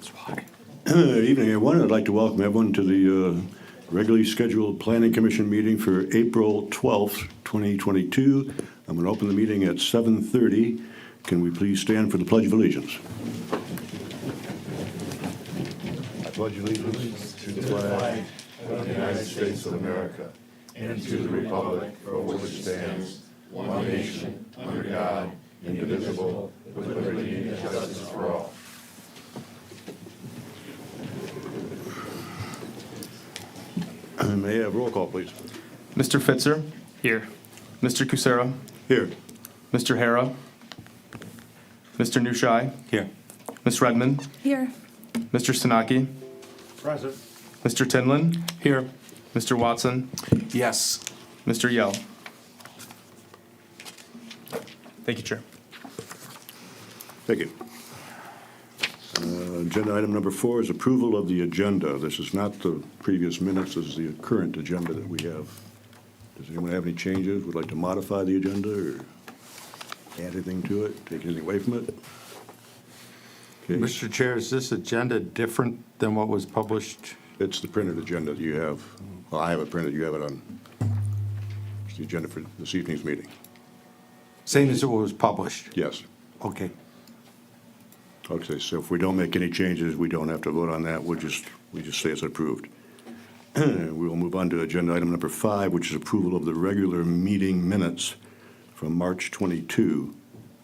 That's why. Evening, everyone. I'd like to welcome everyone to the regularly scheduled Planning Commission meeting for April 12th, 2022. I'm going to open the meeting at 7:30. Can we please stand for the Pledge of Allegiance? I pledge allegiance to the flag of the United States of America and to the republic for which it stands, one nation, under God, indivisible, with liberty and justice for all. May I have roll call, please? Mr. Fitzer? Here. Mr. Kucera? Here. Mr. Hara? Mr. Nushai? Here. Ms. Redmond? Here. Mr. Sanaki? Present. Mr. Tinlin? Here. Mr. Watson? Yes. Mr. Yell? Thank you, Chair. Thank you. Agenda item number 4 is approval of the agenda. This is not the previous minutes, this is the current agenda that we have. Does anyone have any changes, would like to modify the agenda or add anything to it, take anything away from it? Okay. Mr. Chair, is this agenda different than what was published? It's the printed agenda that you have. Well, I have it printed, you have it on. It's the agenda for this evening's meeting. Same as it was published? Yes. Okay. Okay, so if we don't make any changes, we don't have to vote on that. We just say it's approved. We will move on to agenda item number 5, which is approval of the regular meeting minutes from March 22,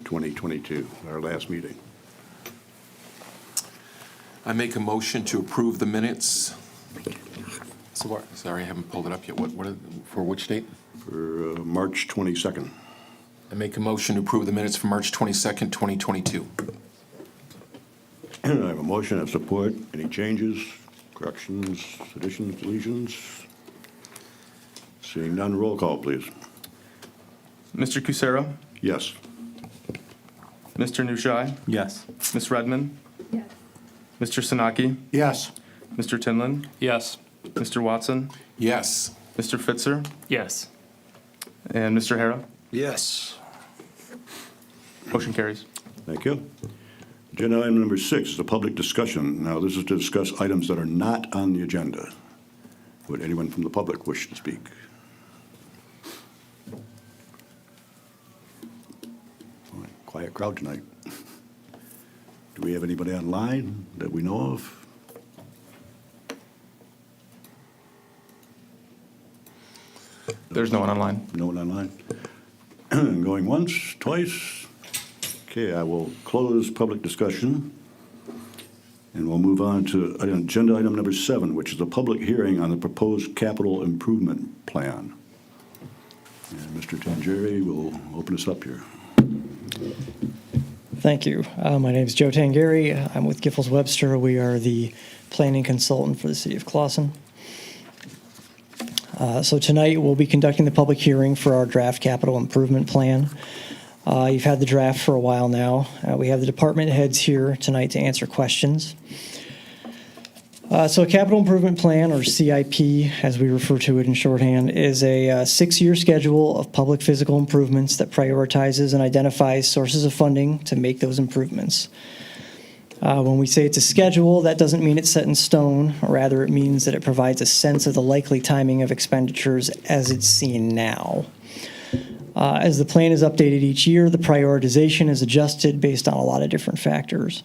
2022, our last meeting. I make a motion to approve the minutes. Sorry, I haven't pulled it up yet. For which date? For March 22nd. I make a motion to approve the minutes for March 22nd, 2022. I have a motion, I have support. Any changes, corrections, additions, deletions? Seeing none, roll call, please. Mr. Kucera? Yes. Mr. Nushai? Yes. Ms. Redmond? Yes. Mr. Sanaki? Yes. Mr. Tinlin? Yes. Mr. Watson? Yes. Mr. Fitzer? Yes. And Mr. Hara? Yes. Motion carries. Thank you. Agenda item number 6 is a public discussion. Now, this is to discuss items that are not on the agenda. Would anyone from the public wish to speak? All right, quiet crowd tonight. Do we have anybody online that we know of? There's no one online. No one online? Going once, twice? Okay, I will close public discussion, and we'll move on to agenda item number 7, which is a public hearing on the proposed capital improvement plan. And Mr. Tangeri will open us up here. Thank you. My name is Joe Tangeri. I'm with Giffords Webster. We are the planning consultant for the city of Clawson. So tonight we'll be conducting the public hearing for our draft capital improvement plan. You've had the draft for a while now. We have the department heads here tonight to answer questions. So a capital improvement plan, or CIP, as we refer to it in shorthand, is a 6-year schedule of public physical improvements that prioritizes and identifies sources of funding to make those improvements. When we say it's a schedule, that doesn't mean it's set in stone. Rather, it means that it provides a sense of the likely timing of expenditures as it's seen now. As the plan is updated each year, the prioritization is adjusted based on a lot of different factors.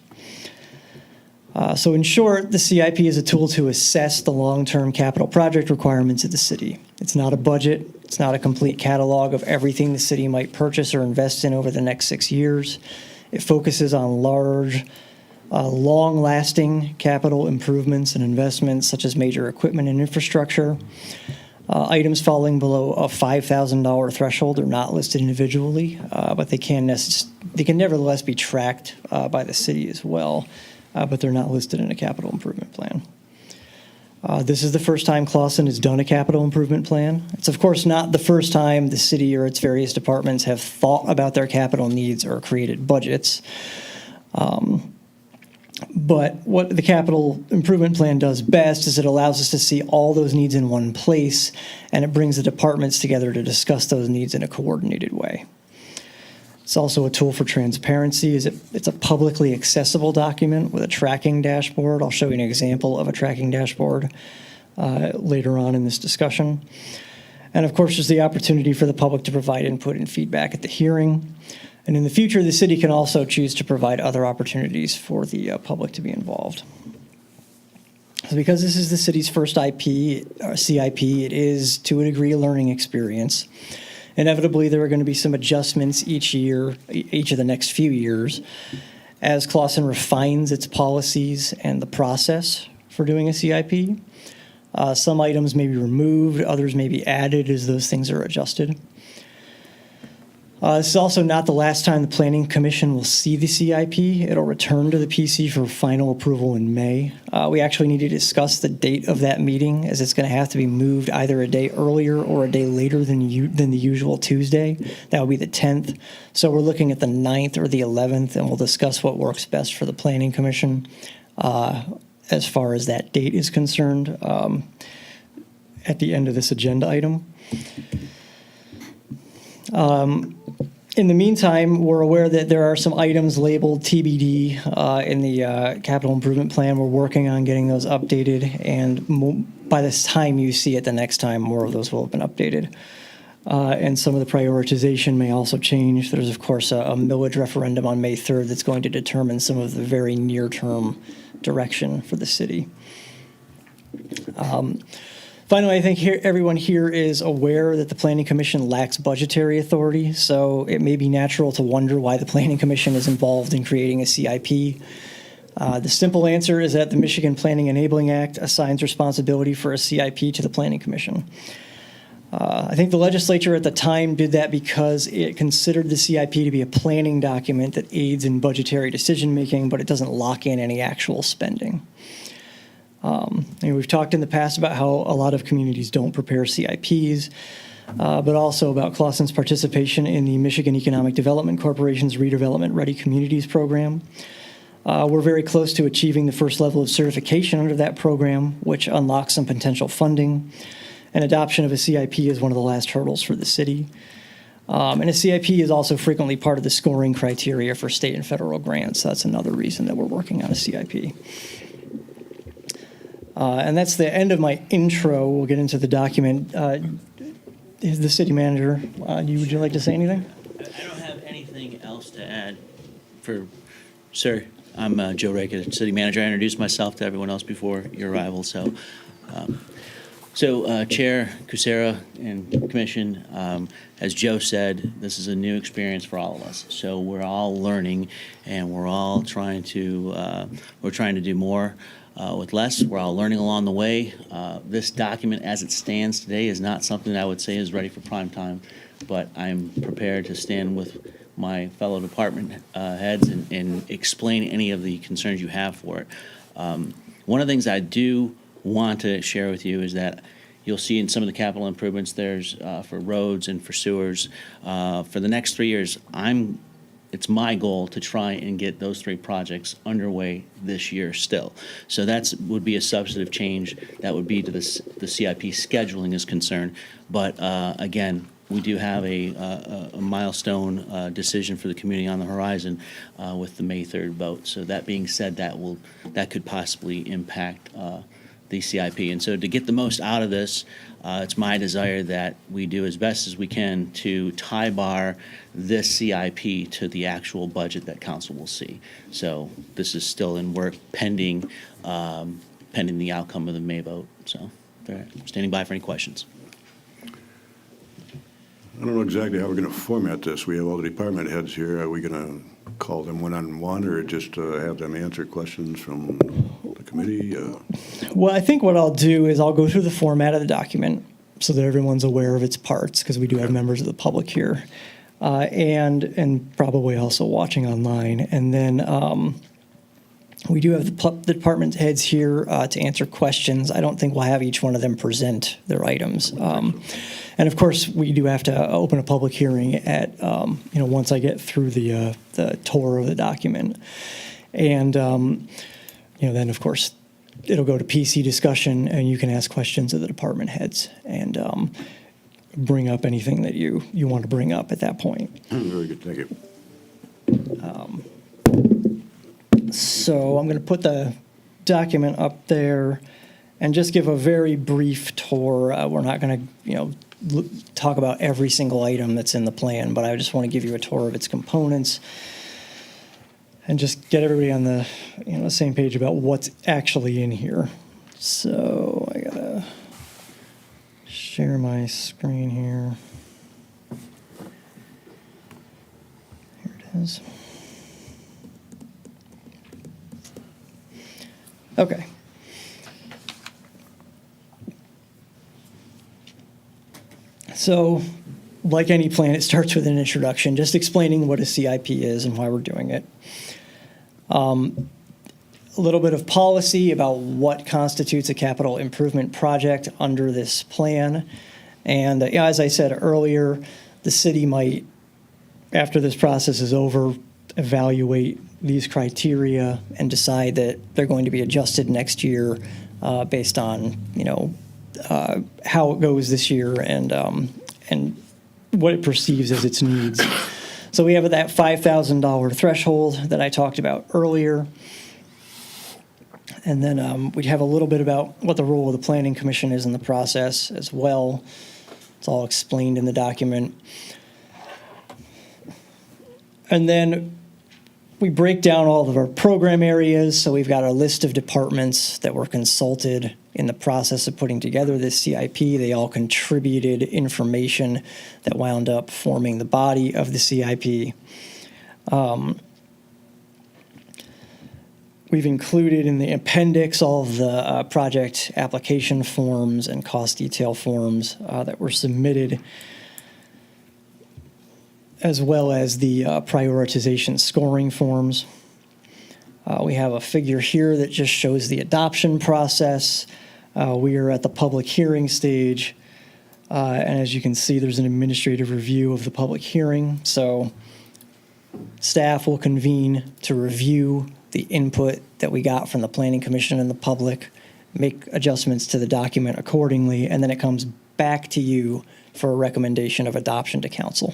So in short, the CIP is a tool to assess the long-term capital project requirements of the city. It's not a budget. It's not a complete catalog of everything the city might purchase or invest in over the next 6 years. It focuses on large, long-lasting capital improvements and investments such as major equipment and infrastructure. Items falling below a $5,000 threshold are not listed individually, but they can nevertheless be tracked by the city as well, but they're not listed in a capital improvement plan. This is the first time Clawson has done a capital improvement plan. It's of course not the first time the city or its various departments have thought about their capital needs or created budgets. But what the capital improvement plan does best is it allows us to see all those needs in one place, and it brings the departments together to discuss those needs in a coordinated way. It's also a tool for transparency. It's a publicly accessible document with a tracking dashboard. I'll show you an example of a tracking dashboard later on in this discussion. And of course, there's the opportunity for the public to provide input and feedback at the hearing. And in the future, the city can also choose to provide other opportunities for the public to be involved. So because this is the city's first CIP, it is, to a degree, a learning experience. Inevitably, there are going to be some adjustments each year, each of the next few years, as Clawson refines its policies and the process for doing a CIP. Some items may be removed, others may be added as those things are adjusted. This is also not the last time the Planning Commission will see the CIP. It'll return to the PC for final approval in May. We actually need to discuss the date of that meeting, as it's going to have to be moved either a day earlier or a day later than the usual Tuesday. That would be the 10th. So we're looking at the 9th or the 11th, and we'll discuss what works best for the Planning Commission as far as that date is concerned at the end of this agenda item. In the meantime, we're aware that there are some items labeled TBD in the capital improvement plan. We're working on getting those updated, and by this time you see it the next time, more of those will have been updated. And some of the prioritization may also change. There's, of course, a millage referendum on May 3rd that's going to determine some of the very near-term direction for the city. Finally, I think everyone here is aware that the Planning Commission lacks budgetary authority, so it may be natural to wonder why the Planning Commission is involved in creating a CIP. The simple answer is that the Michigan Planning Enabling Act assigns responsibility for a CIP to the Planning Commission. I think the legislature at the time did that because it considered the CIP to be a planning document that aids in budgetary decision-making, but it doesn't lock in any actual spending. We've talked in the past about how a lot of communities don't prepare CIPs, but also about Clawson's participation in the Michigan Economic Development Corporation's Redevelopment Ready Communities program. We're very close to achieving the first level of certification under that program, which unlocks some potential funding. And adoption of a CIP is one of the last hurdles for the city. And a CIP is also frequently part of the scoring criteria for state and federal grants. That's another reason that we're working on a CIP. And that's the end of my intro. We'll get into the document. Is the city manager, would you like to say anything? I don't have anything else to add sir. I'm Joe Raka, city manager. I introduced myself to everyone else before your arrival. So Chair Kucera and Commission, as Joe said, this is a new experience for all of us. So we're all learning, and we're all trying to do more with less. We're all learning along the way. This document, as it stands today, is not something that I would say is ready for prime time, but I'm prepared to stand with my fellow department heads and explain any of the concerns you have for it. One of the things I do want to share with you is that you'll see in some of the capital improvements there's for roads and for sewers. For the next 3 years, it's my goal to try and get those 3 projects underway this year still. So that would be a substantive change that would be to the CIP scheduling is concerned. But again, we do have a milestone decision for the community on the horizon with the May 3rd vote. So that being said, that could possibly impact the CIP. And so to get the most out of this, it's my desire that we do as best as we can to tie bar this CIP to the actual budget that council will see. So this is still in work pending the outcome of the May vote. So I'm standing by for any questions. I don't know exactly how we're going to format this. We have all the department heads here. Are we going to call them one-on-one or just have them answer questions from the committee? Well, I think what I'll do is I'll go through the format of the document so that everyone's aware of its parts, because we do have members of the public here and probably also watching online. And then we do have the department heads here to answer questions. I don't think we'll have each one of them present their items. And of course, we do have to open a public hearing at, once I get through the tour of the document. And, then of course, it'll go to PC discussion and you can ask questions of the department heads and bring up anything that you want to bring up at that point. Very good, thank you. So I'm going to put the document up there and just give a very brief tour. We're not going to, talk about every single item that's in the plan, but I just want to give you a tour of its components and just get everybody on the, the same page about what's actually in here. So I gotta share my screen here. Here it is. Okay. So, like any plan, it starts with an introduction, just explaining what a CIP is and why we're doing it. A little bit of policy about what constitutes a capital improvement project under this plan. And as I said earlier, the city might, after this process is over, evaluate these criteria and decide that they're going to be adjusted next year based on, how it goes this year and what it perceives as its needs. So we have that $5,000 threshold that I talked about earlier. And then we have a little bit about what the role of the Planning Commission is in the process as well. It's all explained in the document. And then we break down all of our program areas. So we've got a list of departments that were consulted in the process of putting together this CIP. They all contributed information that wound up forming the body of the CIP. We've included in the appendix all of the project application forms and cost detail forms that were submitted, as well as the prioritization scoring forms. We have a figure here that just shows the adoption process. We are at the public hearing stage, and as you can see, there's an administrative review of the public hearing. So staff will convene to review the input that we got from the Planning Commission and the public, make adjustments to the document accordingly, and then it comes back to you for a recommendation of adoption to council.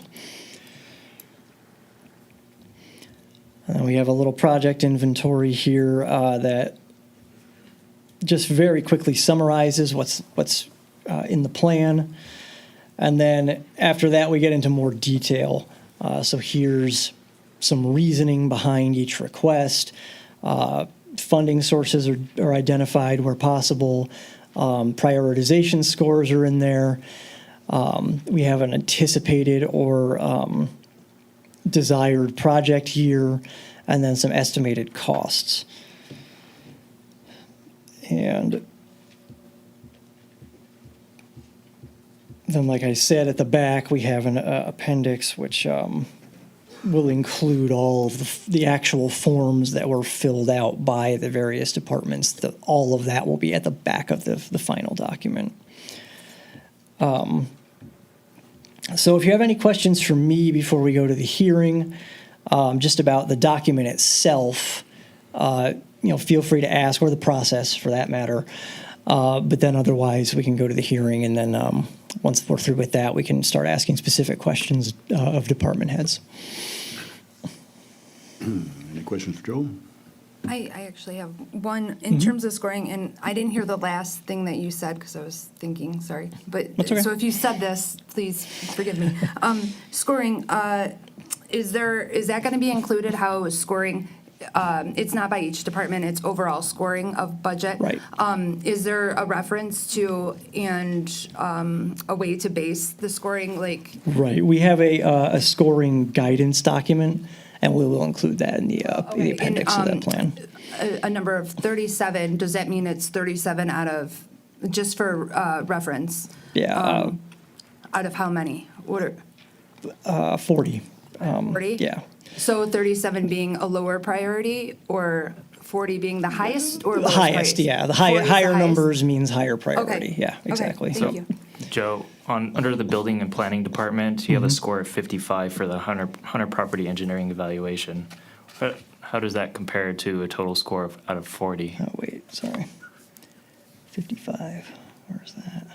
And we have a little project inventory here that just very quickly summarizes what's in the plan. And then after that, we get into more detail. So here's some reasoning behind each request. Funding sources are identified where possible. Prioritization scores are in there. We have an anticipated or desired project year, and then some estimated costs. And then, like I said, at the back, we have an appendix which will include all of the actual forms that were filled out by the various departments. All of that will be at the back of the final document. So if you have any questions for me before we go to the hearing, just about the document itself, feel free to ask, or the process for that matter. But then otherwise, we can go to the hearing, and then once we're through with that, we can start asking specific questions of department heads. Any questions for Joe? I actually have one in terms of scoring, and I didn't hear the last thing that you said because I was thinking, sorry. But That's okay. So if you said this, please forgive me. Scoring, is that going to be included? How scoring? It's not by each department; it's overall scoring of budget. Right. Is there a reference to and a way to base the scoring? Right. We have a scoring guidance document, and we will include that in the appendix of that plan. A number of 37, does that mean it's 37 out of, just for reference? Yeah. Out of how many? What are 40. 40? Yeah. So 37 being a lower priority, or 40 being the highest, or The lowest highest, priority? yeah. The 40 is the higher highest? numbers means higher priority. Okay. Yeah, Okay, exactly. thank you. Joe, under the building and planning department, you have a score of 55 for the Hunter property engineering evaluation. How does that compare to a total score out of 40? Oh, wait, sorry. 55, where's that?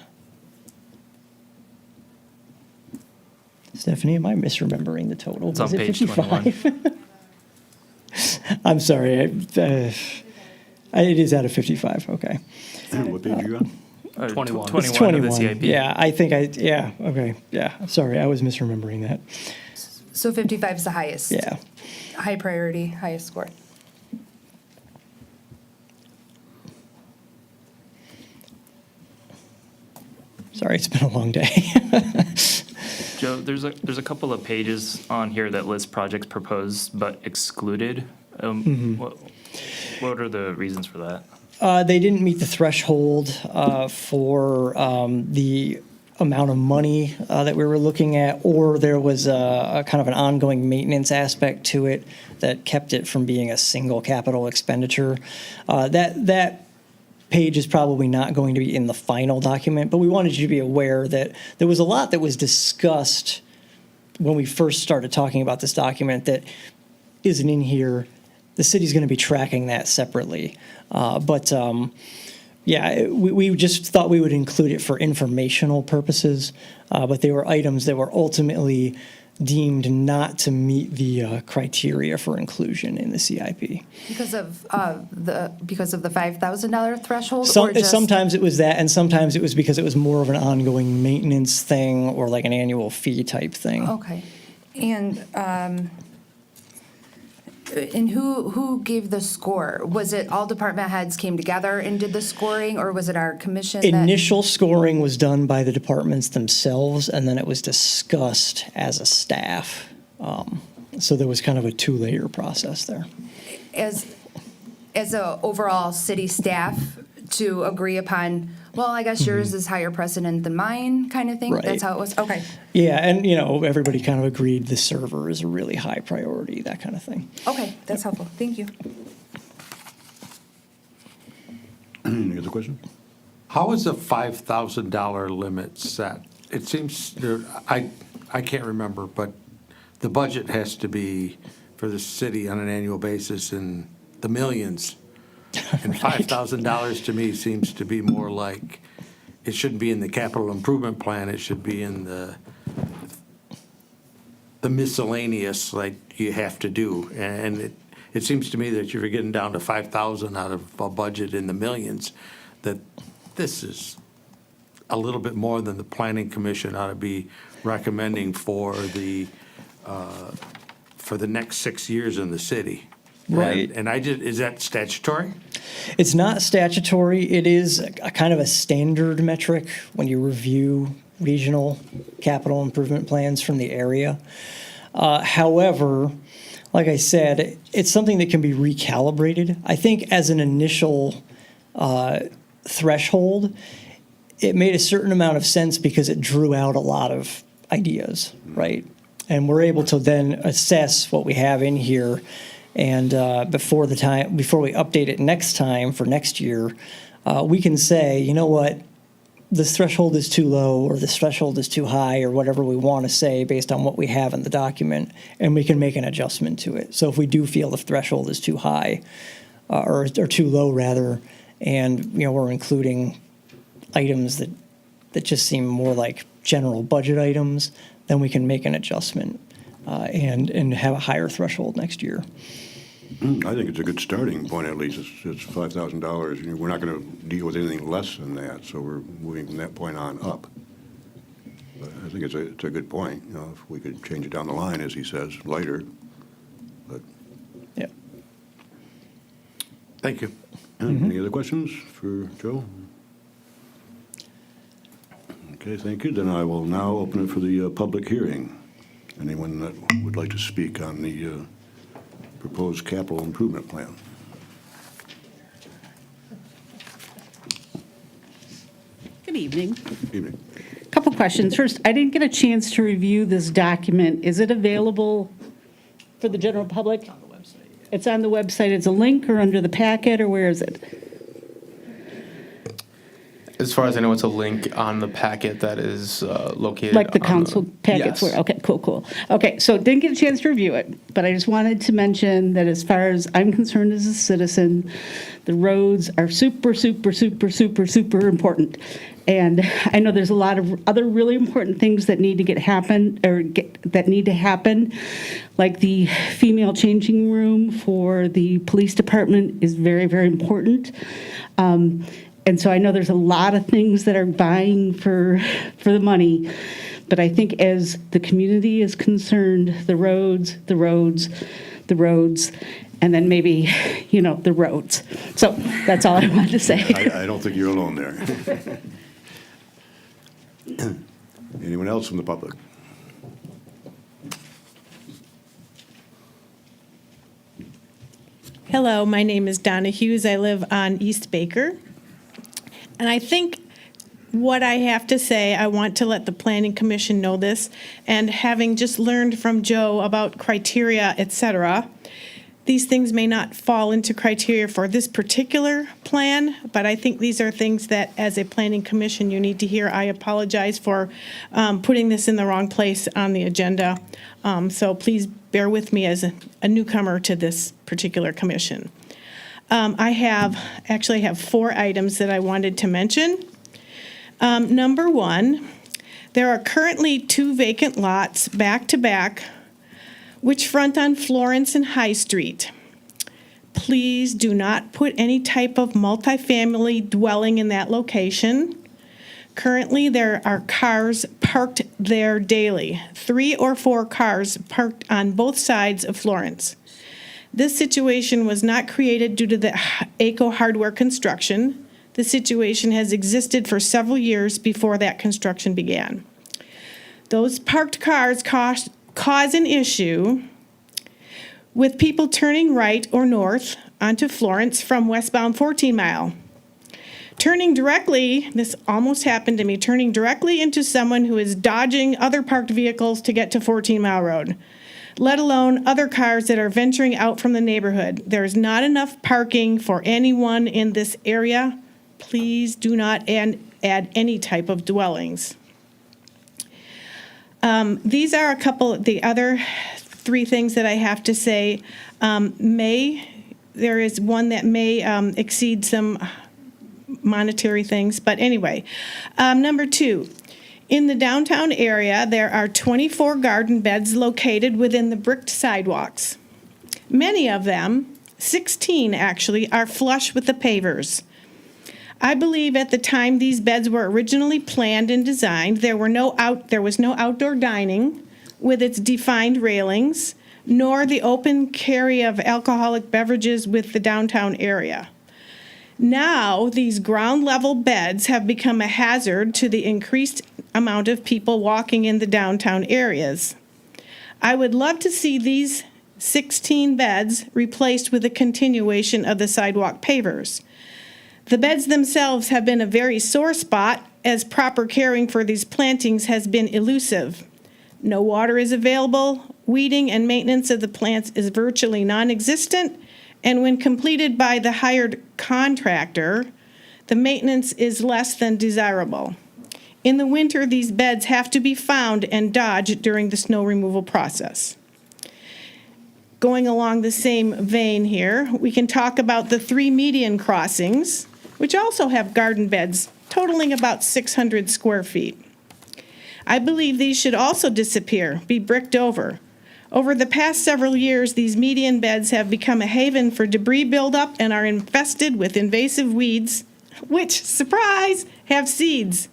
Stephanie, am I misremembering the total? It's on Was it page 55? I'm sorry. It is out of 55, okay. What page are you on? 21. It's 21 of the CIP. Yeah, okay, yeah, sorry, I was misremembering that. So 55 is the highest? Yeah. High priority, highest score. Sorry, it's been a long day. Joe, there's a couple of pages on here that list projects proposed but excluded. What are the reasons for that? They didn't meet the threshold for the amount of money that we were looking at, or there was a kind of an ongoing maintenance aspect to it that kept it from being a single capital expenditure. That page is probably not going to be in the final document, but we wanted you to be aware that there was a lot that was discussed when we first started talking about this document that isn't in here. The city's going to be tracking that separately. We just thought we would include it for informational purposes, but they were items that were ultimately deemed not to meet the criteria for inclusion in the CIP. Because of the $5,000 threshold? Or just- Sometimes it was that, and sometimes it was because it was more of an ongoing maintenance thing or like an annual fee type thing. Okay. And who gave the score? Was it all department heads came together and did the scoring, or was it our commission? Initial scoring was done by the departments themselves, and then it was discussed as a staff. So there was kind of a two-layer process there. As a overall city staff to agree upon, well, I guess yours is higher precedent than mine kind of thing? Right. That's how it was? Okay. Yeah, and, everybody kind of agreed the server is a really high priority, that kind of thing. Okay, that's helpful. Thank you. Any other questions? How is a $5,000 limit set? It seems, I can't remember, but the budget has to be for the city on an annual basis in the millions. And $5,000 to me seems to be more like, it shouldn't be in the capital improvement plan, it should be in the miscellaneous like you have to do. And it seems to me that if you're getting down to 5,000 out of a budget in the millions, that this is a little bit more than the planning commission ought to be recommending for the next 6 years in the city. Right. And is that statutory? It's not statutory. It is a kind of a standard metric when you review regional capital improvement plans from the area. However, like I said, it's something that can be recalibrated. I think as an initial threshold, it made a certain amount of sense because it drew out a lot of ideas, right? And we're able to then assess what we have in here. And before we update it next time for next year, we can say, you know what, this threshold is too low or this threshold is too high or whatever we want to say based on what we have in the document, and we can make an adjustment to it. So if we do feel the threshold is too high or too low rather, and we're including items that just seem more like general budget items, then we can make an adjustment and have a higher threshold next year. I think it's a good starting point, at least. It's $5,000. We're not going to deal with anything less than that, so we're moving from that point on up. But I think it's a good point. If we could change it down the line, as he says, later. But Yeah. Thank you. Any other questions for Joe? Okay, thank you. Then I will now open it for the public hearing. Anyone that would like to speak on the proposed capital improvement plan? Good evening. Evening. Couple questions. First, I didn't get a chance to review this document. Is it available for the general public? It's on the website. It's on the website. It's a link or under the packet, or where is it? As far as I know, it's a link on the packet that is located. Like the on council packets Yes. were, okay, cool. Okay, so didn't get a chance to review it, but I just wanted to mention that as far as I'm concerned as a citizen, the roads are super, super, super, super, super important. And I know there's a lot of other really important things that need to happen, like the female changing room for the police department is very, very important. And so I know there's a lot of things that are vying for the money, but I think as the community is concerned, the roads, and then maybe, the roads. So that's all I wanted to say. I don't think you're alone there. Anyone else from the public? Hello, my name is Donna Hughes. I live on East Baker. And I think what I have to say, I want to let the Planning Commission know this, and having just learned from Joe about criteria, et cetera, these things may not fall into criteria for this particular plan, but I think these are things that, as a Planning Commission, you need to hear. I apologize for putting this in the wrong place on the agenda. So please bear with me as a newcomer to this particular commission. I have 4 items that I wanted to mention. Number 1, there are currently 2 vacant lots back to back which front on Florence and High Street. Please do not put any type of multifamily dwelling in that location. Currently, there are cars parked there daily, 3 or 4 cars parked on both sides of Florence. This situation was not created due to the ACO hardware construction. The situation has existed for several years before that construction began. Those parked cars cause an issue with people turning right or north onto Florence from westbound 14 Mile. Turning directly, this almost happened to me, turning directly into someone who is dodging other parked vehicles to get to 14 Mile Road, let alone other cars that are venturing out from the neighborhood. There's not enough parking for anyone in this area. Please do not add any type of dwellings. These are a couple of the other 3 things that I have to say. There is one that may exceed some monetary things, but anyway. Number 2, in the downtown area, there are 24 garden beds located within the bricked sidewalks. Many of them, 16 actually, are flush with the pavers. I believe at the time these beds were originally planned and designed, there was no outdoor dining with its defined railings, nor the open carry of alcoholic beverages with the downtown area. Now, these ground level beds have become a hazard to the increased amount of people walking in the downtown areas. I would love to see these 16 beds replaced with a continuation of the sidewalk pavers. The beds themselves have been a very sore spot, as proper caring for these plantings has been elusive. No water is available, weeding and maintenance of the plants is virtually non-existent, and when completed by the hired contractor, the maintenance is less than desirable. In the winter, these beds have to be found and dodged during the snow removal process. Going along the same vein here, we can talk about the 3 median crossings, which also have garden beds totaling about 600 square feet. I believe these should also disappear, be bricked over. Over the past several years, these median beds have become a haven for debris buildup and are infested with invasive weeds, which, surprise, have seeds.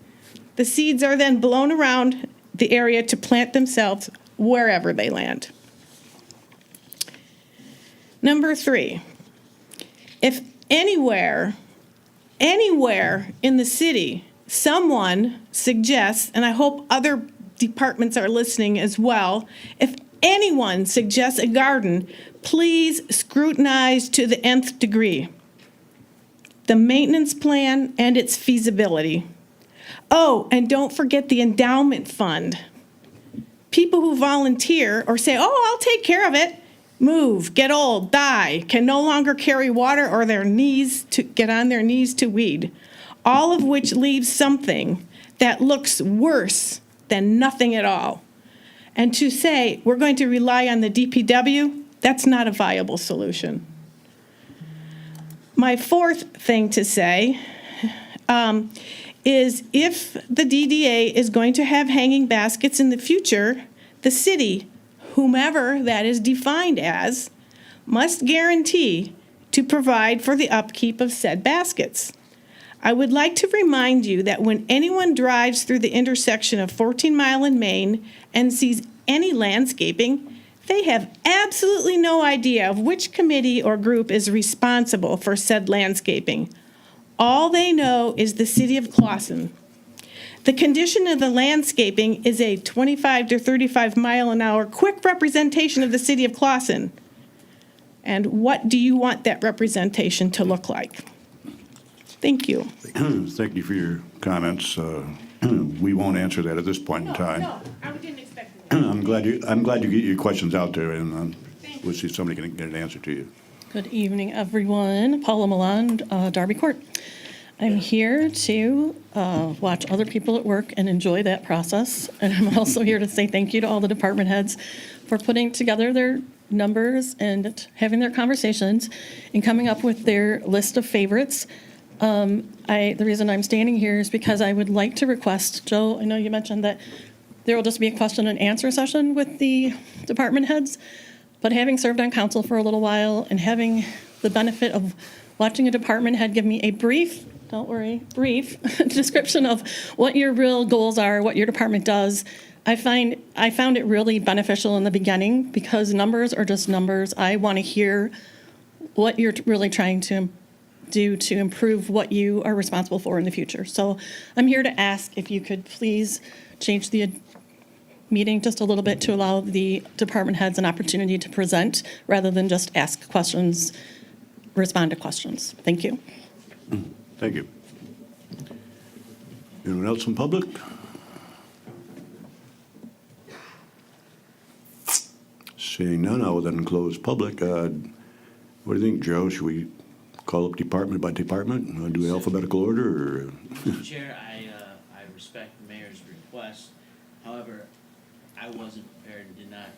The seeds are then blown around the area to plant themselves wherever they land. Number 3, if anywhere in the city, someone suggests, and I hope other departments are listening as well, if anyone suggests a garden, please scrutinize to the nth degree the maintenance plan and its feasibility. Oh, and don't forget the endowment fund. People who volunteer or say, oh, I'll take care of it, move, get old, die, can no longer carry water or get on their knees to weed. all of which leaves something that looks worse than nothing at all. And to say we're going to rely on the DPW, that's not a viable solution. My fourth thing to say is if the DDA is going to have hanging baskets in the future, the city, whomever that is defined as, must guarantee to provide for the upkeep of said baskets. I would like to remind you that when anyone drives through the intersection of 14 Mile and Main and sees any landscaping, they have absolutely no idea of which committee or group is responsible for said landscaping. All they know is the city of Clawson. The condition of the landscaping is a 25 to 35 mile an hour quick representation of the city of Clawson. And what do you want that representation to look like? Thank you. Thank you for your comments. We won't answer that at this point in time. No, I didn't expect that. I'm glad you get your questions out there, and we'll see if somebody can get an answer to you. Good evening, everyone. Paula Milan, Darby Court. I'm here to watch other people at work and enjoy that process. And I'm also here to say thank you to all the department heads for putting together their numbers and having their conversations and coming up with their list of favorites. The reason I'm standing here is because I would like to request, Joe, I know you mentioned that there will just be a question and answer session with the department heads, but having served on council for a little while and having the benefit of watching a department head give me a brief description of what your real goals are, what your department does, I found it really beneficial in the beginning because numbers are just numbers. I want to hear what you're really trying to do to improve what you are responsible for in the future. So I'm here to ask if you could please change the meeting just a little bit to allow the department heads an opportunity to present rather than just ask questions, respond to questions. Thank you. Thank you. Anyone else in public? Seeing none, I will then close public. What do you think, Joe? Should we call up department by department? Do alphabetical order? Or? Mr. Chair, I respect the mayor's request. However, I wasn't prepared and did not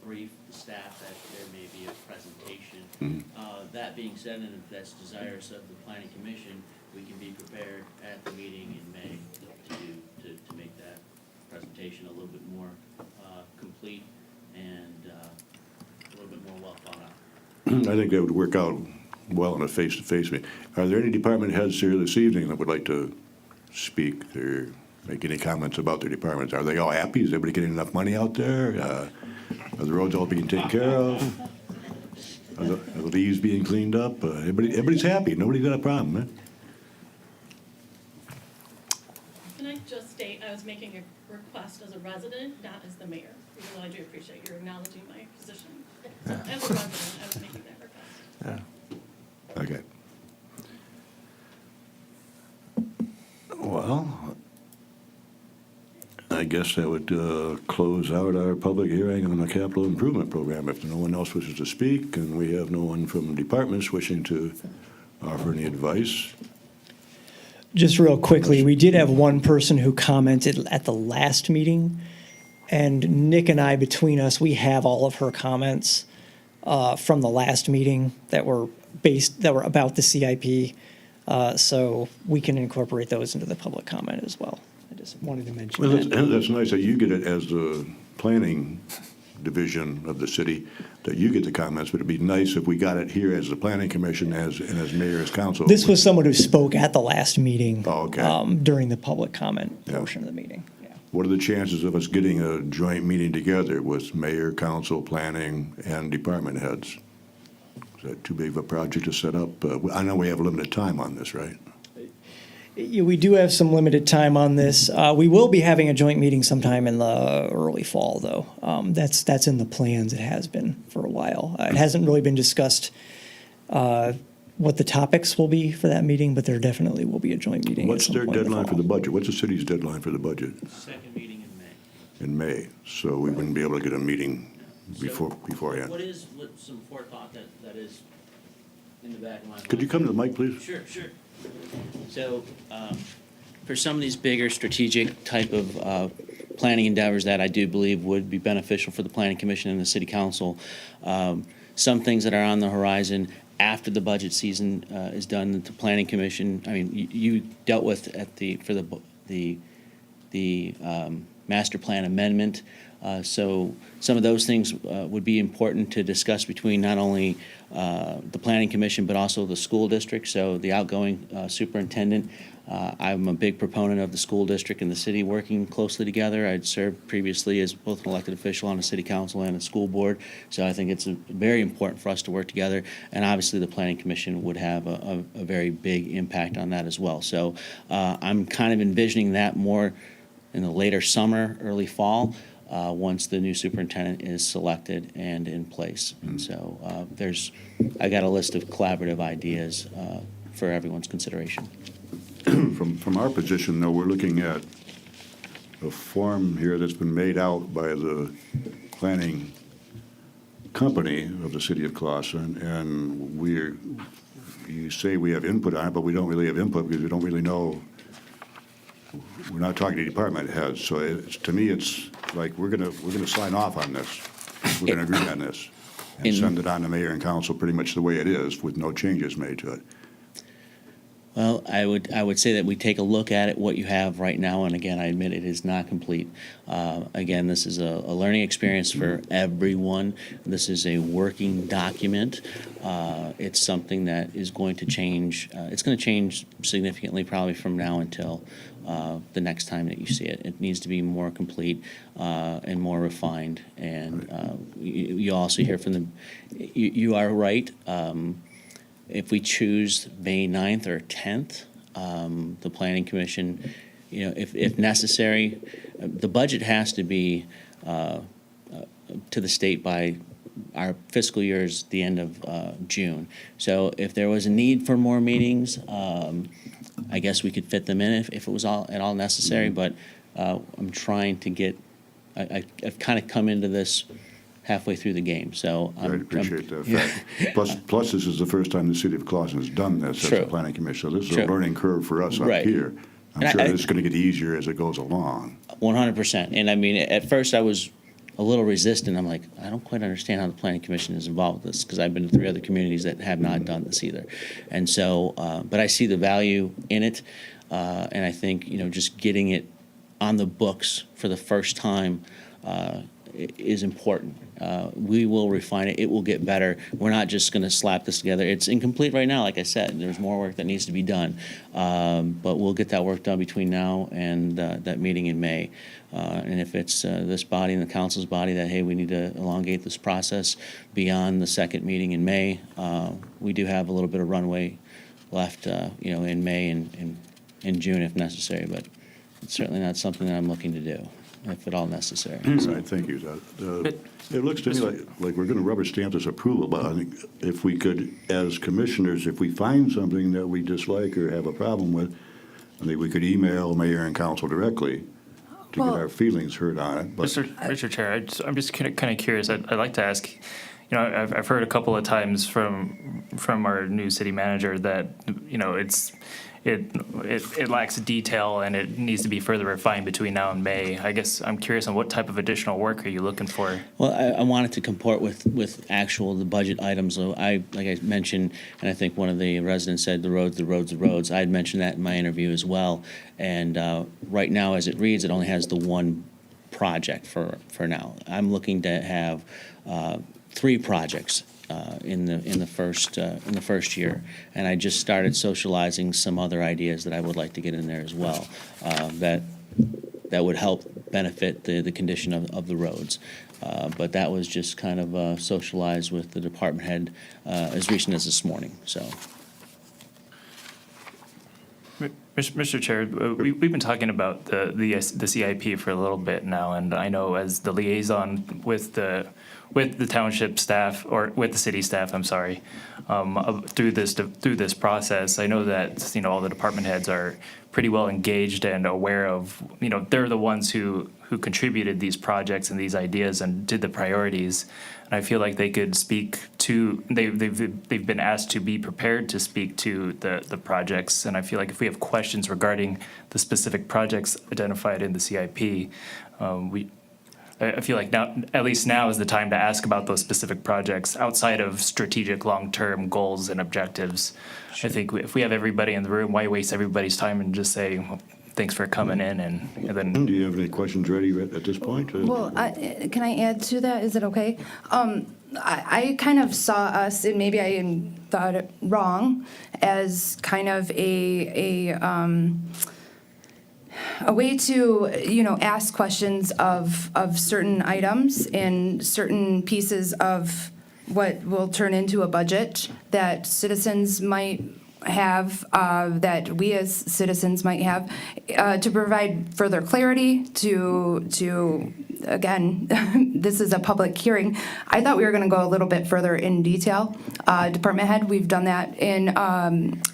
brief the staff that there may be a presentation. That being said, and if that's desirous of the planning commission, we can be prepared at the meeting in May to make that presentation a little bit more complete and a little bit more well thought out. I think that would work out well in a face-to-face meeting. Are there any department heads here this evening that would like to speak or make any comments about their departments? Are they all happy? Is everybody getting enough money out there? Are the roads all being taken care of? Are the leaves being cleaned up? Everybody's happy. Nobody's got a problem, man. Can I just state, I was making a request as a resident, not as the mayor, even though I do appreciate your acknowledging my position. So as a resident, I was making that request. Okay. Well, I guess that would close out our public hearing on the capital improvement program. If no one else wishes to speak, and we have no one from departments wishing to offer any advice. Just real quickly, we did have one person who commented at the last meeting, and Nick and I, between us, we have all of her comments from the last meeting that were about the CIP, so we can incorporate those into the public comment as well. I just wanted to mention Well, that. that's nice that you get it as the planning division of the city, that you get the comments, but it'd be nice if we got it here as the planning commission and as mayor, as council. This was someone who spoke at the last meeting. Oh, okay. During the public comment portion of the meeting. Yeah. What are the chances of us getting a joint meeting together with mayor, council, planning, and department heads? Is that too big of a project to set up? I know we have limited time on this, right? Yeah, we do have some limited time on this. We will be having a joint meeting sometime in the early fall, though. That's in the plans. It has been for a while. It hasn't really been discussed what the topics will be for that meeting, but there definitely will be a joint meeting. What's their deadline for the budget? What's the city's deadline for the budget? Second meeting in May. In May. So we wouldn't be able to get a meeting beforehand. What some forethought that is in the back of my mind? Could you come to the mic, please? Sure. So, for some of these bigger strategic type of planning endeavors that I do believe would be beneficial for the Planning Commission and the City Council, some things that are on the horizon after the budget season is done, the Planning Commission, I mean, you dealt with for the master plan amendment. So some of those things would be important to discuss between not only the Planning Commission, but also the school district. So the outgoing superintendent, I'm a big proponent of the school district and the city working closely together. I'd served previously as both an elected official on the city council and a school board. So I think it's very important for us to work together. And obviously the Planning Commission would have a very big impact on that as well. So I'm kind of envisioning that more in the later summer, early fall, once the new superintendent is selected and in place. And so I got a list of collaborative ideas for everyone's consideration. From our position, though, we're looking at a form here that's been made out by the planning company of the city of Clawson, and you say we have input on it, but we don't really have input because we don't really know. We're not talking to department heads, so to me, it's like we're gonna sign off on this. We're gonna agree on this and send it on to mayor and council pretty much the way it is, with no changes made to it. Well, I would say that we take a look at it, what you have right now, and again, I admit it is not complete. Again, this is a learning experience for everyone. This is a working document. It's something that is going to change. It's going to change significantly probably from now until the next time that you see it. It needs to be more complete and more refined. And you also hear from you are right. If we choose May 9th or 10th, the Planning Commission, if necessary, the budget has to be to the state by our fiscal year's the end of June. So if there was a need for more meetings, I guess we could fit them in if it was at all necessary. But I'm trying to get. I've kind of come into this halfway through the game, so I appreciate that fact. Plus, this is the first time the city of Clawson has done this as a planning commission, so this is a learning curve for us up here. I'm sure it's going to get easier as it goes along. 100%. And I mean, at first I was a little resistant. I'm like, I don't quite understand how the Planning Commission is involved with this, because I've been to 3 other communities that have not done this either. And so, but I see the value in it, and I think, just getting it on the books for the first time is important. We will refine it. It will get better. We're not just going to slap this together. It's incomplete right now, like I said. There's more work that needs to be done. But we'll get that work done between now and that meeting in May. And if it's this body and the council's body that, hey, we need to elongate this process beyond the second meeting in May, we do have a little bit of runway left, in May and in June if necessary. But it's certainly not something that I'm looking to do, if at all necessary. Right, thank you. It looks to me like we're going to rubber stamp this approval, but I think if we could, as commissioners, if we find something that we dislike or have a problem with, I think we could email mayor and council directly to get our feelings heard on it. But Mr. Chair, I'm just kind of curious. I'd like to ask, I've heard a couple of times from our new city manager that, it lacks detail and it needs to be further refined between now and May. I guess I'm curious on what type of additional work are you looking for? Well, I wanted to comport with the budget items. So like I mentioned, and I think one of the residents said, the roads. I had mentioned that in my interview as well. And right now, as it reads, it only has the one project for now. I'm looking to have 3 projects in the first year, and I just started socializing some other ideas that I would like to get in there as well, that would help benefit the condition of the roads. But that was just kind of socialized with the department head as recent as this morning. So. Mr. Chair, we've been talking about the CIP for a little bit now, and I know as the liaison with the township staff, or with the city staff, I'm sorry, through this process, I know that all the department heads are pretty well engaged and aware of they're the ones who who contributed these projects and these ideas and did the priorities. And I feel like they could speak to, they've been asked to be prepared to speak to the projects. And I feel like if we have questions regarding the specific projects identified in the CIP, I feel like now, at least now is the time to ask about those specific projects outside of strategic long-term goals and objectives. I think if we have everybody in the room, why waste everybody's time and just say, well, thanks for coming in, and then. Do you have any questions ready at this point? Well, can I add to that? Is it okay? I kind of saw us, and maybe I thought it wrong, as kind of a way to, ask questions of certain items and certain pieces of what will turn into a budget that citizens might have, that we as citizens might have, to provide further clarity to again, this is a public hearing. I thought we were going to go a little bit further in detail. Department head, we've done that in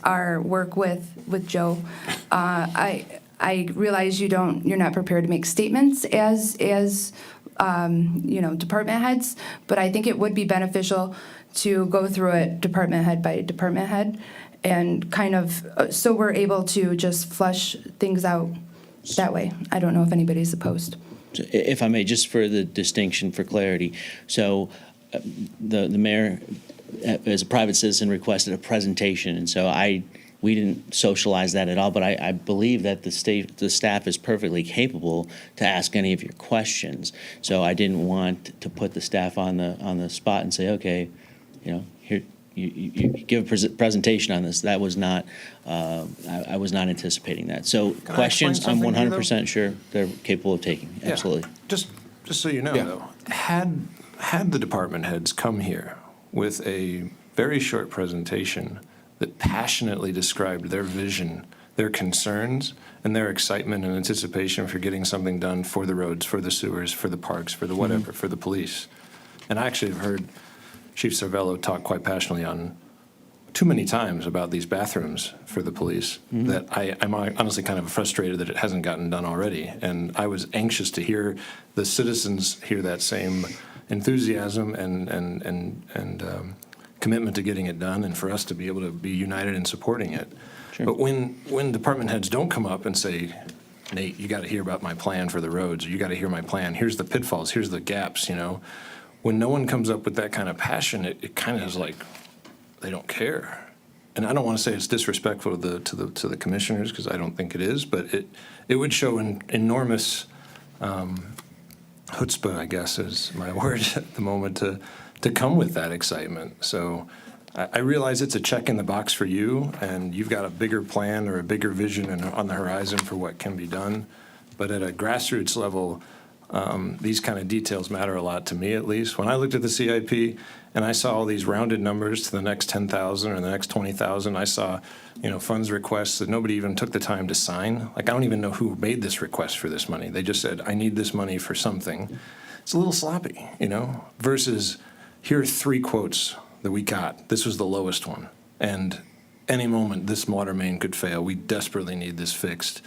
our work with Joe. I realize you're not prepared to make statements as department heads, but I think it would be beneficial to go through it department head by department head, and kind of so we're able to just flush things out that way. I don't know if anybody's opposed. If I may, just for the distinction, for clarity, so the mayor, as a private citizen, requested a presentation, and so we didn't socialize that at all, but I believe that the staff is perfectly capable to ask any of your questions. So I didn't want to put the staff on the spot and say, okay, here you give a presentation on this. That was not, I was not anticipating that. So Can questions, I I'm explain something to you, 100% sure they're capable of taking. Yeah. Absolutely. Just so you know, though, had the department heads come here with a very short presentation that passionately described their vision, their concerns, and their excitement and anticipation for getting something done for the roads, for the sewers, for the parks, for the whatever, for the police. And I actually have heard Chief Cervello talk quite passionately on too many times about these bathrooms for the police that I'm honestly kind of frustrated that it hasn't gotten done already. And I was anxious to hear the citizens hear that same enthusiasm and commitment to getting it done, and for us to be able to be united in supporting it. Sure. But when department heads don't come up and say, Nate, you got to hear about my plan for the roads, or you got to hear my plan, here's the pitfalls, here's the gaps, when no one comes up with that kind of passion, it kind of is like they don't care. And I don't want to say it's disrespectful to the commissioners, because I don't think it is, but it would show an enormous chutzpah, I guess is my word at the moment, to come with that excitement. So I realize it's a check in the box for you, and you've got a bigger plan or a bigger vision on the horizon for what can be done. But at a grassroots level, these kind of details matter a lot to me, at least. When I looked at the CIP and I saw all these rounded numbers to the next 10,000 or the next 20,000, I saw, funds requests that nobody even took the time to sign. Like, I don't even know who made this request for this money. They just said, I need this money for something. It's a little sloppy, versus here are 3 quotes that we got. This was the lowest one. And any moment, this water main could fail. We desperately need this fixed.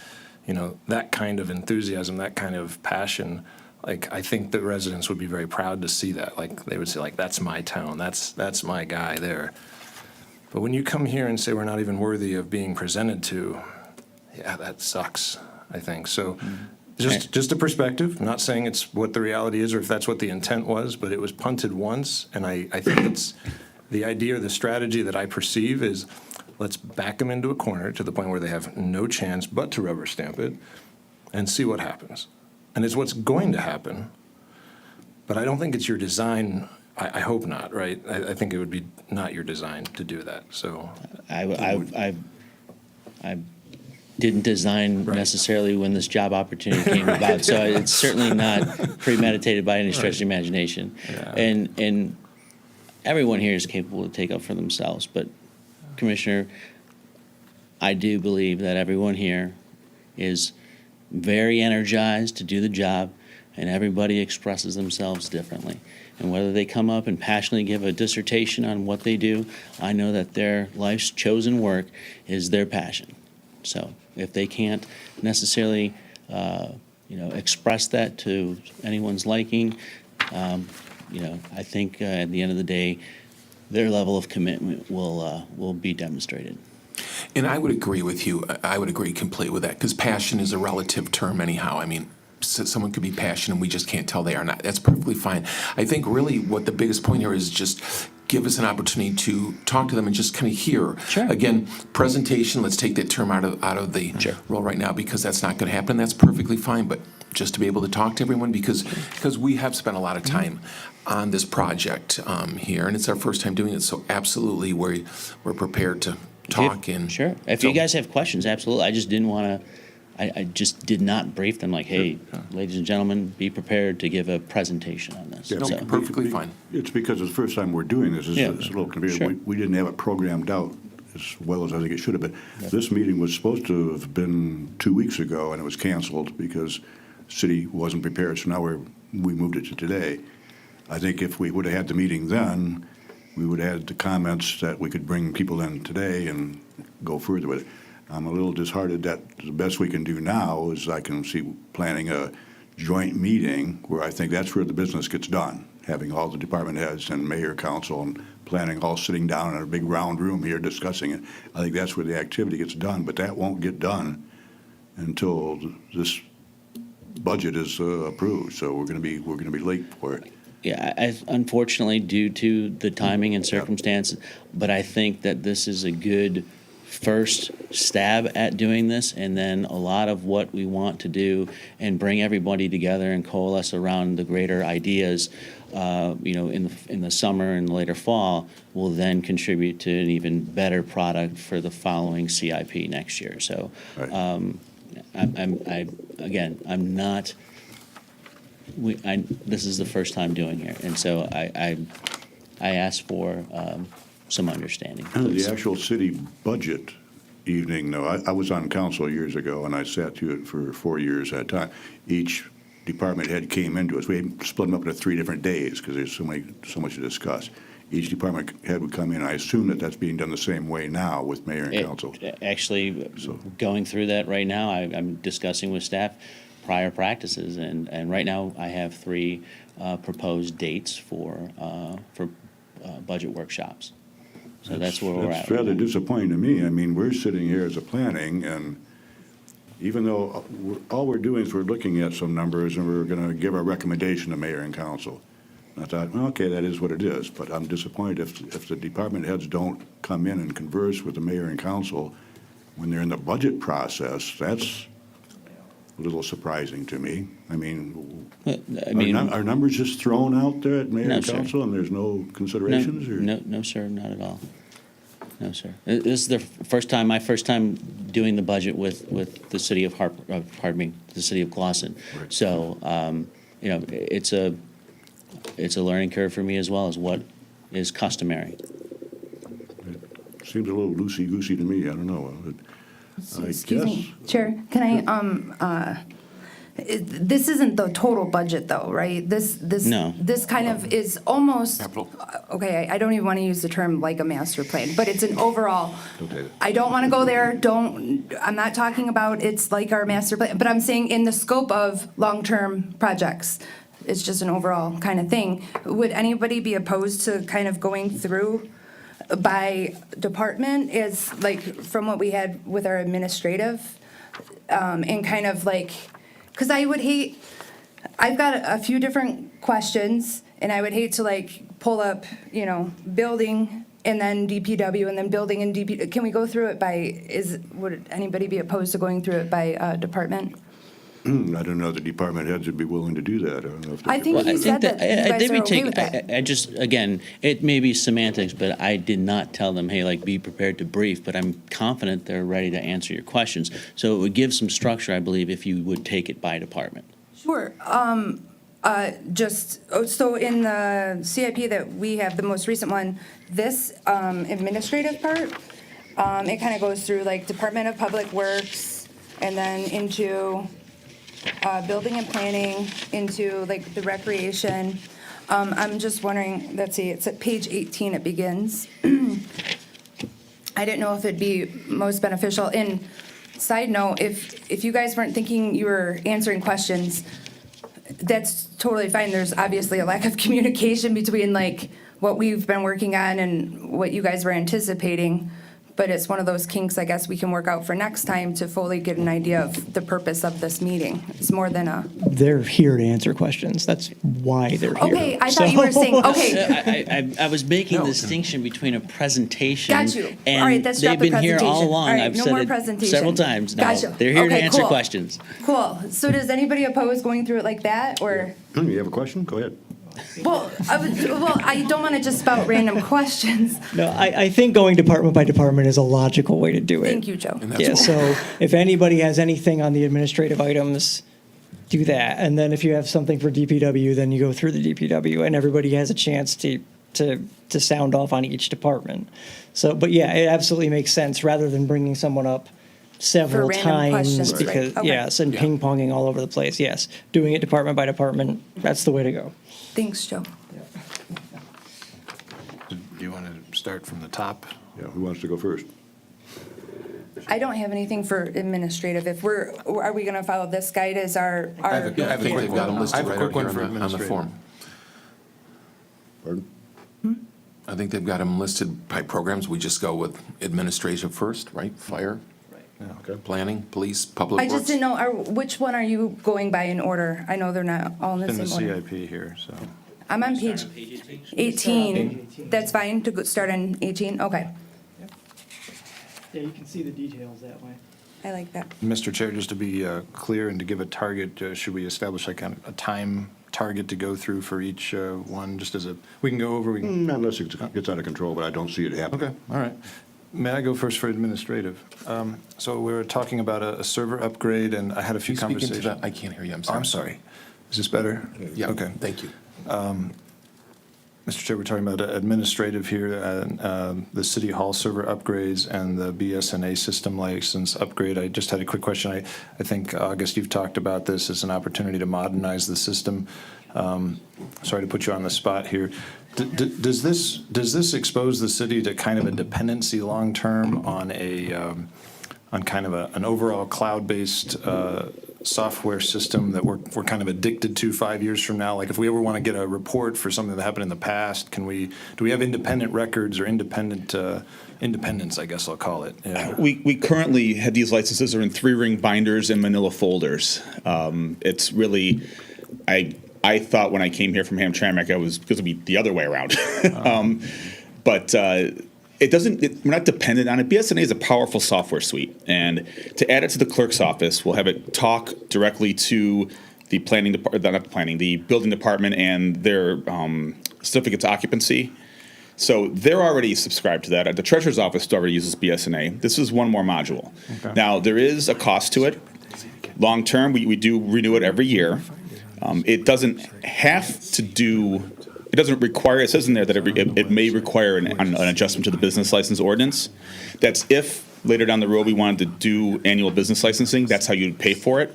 That kind of enthusiasm, that kind of passion, I think the residents would be very proud to see that. They would say, that's my town. That's my guy there. But when you come here and say we're not even worthy of being presented to, yeah, that sucks, I think. So just a perspective, I'm not saying it's what the reality is or if that's what the intent was, but it was punted once, and I think it's the idea or the strategy that I perceive is let's back them into a corner to the point where they have no chance but to rubber stamp it and see what happens. And it's what's going to happen, but I don't think it's your design. I hope not, right? I think it would be not your design to do that. So I didn't design necessarily when this job opportunity came about, so it's certainly not premeditated by any stretch of the imagination. Yeah. And everyone here is capable to take up for themselves, but Commissioner, I do believe that everyone here is very energized to do the job, and everybody expresses themselves differently. And whether they come up and passionately give a dissertation on what they do, I know that their life's chosen work is their passion. So if they can't necessarily, express that to anyone's liking. I think at the end of the day, their level of commitment will be demonstrated. And I would agree with you. I would agree completely with that, because passion is a relative term anyhow. I mean, someone could be passionate and we just can't tell they are not. That's perfectly fine. I think really what the biggest point here is just give us an opportunity to talk to them and just kind of hear. Sure. Again, presentation, let's take that term out of the role right now, because that's not going to happen. That's perfectly fine. But just to be able to talk to everyone, because we have spent a lot of time on this project here, and it's our first time doing it. So absolutely, we're prepared to talk. Sure. If you guys have questions, absolutely. I just didn't want to. I just did not brief them like, hey, ladies and gentlemen, be prepared to give a presentation on this. Yeah, No, perfectly fine. It's because it's the first time we're doing this. It's Yeah. it's a little confusing. Sure. We didn't have it programmed out as well as I think it should have been. This meeting was supposed to have been 2 weeks ago, and it was canceled because city wasn't prepared, so now we moved it to today. I think if we would have had the meeting then, we would have had the comments that we could bring people in today and go further with it. I'm a little disheartened that the best we can do now is I can see planning a joint meeting where I think that's where the business gets done, having all the department heads and mayor, council, and planning all sitting down in a big round room here discussing it. I think that's where the activity gets done, but that won't get done until this budget is approved. So we're going to be late for it. Yeah, unfortunately, due to the timing and circumstances, but I think that this is a good first stab at doing this, and then a lot of what we want to do and bring everybody together and coalesce around the greater ideas, in the summer and later fall, will then contribute to an even better product for the following CIP next year. So, Right. I'm not. This is the first time doing it, and so I ask for some understanding. The actual city budget evening, though, I was on council years ago, and I sat through it for 4 years at a time. Each department head came into us. We split them up into 3 different days because there's so much to discuss. Each department head would come in. I assume that that's being done the same way now with mayor and council. Actually, going through that right now, I'm discussing with staff prior practices, and right now I have 3 proposed dates for budget workshops. So that's where we're at. It's rather disappointing to me. I mean, we're sitting here as a planning, and even though all we're doing is we're looking at some numbers and we're going to give our recommendation to mayor and council. And I thought, well, okay, that is what it is, but I'm disappointed if the department heads don't come in and converse with the mayor and council when they're in the budget process. That's a little surprising to me. I mean, are numbers just thrown out there at mayor and council, and there's no considerations? No, sir, not at all. No, sir. This is my first time doing the budget with the city of the city of Clawson. Right. So, it's a learning curve for me as well as what is customary. It seems a little loosey-goosey to me. I don't know. Excuse me, Chair, can I, this isn't the total budget though, right? No. This kind of is almost, Capital. okay, I don't even want to use the term like a master plan, but it's an overall, Okay. I don't want to go there, I'm not talking about it's like our master plan, but I'm saying in the scope of long-term projects. It's just an overall kind of thing. Would anybody be opposed to kind of going through by department is like from what we had with our administrative and kind of like, because I've got a few different questions and I would hate to like pull up, building and then DPW and then building and DPW. Can we go through it would anybody be opposed to going through it by department? I don't know if the department heads would be willing to do that. I don't know if I think he said that you guys are okay with that. I just, again, it may be semantics, but I did not tell them, hey, like, be prepared to brief, but I'm confident they're ready to answer your questions. So it would give some structure, I believe, if you would take it by department. Sure. So in the CIP that we have, the most recent one, this administrative part, it kind of goes through like Department of Public Works and then into building and planning, into like the recreation. I'm just wondering, let's see, it's at page 18 it begins. I didn't know if it'd be most beneficial in Side note, if you guys weren't thinking you were answering questions, that's totally fine. There's obviously a lack of communication between like what we've been working on and what you guys were anticipating. But it's one of those kinks, I guess, we can work out for next time to fully get an idea of the purpose of this meeting. It's more than a, They're here to answer questions. That's why they're here. okay, I thought you were saying, okay, I was making a distinction between a presentation. got you. And All right, that's drop they've the been here all presentation. along. All right, I've no said more it presentation. several times now. Gotcha. They're here to Okay, answer cool. questions. Cool. So does anybody oppose going through it like that, or? You have a question? Go ahead. Well, I don't want to just spout random questions. No, I think going department by department is a logical way to do it. Thank you, Joe. Yeah, so if anybody has anything on the administrative items, do that. And then if you have something for DPW, then you go through the DPW, and everybody has a chance to sound off on each department. So, but yeah, it absolutely makes sense, rather than bringing someone up several random times, questions, right. because, Okay. yes, and ping-ponging all over the place. Yes, doing it department by department, that's the way to go. Thanks, Joe. Do you want to start from the top? Yeah, who wants to go first? I don't have anything for administrative. Are we going to follow this guide as our? I think they've got them I listed have a right quick out one here for on the administrative. form. Pardon? I think they've got them listed by programs. We just go with administrative first, right? Fire, Okay. planning, police, public I works. just didn't know, which one are you going by in order? I know they're not all in the In the same order. CIP here, so. I'm on page 18. That's fine to start on 18? Okay. Yeah, you can see the details that way. I like that. Mr. Chair, just to be clear and to give a target, should we establish like a time target to go through for each one, just as a, we can go over, we can. Not unless it gets out of control, but I don't see it happening. Okay, all right. May I go first for administrative? So we were talking about a server upgrade, and I had a few Can you speak into conversations. that? I can't hear you, I'm Oh, sorry. I'm sorry. Is this better? Yeah, Okay. thank you. Mr. Chair, we're talking about administrative here, the City Hall server upgrades and the BSNA system license upgrade. I just had a quick question. I think, August, you've talked about this as an opportunity to modernize the system. Sorry to put you on the spot here. Does this expose the city to kind of a dependency long-term on on kind of an overall cloud-based software system that we're kind of addicted to 5 years from now? Like if we ever want to get a report for something that happened in the past, do we have independent records or independence, I guess I'll call it? Yeah. We currently have these licenses are in 3-ring binders and manila folders. It's really, I thought when I came here from Hamtramck, I was going to be the other way around. But it doesn't, we're not dependent on it. BSNA is a powerful software suite. And to add it to the clerk's office, we'll have it talk directly to the the building department and their certificates of occupancy. So they're already subscribed to that. The treasurer's office already uses BSNA. This is one more module. Okay. Now, there is a cost to it. Long term, we do renew it every year. It doesn't have to do, it doesn't require, it says in there that it may require an adjustment to the business license ordinance. That's if later down the road we wanted to do annual business licensing, that's how you'd pay for it.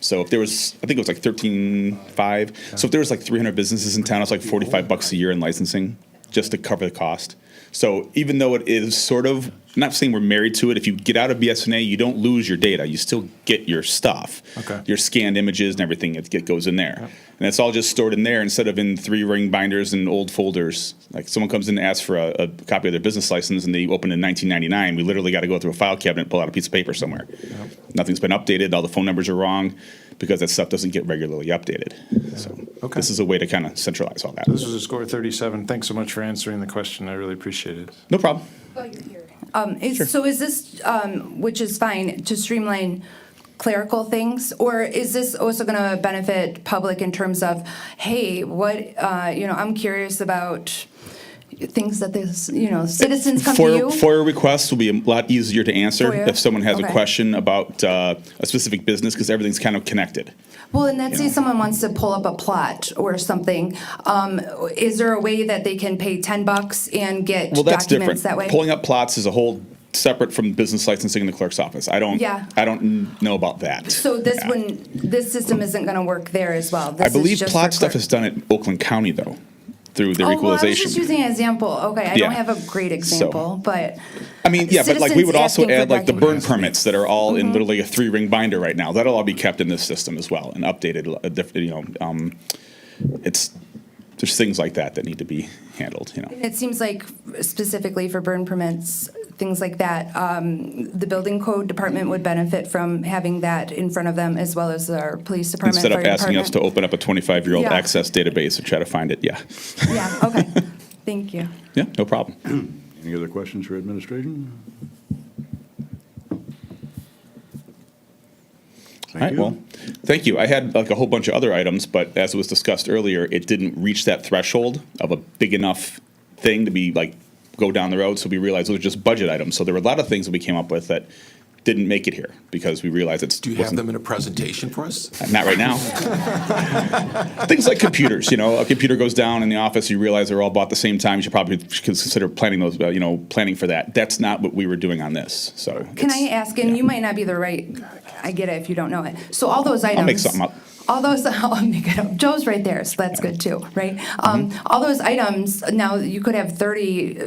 So if there was, I think it was like 13.5. So if there was like 300 businesses in town, it's like $45 a year in licensing just to cover the cost. So even though it is sort of, I'm not saying we're married to it, if you get out of BSNA, you don't lose your data. You still get your stuff. Okay. Your scanned images and everything, it goes in there. Yep. And it's all just stored in there instead of in 3-ring binders and old folders. Like someone comes in and asks for a copy of their business license and they open in 1999. We literally got to go through a file cabinet and pull out a piece of paper somewhere. Yep. Nothing's been updated. All the phone numbers are wrong because that stuff doesn't get regularly updated. So Okay. this is a way to kind of centralize all that. This was a score 37. Thanks so much for answering the question. I really appreciate it. No problem. So is this, which is fine, to streamline clerical things? Or is this also going to benefit public in terms of, hey, I'm curious about things that citizens come to you? FOIA requests will be a lot easier to answer FOIA? if someone has a Okay. question about a specific business because everything's kind of connected. Well, and let's say someone wants to pull up a plot or something. Is there a way that they can pay $10 and get Well, that's documents different. that way? Pulling up plots is a whole separate from business licensing in the clerk's office. I don't know about that. So this Yeah. this system isn't going to work there as well. I This is believe just plot for stuff clerk. is done at Oakland County though. through their Oh, well, I was equalization. just using an example. Okay, I Yeah. don't have a great example, but. I mean, yeah, but like we would also citizens add like the asking burn for permits that are all in literally a 3-ring binder right now. That'll all be kept in this system as well and updated. There's things like that that need to be handled. It seems like specifically for burn permits, things like that, the building code department would benefit from having that in front of them as well as our police department. Instead of fire asking us to department. open up a 25-year-old Yeah. access database and try to find it, yeah. Yeah, okay. Thank you. Yeah, no problem. Any other questions for administration? All right, well, thank you. I had like a whole bunch of other items, but as was discussed earlier, it didn't reach that threshold of a big enough thing to be like, go down the road, so we realized it was just budget items. So there were a lot of things that we came up with that didn't make it here because we realized it's. Do you have them in a presentation for us? Not right now. Things like computers, a computer goes down in the office, you realize they're all bought at the same time, you should probably consider planning those, planning for that. That's not what we were doing on this, so. Can I ask, and you might not be the right, I get it if you don't know it. So all those items. I'll make something up. All those, I'll make it up. Joe's right there, so that's good too, right? All those items, now you could have 30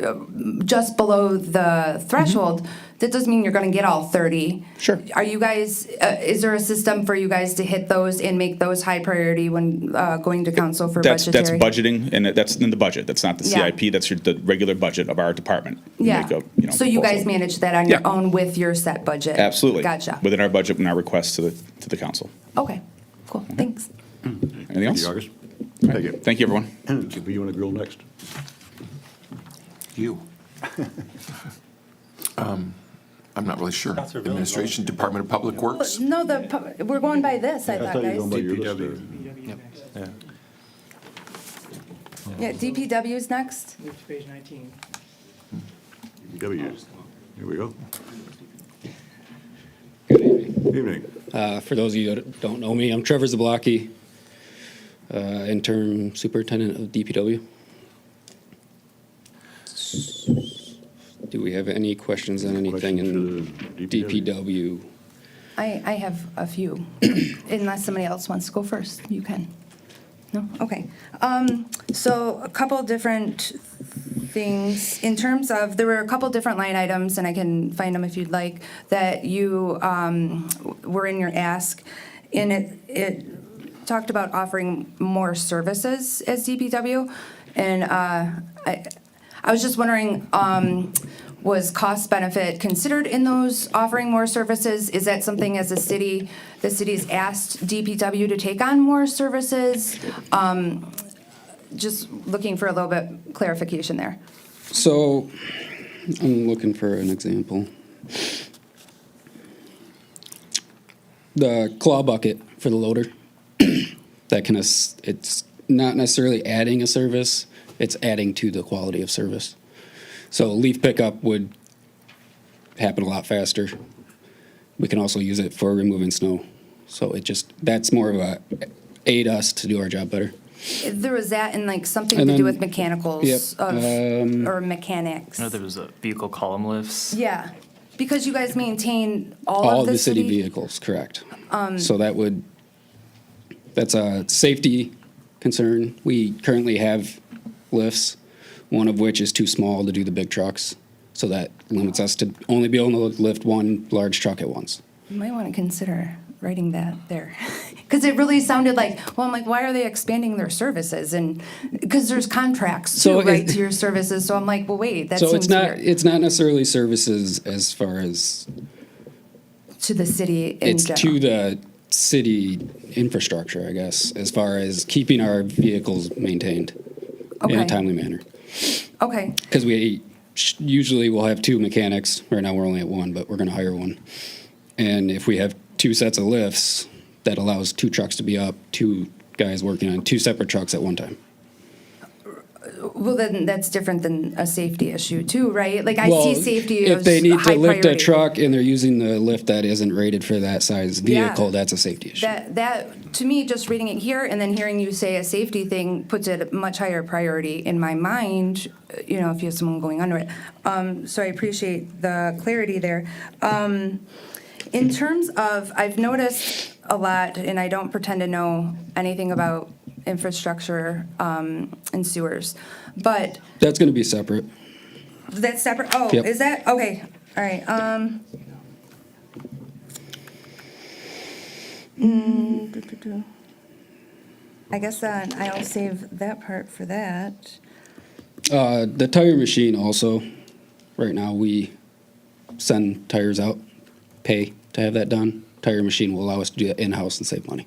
just below the threshold. That doesn't mean you're going to get all 30. Sure. Are you guys, is there a system for you guys to hit those and make those high priority when going to council for That's budgetary? budgeting, and that's in the budget. That's not the Yeah. CIP, that's the regular budget of our department. We Yeah. make a, So you guys proposal. manage that on your own with your set budget? Absolutely. Gotcha. Within our budget and our requests to the council. Okay, cool, thanks. Anything else? Thank you, August. Thank you. Thank you, everyone. Who you want to grill next? You. I'm not really sure. Administration, Department of Public Works? No, we're going by this, I thought, you were guys. going by your list there. Yeah, DPW's next. Move to page 19. W. Here we go. Good evening. Evening. For those of you that don't know me, I'm Trevor Zablocki, Interim Superintendent of DPW. Do we have any questions on anything in Questions for the DPW? I have a few, unless somebody else wants to go first, you can. No? Okay. So a couple different things, in terms of, there were a couple different line items, and I can find them if you'd like, that you were in your ask, and it talked about offering more services as DPW, and I was just wondering, was cost benefit considered in those offering more services? Is that something as a city, the city's asked DPW to take on more services? Just looking for a little bit clarification there. So, I'm looking for an example. The claw bucket for the loader, it's not necessarily adding a service, it's adding to the quality of service. So leaf pickup would happen a lot faster. We can also use it for removing snow. So that's more of a aid us to do our job better. There was that and like something And to do then- with mechanicals Yep, or mechanics. I know there was a vehicle column lifts. Yeah, because you guys maintain all All of the city city. vehicles, correct. So that's a safety concern. We currently have lifts, one of which is too small to do the big trucks. So that limits us to only be able to lift one large truck at once. You might want to consider writing that there. Because it really sounded like, well, I'm like, why are they expanding their services? And because there's contracts So too, right, to your services. So I'm like, well, wait, that So seems weird. it's not necessarily services as far as, To the city in it's general. to the city infrastructure, I guess, as far as keeping our vehicles maintained in Okay. a timely manner. Okay, Because we usually will have two mechanics. Right now, we're only at one, but we're going to hire one. And if we have two sets of lifts, that allows two trucks to be up, two guys working on two separate trucks at one time. well, then that's different than a safety issue too, right? Like I Well, see safety if as they need to high lift priority. a truck and they're using the lift that isn't rated for that size vehicle, Yeah. that's a safety issue. That, to me, just reading it here and then hearing you say a safety thing puts it a much higher priority in my mind, you know, if you have someone going under it. So I appreciate the clarity there. In terms of, I've noticed a lot, and I don't pretend to know anything about infrastructure and sewers. But That's going to be separate. that's separate, oh, Yep. is that, okay, all right. I guess I'll save that part for that. The tire machine also, right now, we send tires out, pay to have that done. Tire machine will allow us to do that in-house and save money.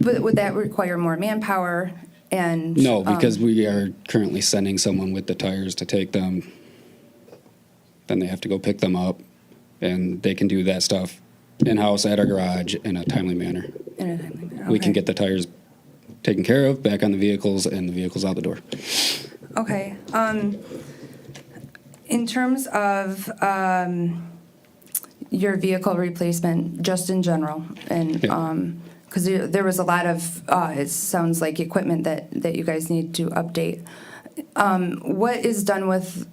But would that require more manpower and? No, because we are currently sending someone with the tires to take them. Then they have to go pick them up, and they can do that stuff in-house at our garage in a timely manner. In a timely manner, We can okay. get the tires taken care of, back on the vehicles, and the vehicles out the door. Okay, in terms of, your vehicle replacement, just in general, and, Yeah. because there was a lot of, it sounds like equipment that you guys need to update. What is done with,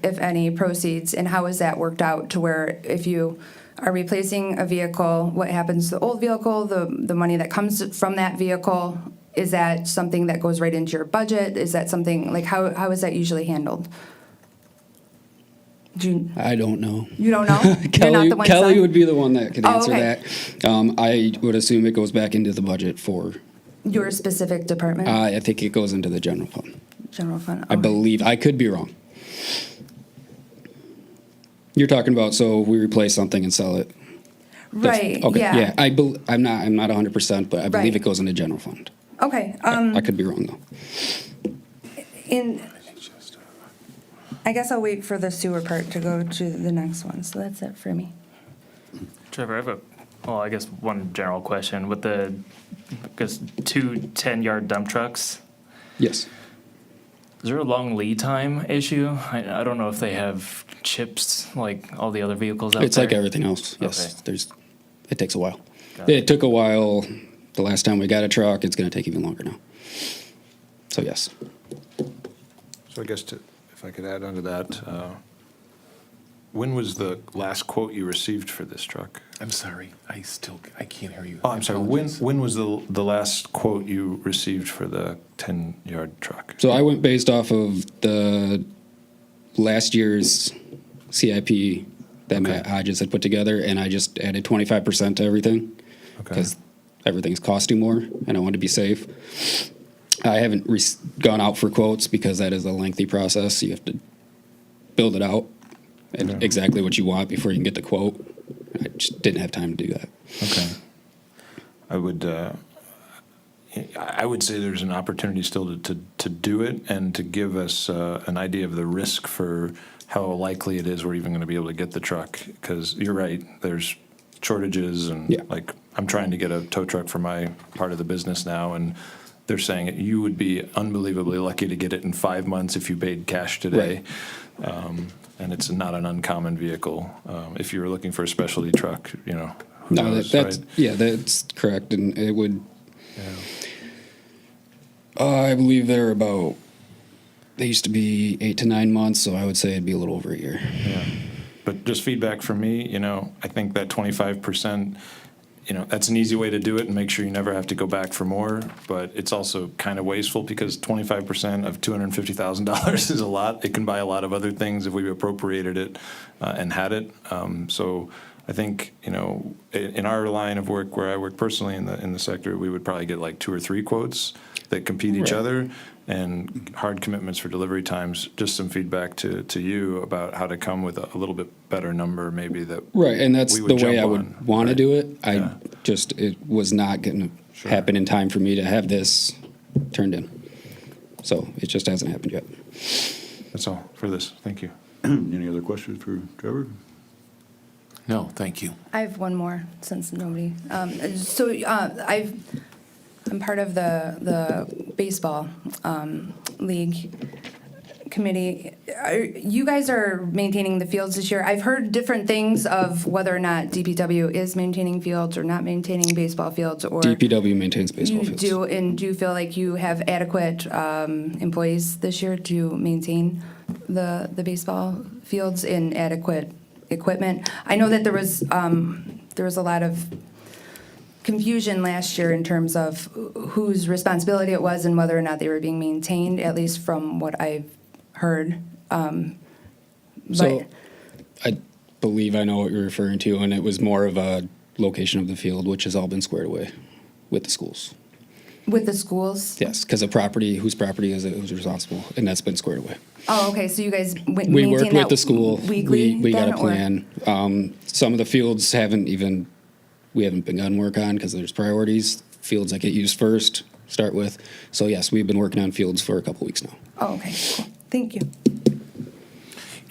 if any, proceeds, and how is that worked out to where if you are replacing a vehicle, what happens to the old vehicle, the money that comes from that vehicle, is that something that goes right into your budget? Is that something, like, how is that usually handled? I don't know. You don't know? You're not the one Kelly son? would be the one that could Oh, answer okay. that. I would assume it goes back into the budget for, Your specific department? I think it goes into the general fund. General fund? I okay. believe, I could be wrong. You're talking about, so we replace something and sell it? That's- Right, Okay, yeah. yeah, I'm not 100%, but I believe Right. it goes into general fund. Okay, I could be wrong, though. I guess I'll wait for the sewer part to go to the next one, so that's it for me. Trevor, I have I guess one general question. With because 2 10-yard dump trucks, Yes. is there a long lead time issue? I don't know if they have chips like all the other vehicles out It's there. like everything else, yes. Okay. It takes a while. Got It took a while the last time we got a truck. It's going to take even longer now. So, yes. So I guess if I could add onto that, when was the last quote you received for this truck? I'm sorry, I can't hear you. Oh, I'm sorry, Apologies. when was the last quote you received for the 10-yard truck? So I went based off of the last year's CIP that Matt Hodges had put together, and I just added 25% to everything because everything's costing more, and I wanted to be safe. I haven't gone out for quotes because that is a lengthy process. You have to build it out and exactly what you want before you can get the quote. I just didn't have time to do that. Okay. I would say there's an opportunity still to do it and to give us an idea of the risk for how likely it is we're even going to be able to get the truck. Because you're right, there's shortages and like I'm trying to get a tow truck for my part of the business now, and they're saying you would be unbelievably lucky to get it in 5 months if you paid cash today. And it's not an uncommon vehicle. If you were looking for a specialty truck, who knows, that's right? yeah, that's correct, and it would. I believe they used to be 8 to 9 months, so I would say it'd be a little over a year. Yeah. But just feedback from me, I think that 25%, that's an easy way to do it and make sure you never have to go back for more. But it's also kind of wasteful because 25% of $250,000 is a lot. It can buy a lot of other things if we appropriated it and had it. So I think, in our line of work where I work personally in the sector, we would probably get like 2 or 3 quotes that compete each other and hard commitments for delivery times. Just some feedback to you about how to come with a little bit better number maybe that Right, and that's we the way jump I would on. want to do it. It was not going to happen in time for me to have this turned in. So it just hasn't happened yet. That's all for this. Thank you. Any other questions for Trevor? No, thank you. I have one more, since nobody, I'm part of the baseball league committee. You guys are maintaining the fields this year. I've heard different things of whether or not DPW is maintaining fields or not maintaining baseball fields, or DPW maintains baseball you fields. do. And do you feel like you have adequate employees this year to maintain the baseball fields in adequate equipment? I know that there was a lot of confusion last year in terms of whose responsibility it was and whether or not they were being maintained, at least from what I've heard. So But I believe I know what you're referring to, and it was more of a location of the field, which has all been squared away with the schools. with the schools? Yes, because the property, whose property is it, who's responsible, and that's been squared away. Oh, okay, so you guys We maintain worked with that the school. weekly We got then, a or- plan. Some of the fields we haven't begun work on because there's priorities. Fields that get used first, start with. So yes, we've been working on fields for a couple weeks now. Oh, okay, cool. Thank you.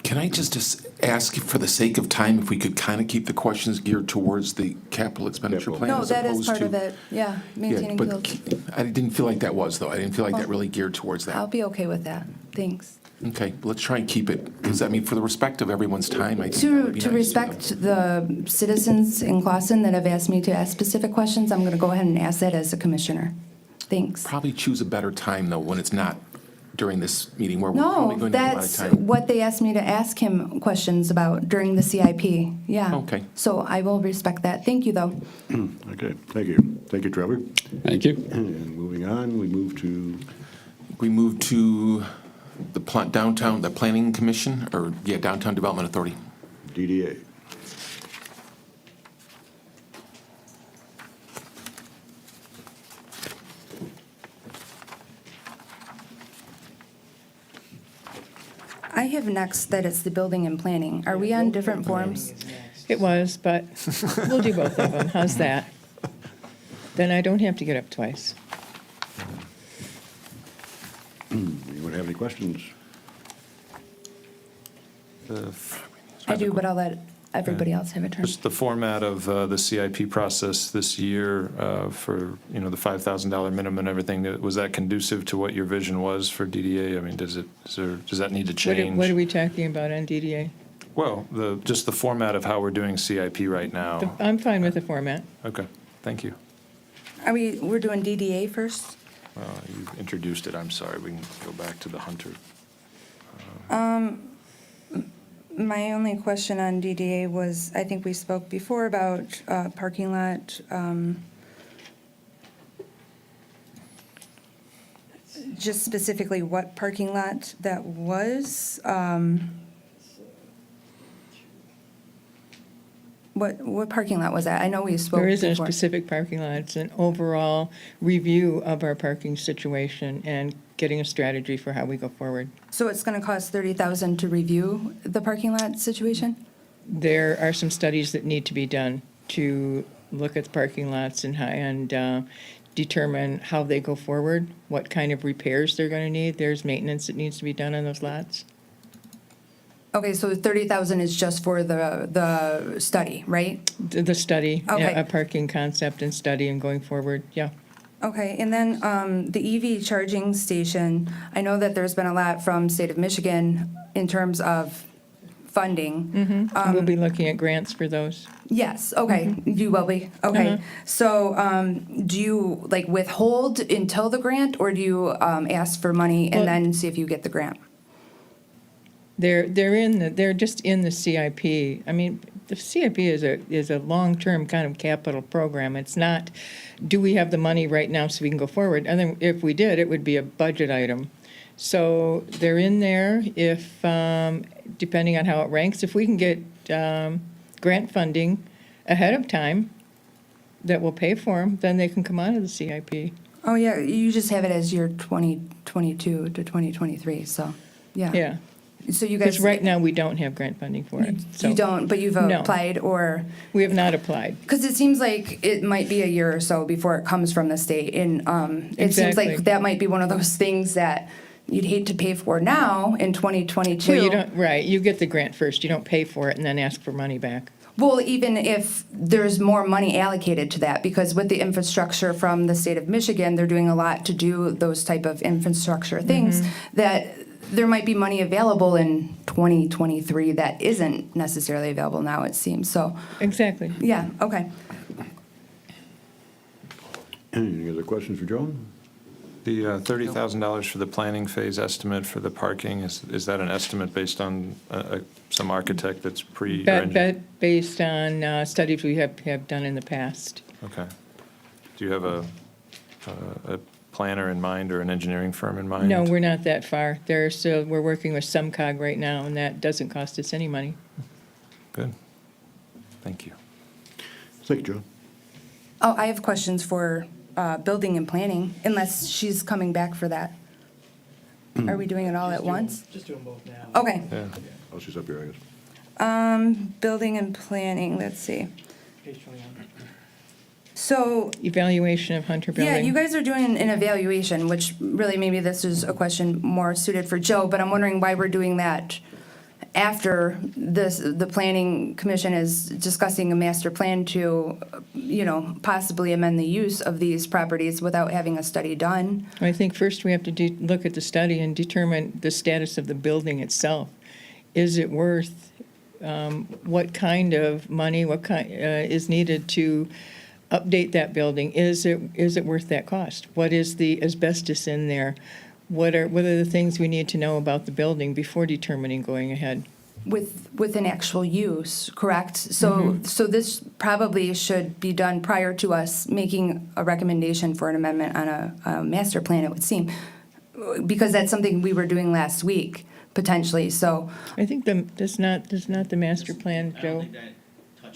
Can I just ask, for the sake of time, if we could kind of keep the questions geared towards the capital expenditure plan? No, as that is opposed part to- of it, yeah, maintaining but fields. I didn't feel like that was, though. I didn't feel like that really geared towards I'll that. be okay with that, thanks. Okay, let's try and keep it, because, I mean, for the respect of everyone's time, I think that To, would be to nice, respect the citizens in Clausen that have asked me to ask specific questions, I'm going to go ahead and ask that as a commissioner. Thanks. Probably choose a better time, though, when it's not during this meeting, where we're probably No, going to have a lot of that's time. what they asked me to ask him questions about during the CIP, yeah. Okay. So I will respect that. Thank you, though. Okay, thank you. Thank you, Trevor. Thank you. And moving on, we move to, We move to the downtown, the Planning Commission, or, yeah, Downtown Development Authority. DDA. I have next that it's the building and planning. Are we on different forms? It was, but we'll do both of them. How's that? Then I don't have to get up twice. Anyone have any questions? I do, but I'll let everybody else have a turn. Just the format of the CIP process this year for, the $5,000 minimum and everything, was that conducive to what your vision was for DDA? I mean, does that need to change? What are we talking about on DDA? Well, just the format of how we're doing CIP right now. I'm fine with the format. Okay, thank you. We're doing DDA first? You introduced it, I'm sorry, we can go back to the Hunter. My only question on DDA was, I think we spoke before about parking lot. Just specifically what parking lot that was. What parking lot was that? I know we spoke There isn't a before. specific parking lot. It's an overall review of our parking situation and getting a strategy for how we go forward. So it's going to cost $30,000 to review the parking lot situation? There are some studies that need to be done to look at the parking lots and determine how they go forward, what kind of repairs they're going to need. There's maintenance that needs to be done on those lots. Okay, so $30,000 is just for the study, right? The study, Okay. a parking concept and study and going forward, yeah. Okay, and then the EV charging station, I know that there's been a lot from state of Michigan in terms of funding. We'll be looking at grants for those. Yes, okay, you will be, okay. So do you withhold until the grant, or do you ask for money and Well- then see if you get the grant? They're just in the CIP. I mean, the CIP is a long-term kind of capital program. It's not, do we have the money right now so we can go forward? And then if we did, it would be a budget item. So they're in there if, depending on how it ranks, if we can get grant funding ahead of time that will pay for them, then they can come out of the CIP. Oh, yeah, you just have it as your 2022 to 2023, so, yeah. Yeah. So you guys. Because right now, we don't have grant funding for it. so- You don't, but you've No. applied, or? We have not applied. Because it seems like it might be a year or so before it comes from the state, and it seems Exactly. like that might be one of those things that you'd hate to pay for now in 2022. Well, you don't, right, you get the grant first, you don't pay for it and then ask for money back. Well, even if there's more money allocated to that, because with the infrastructure from the state of Michigan, they're doing a lot to do those type of infrastructure things, that there might be money available in 2023 that isn't necessarily available now, it seems, so, Exactly. yeah, okay. Any other questions for Joan? The $30,000 for the planning phase estimate for the parking, is that an estimate based on some architect that's Based on studies we have done in the past. Okay. Do you have a planner in mind or an engineering firm in mind? No, we're not that far. We're working with SumCog right now, and that doesn't cost us any money. Good. Thank you. Thank you, Joe. Oh, I have questions for building and planning, unless she's coming back for that. Are we doing it all at once? Just doing both now. Okay. Yeah. Oh, she's up here, I guess. Building and planning, let's see. Page 21. So, Evaluation of Hunter Building. yeah, you guys are doing an evaluation, which really maybe this is a question more suited for Joe, but I'm wondering why we're doing that after the planning commission is discussing a master plan to, possibly amend the use of these properties without having a study done. I think first we have to look at the study and determine the status of the building itself. Is it worth, what kind of money, is needed to update that building? Is it worth that cost? What is the asbestos in there? What are the things we need to know about the building before determining going ahead? With an actual use, correct? So this probably should be done prior to us making a recommendation for an amendment on a master plan, it would seem, because that's something we were doing last week, potentially, so. I think does not the master plan, Joe?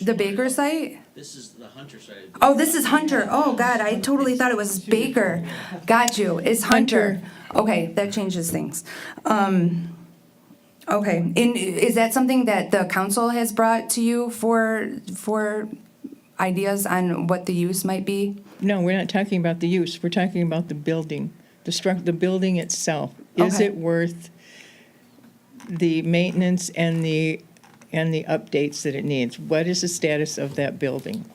The Baker site? This is the Hunter side. Oh, this is Hunter. Oh, God, I totally thought it was Baker. Got you. It's Hunter. Okay, that changes things. Okay, and is that something that the council has brought to you for ideas on what the use might be? No, we're not talking about the use. We're talking about the building, the building itself. Is Okay. it worth the maintenance and the updates that it needs? What is the status of that building?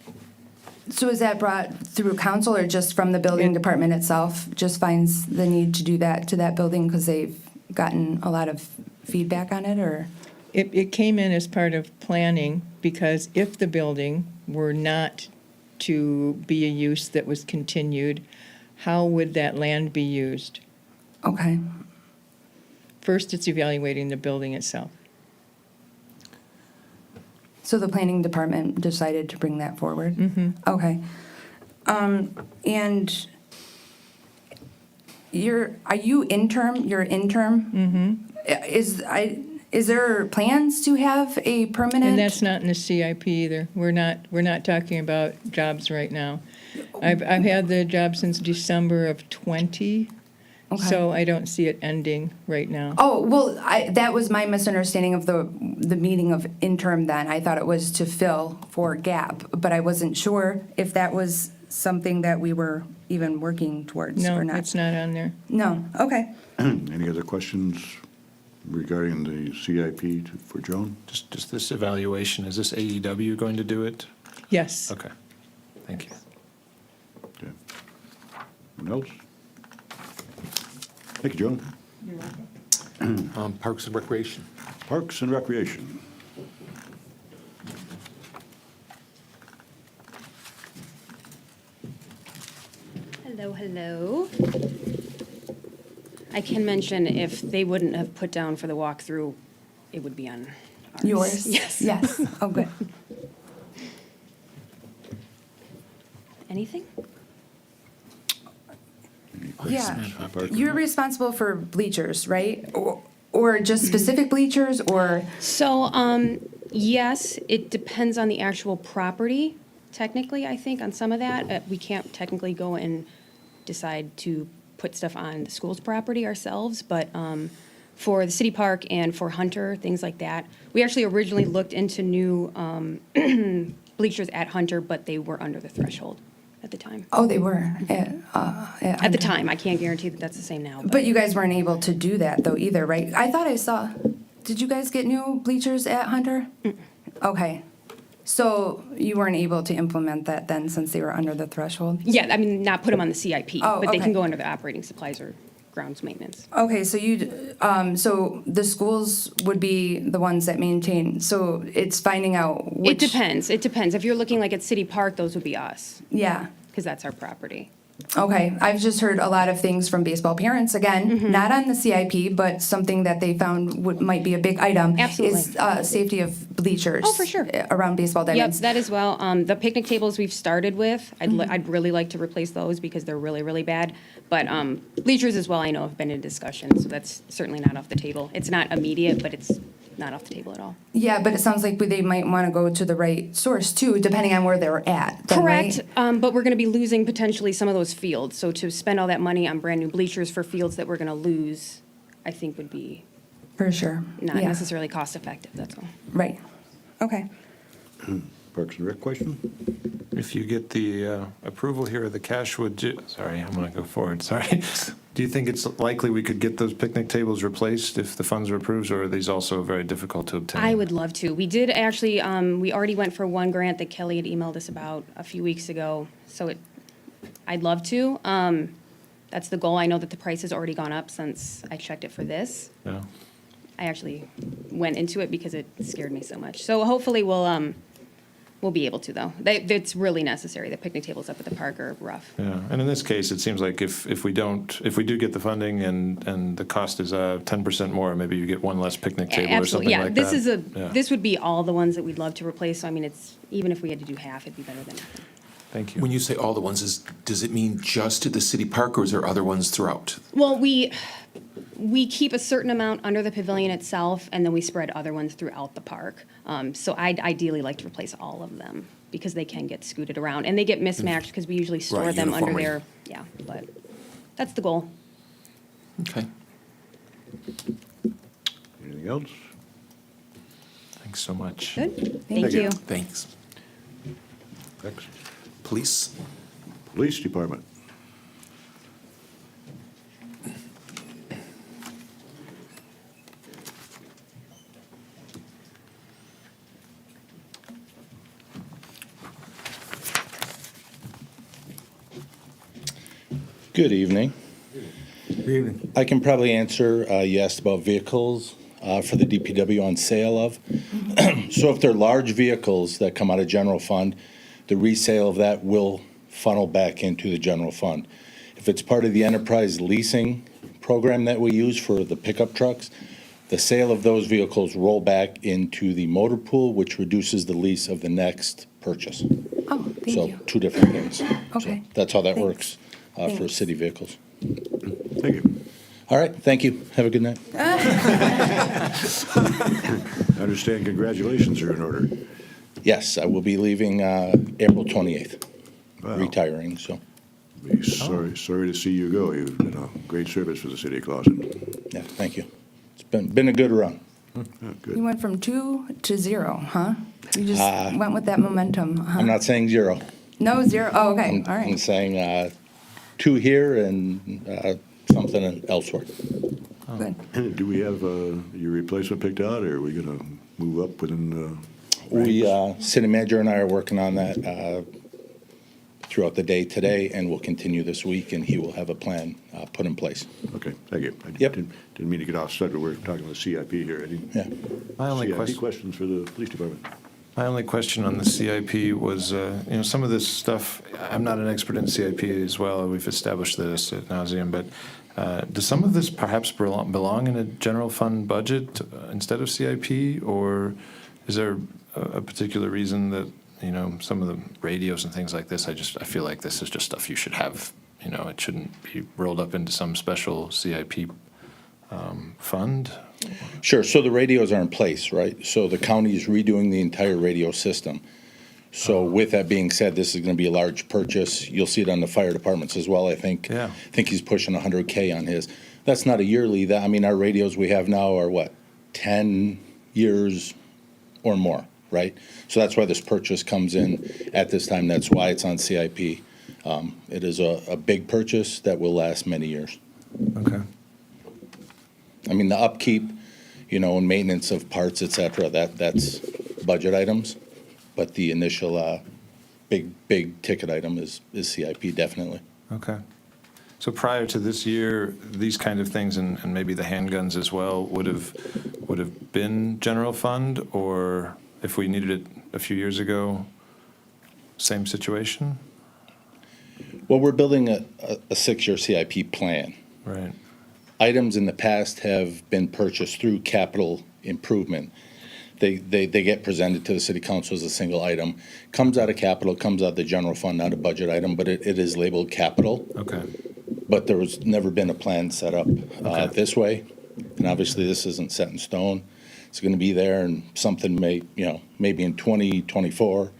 So is that brought through council or just from the building department itself? Just finds the need to do that to that building because they've gotten a lot of feedback on it, or? It came in as part of planning because if the building were not to be a use that was continued, how would that land be used? Okay. First, it's evaluating the building itself. So the planning department decided to bring that forward? Mm-hmm. Okay. And are you interim? You're interim? Mm-hmm. Is there plans to have a permanent? And that's not in the CIP either. We're not talking about jobs right now. I've had the job since December of 20, Okay. so I don't see it ending right now. Oh, well, that was my misunderstanding of the meaning of interim then. I thought it was to fill for gap, but I wasn't sure if that was something that we were even working towards No, or not. it's not on there. No, okay. Any other questions regarding the CIP for Joan? Just this evaluation, is this AEW going to do it? Yes. Okay, thank you. Okay. Anyone else? Thank you, Joan. Parks and Recreation. Parks and Recreation. Hello. I can mention if they wouldn't have put down for the walkthrough, it would be on ours. Yours? Yes. Yes. Oh, good. Anything? Yeah. You're responsible for bleachers, right? Or just specific bleachers, or? So, yes, it depends on the actual property, technically, I think, on some of that. We can't technically go and decide to put stuff on the school's property ourselves, but for the city park and for Hunter, things like that, we actually originally looked into new bleachers at Hunter, but they were under the threshold at the time. Oh, they were At the time, I can't guarantee that that's the same now. But you guys weren't able to do that though either, right? I thought I saw, did you guys get new bleachers at Hunter? Okay. So you weren't able to implement that then since they were under the threshold? Yeah, I mean, not put them on the CIP, Oh, but they can okay. go under the operating supplies or grounds maintenance. Okay, so so the schools would be the ones that maintain, so it's finding out which. It depends. If you're looking like at City Park, those would be us. Yeah. Because that's our property. Okay, I've just heard a lot of things from baseball parents, again, not on the CIP, but something that they found might be a big item. Absolutely. Is safety of bleachers. Oh, for sure. Around baseball Yep, diamonds. that as well. The picnic tables we've started with, I'd really like to replace those because they're really, really bad. But bleachers as well, I know have been in discussion, so that's certainly not off the table. It's not immediate, but it's not off the table at all. Yeah, but it sounds like they might want to go to the right source too, depending on where they're at. then, Correct, right? but we're going to be losing potentially some of those fields. So to spend all that money on brand-new bleachers for fields that we're going to lose, I think would be For sure. not Yeah. necessarily cost-effective, that's all. Right. Okay. Parks and Rec question? If you get the approval here of the cash, sorry, I'm going to go forward, sorry. Do you think it's likely we could get those picnic tables replaced if the funds are approved, or are these also very difficult to obtain? I would love to. We did actually, we already went for one grant that Kelly had emailed us about a few weeks ago, so I'd love to. That's the goal. I know that the price has already gone up since I checked it for this. Yeah. I actually went into it because it scared me so much. So hopefully we'll be able to, though. It's really necessary. The picnic tables up at the park are rough. Yeah, and in this case, it seems like if we do get the funding and the cost is 10% more, maybe you get one less picnic table or something like that. Absolutely, yeah. This would be all the ones that we'd love to replace. So, I mean, even if we had to do half, it'd be better than nothing. Thank you. When you say all the ones, does it mean just at the city park, or is there other ones throughout? Well, we keep a certain amount under the pavilion itself, and then we spread other ones throughout the park. So I'd ideally like to replace all of them, because they can get scooted around, and they get mismatched, because we usually store Right, them under uniformly. there. Yeah, but that's the goal. Okay. Anything else? Thanks so much. Good, thank you. Thanks. Next. Police? Police Department. Good evening. Good evening. I can probably answer, you asked about vehicles for the DPW on sale of. So if they're large vehicles that come out of general fund, the resale of that will funnel back into the general fund. If it's part of the enterprise leasing program that we use for the pickup trucks, the sale of those vehicles roll back into the motor pool, which reduces the lease of the next purchase. Oh, thank So you. two different things. Okay. So that's how that Thanks. works for Thanks. city vehicles. Thank you. All right, thank you. Have a good night. I understand congratulations are in order. Yes, I will be leaving April 28th, Wow. retiring, so, Be sorry to see you go. You've been a great service for the city of Clausen. yeah, thank you. It's been a good run. Yeah, good. You went from 2 to 0, huh? You just went with that momentum, huh? I'm not saying zero. No, 0. Oh, okay. I'm All I'm right. saying 2 here and something elsewhere. Good. Do we have your replacement picked out, or are we going to move up within? City manager and I are working on that throughout the day today, and we'll continue this week, and he will have a plan put in place. Okay, thank you. I Yep. didn't mean to get off subject. We're talking about CIP here. Yeah. My only CIP questions for the police department. My only question on the CIP was, some of this stuff, I'm not an expert in CIP as well, we've established this ad nauseum, but does some of this perhaps belong in a general fund budget instead of CIP, or is there a particular reason that, some of the radios and things like this, I feel like this is just stuff you should have, it shouldn't be rolled up into some special CIP fund? Sure, so the radios are in place, right? So the county is redoing the entire radio system. So with that being said, this is going to be a large purchase. You'll see it on the fire departments as well, I think. Yeah. I think he's pushing $100K on his. That's not a yearly, our radios we have now are 10 years or more, right? So that's why this purchase comes in at this time. That's why it's on CIP. It is a big purchase that will last many years. Okay. The upkeep, and maintenance of parts, et cetera, that's budget items. But the initial big ticket item is CIP, definitely. Okay. So prior to this year, these kind of things, and maybe the handguns as well, would have been general fund, or if we needed it a few years ago, same situation? Well, we're building a 6-year CIP plan. Right. Items in the past have been purchased through capital improvement. They get presented to the city council as a single item. Comes out of capital, comes out of the general fund, not a budget item, but it is labeled capital. Okay. But there was never been a plan set up Okay. this way. And obviously, this isn't set in stone. It's going to be there, and something may, maybe in 2024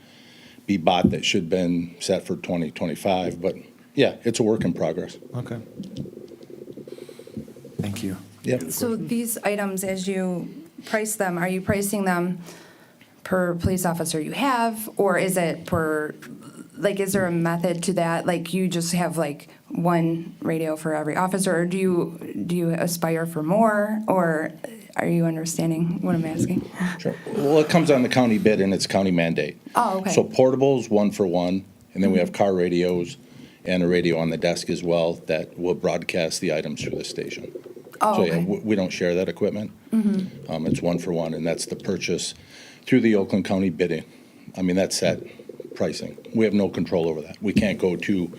be bought that should have been set for 2025. But yeah, it's a work in progress. Okay. Thank you. Yep. So these items, as you price them, are you pricing them per police officer you have, or is it per, like, is there a method to that? Like, you just have like one radio for every officer, or do you aspire for more, or are you understanding what I'm asking? Sure. Well, it comes on the county bid, and it's county mandate. Oh, okay. So portables, 1 for 1, and then we have car radios and a radio on the desk as well that will broadcast the items through the station. Oh, So okay. yeah, we don't share that equipment. It's 1 for 1, and that's the purchase through the Oakland County bidding. I mean, that's set pricing. We have no control over that. We can't go to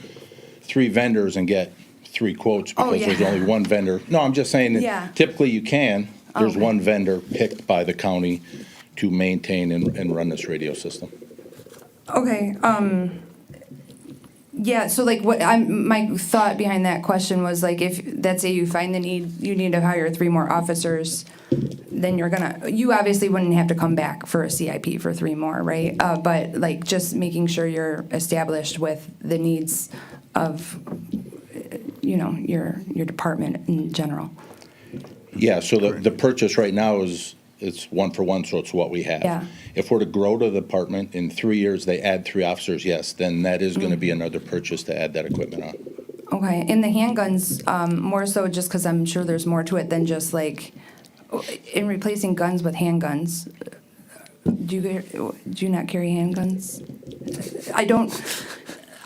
3 vendors and get 3 quotes Oh, because there's yeah. only one vendor. No, I'm just saying that Yeah. typically you can. There's Okay. one vendor picked by the county to maintain and run this radio system. Okay, yeah, so like my thought behind that question was like, if, let's say you find you need to hire 3 more officers, then you obviously wouldn't have to come back for a CIP for 3 more, right? But like, just making sure you're established with the needs of, your department in general. Yeah, so the purchase right now it's 1 for 1, so it's what we have. Yeah. If we're to grow to the department, in 3 years, they add 3 officers, yes, then that is going to be another purchase to add that equipment on. Okay, and the handguns, more so just because I'm sure there's more to it than just like, in replacing guns with handguns. Do you not carry handguns?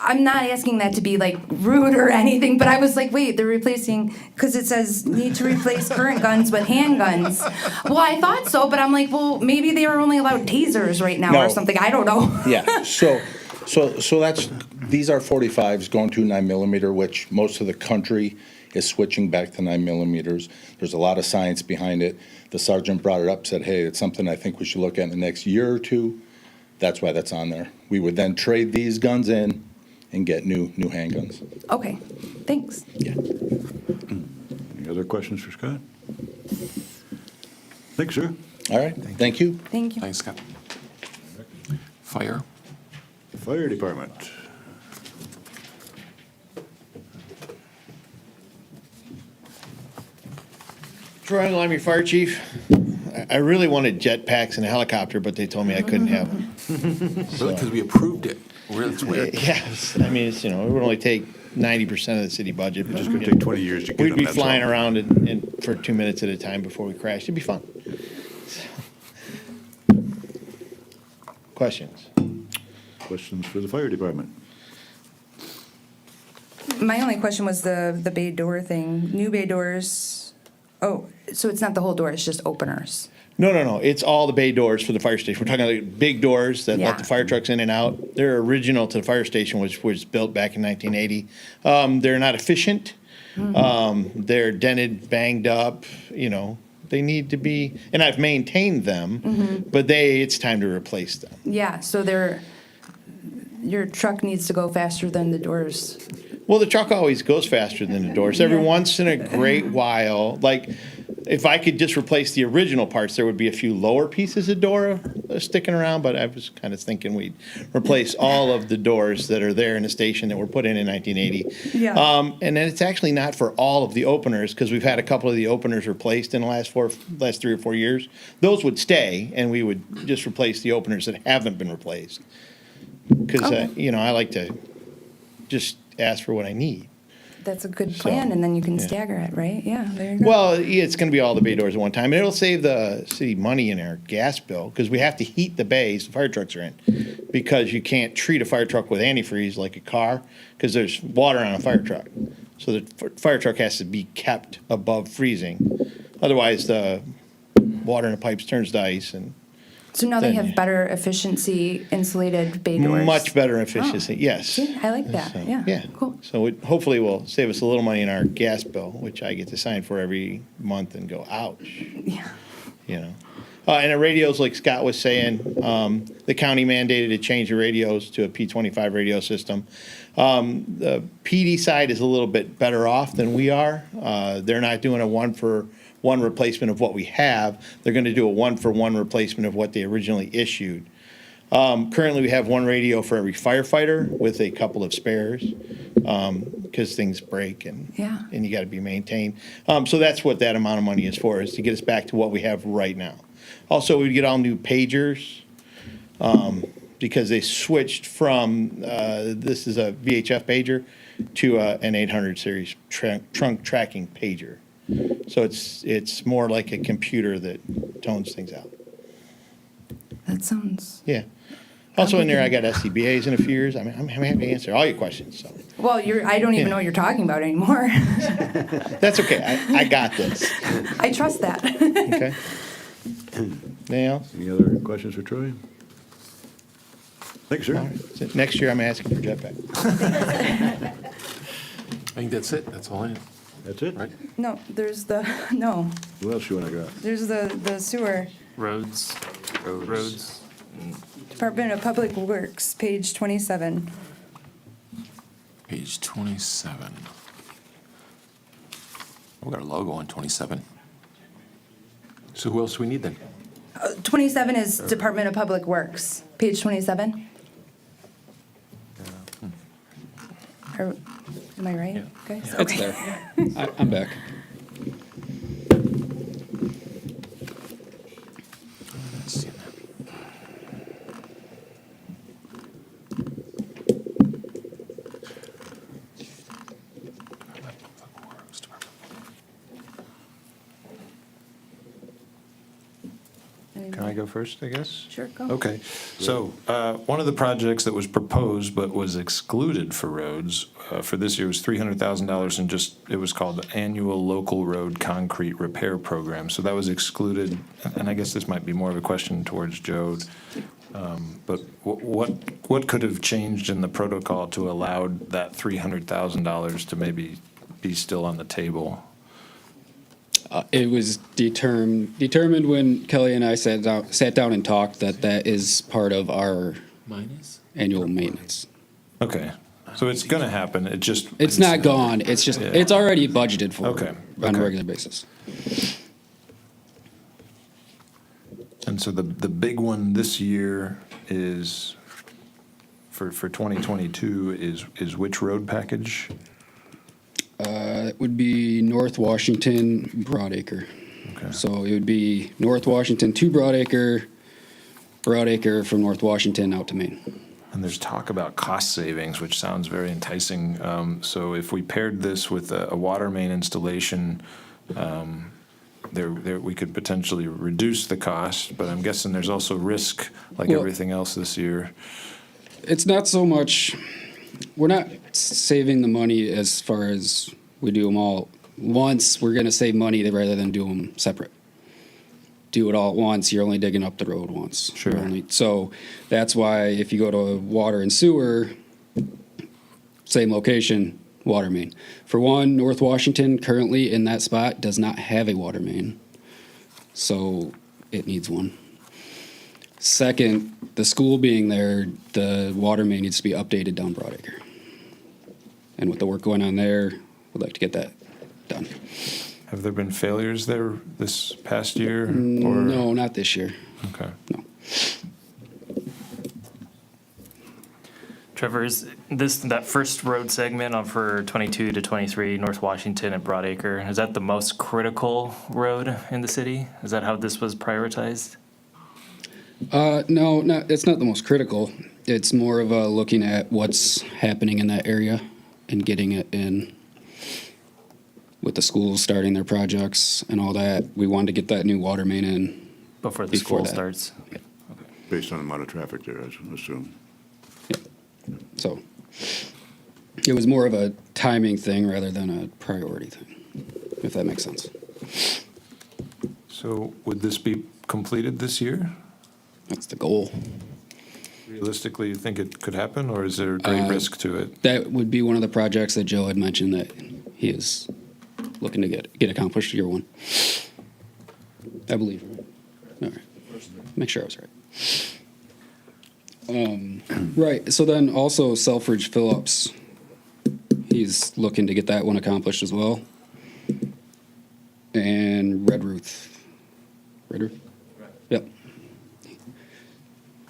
I'm not asking that to be like rude or anything, but I was like, wait, they're replacing, because it says need to replace current guns with handguns. Well, I thought so, but I'm like, well, maybe they are only allowed tasers right now or No. something. I don't know. Yeah, so these are 45s going to 9mm, which most of the country is switching back to 9mm. There's a lot of science behind it. The sergeant brought it up, said, hey, it's something I think we should look at in the next year or 2. That's why that's on there. We would then trade these guns in and get new handguns. Okay, thanks. Any other questions for Scott? Thanks, sir. All right, thank you. Thank you. Thanks, Scott. Fire. Fire Department. Troy, I'm your fire chief. I really wanted jetpacks and a helicopter, but they told me I couldn't have them. Really, because we approved it. That's weird. Yes, I mean, it would only take 90% of the city budget. It's going to take 20 years to get them. We'd be that's flying all. around and for 2 minutes at a time before we crashed. It'd be fun. Questions? Questions for the Fire Department? My only question was the bay door thing. New bay doors. Oh, so it's not the whole door, it's just openers. No. It's all the bay doors for the fire station. We're talking like big doors that Yeah. let the fire trucks in and out. They're original to the fire station, which was built back in 1980. They're not efficient. They're dented, banged up, They need to be, and I've maintained them, but it's time to replace them. Yeah, so your truck needs to go faster than the doors. Well, the truck always goes faster than the doors. Every once in a great while, like if I could just replace the original parts, there would be a few lower pieces of door sticking around, but I was kind of thinking we'd replace all of the doors that are there in the station that were put in 1980. Yeah. And then it's actually not for all of the openers, because we've had a couple of the openers replaced in the last 3 or 4 years. Those would stay, and we would just replace the openers that haven't been replaced. Because, I like to just ask for what I need. That's a good plan, and then you can stagger it, right? Yeah, there you go. Well, it's going to be all the bay doors at one time, and it'll save the city money in our gas bill, because we have to heat the bays the fire trucks are in, because you can't treat a fire truck with antifreeze like a car, because there's water on a fire truck. So the fire truck has to be kept above freezing. Otherwise, the water in the pipes turns to ice, and So now they Then, have better efficiency insulated bay doors? Much better efficiency, yes. See, I like that, So, yeah, cool. So it hopefully will save us a little money in our gas bill, which I get to sign for every month and go, ouch. Yeah. You know. And the radios, like Scott was saying, the county mandated to change the radios to a P25 radio system. The PD side is a little bit better off than we are. They're not doing a one-for-one replacement of what we have. They're going to do a one-for-one replacement of what they originally issued. Currently, we have one radio for every firefighter with a couple of spares because things break and you got to be maintained. So that's what that amount of money is for, is to get us back to what we have right now. Also, we'd get all new pagers because they switched from this is a VHF pager to an 800 series trunk tracking pager. So it's more like a computer that tones things out. That sounds... Yeah. Also in there, I got SCBA's in a few years. I'm happy to answer all your questions. So Well, I don't even know what you're talking about anymore. that's okay. I got this. I trust that. Okay. Anything else? Any other questions for Troy? Thanks, sir. All right. So next year, I'm asking for jetpack. I think that's it. That's all I have. That's it? Right? No, there's the What else you want to go? there's the sewer. Roads. Department of Public Works, page 27. Page 27. We got a logo on 27. So who else do we need then? 27 is Department of Public Works, page 27. Am I right, guys? It's there. I'm back. Let's see that. Can I go first, I guess? Sure, go. Okay, so one of the projects that was proposed but was excluded for roads for this year was $300,000 and it was called the Annual Local Road Concrete Repair Program. So that was excluded, and I guess this might be more of a question towards Joe. But what could have changed in the protocol to allow that $300,000 to maybe be still on the table? It was determined when Kelly and I sat down and talked that is part of our annual maintenance. Okay, so it's going to happen. It's not gone. It's just it's already budgeted for on a regular basis. And so the big one this year is for 2022 is which road package? It would be North Washington, Broadacre. Okay. So it would be North Washington to Broadacre, Broadacre from North Washington out to Maine. And there's talk about cost savings, which sounds very enticing. So if we paired this with a water main installation, we could potentially reduce the cost, but I'm guessing there's also risk, like everything else this year. It's not so much, we're not saving the money as far as we do them all once. We're going to save money rather than do them separate. Do it all at once, you're only digging up the road once. Sure. So that's why if you go to water and sewer, same location, water main. For one, North Washington currently in that spot does not have a water main. So it needs one. Second, the school being there, the water main needs to be updated down Broadacre. And with the work going on there, we'd like to get that done. Have there been failures there this past year? No, not this year. Okay. No. Trevor, is that first road segment for 22 to 23, North Washington and Broadacre, is that the most critical road in the city? Is that how this was prioritized? No, it's not the most critical. It's more of a looking at what's happening in that area and getting it in. With the schools starting their projects and all that, we wanted to get that new water main in before the school starts. Yeah. Based on the amount of traffic there, I assume. Yeah. So it was more of a timing thing rather than a priority thing, if that makes sense. So would this be completed this year? That's the goal. Realistically, you think it could happen, or is there a great risk to it? That would be one of the projects that Joe had mentioned that he is looking to get accomplished year one. I believe. All right. Make sure I was right. Right. So then also Selfridge Phillips, he's looking to get that one accomplished as well. And Red Ruth. Yep.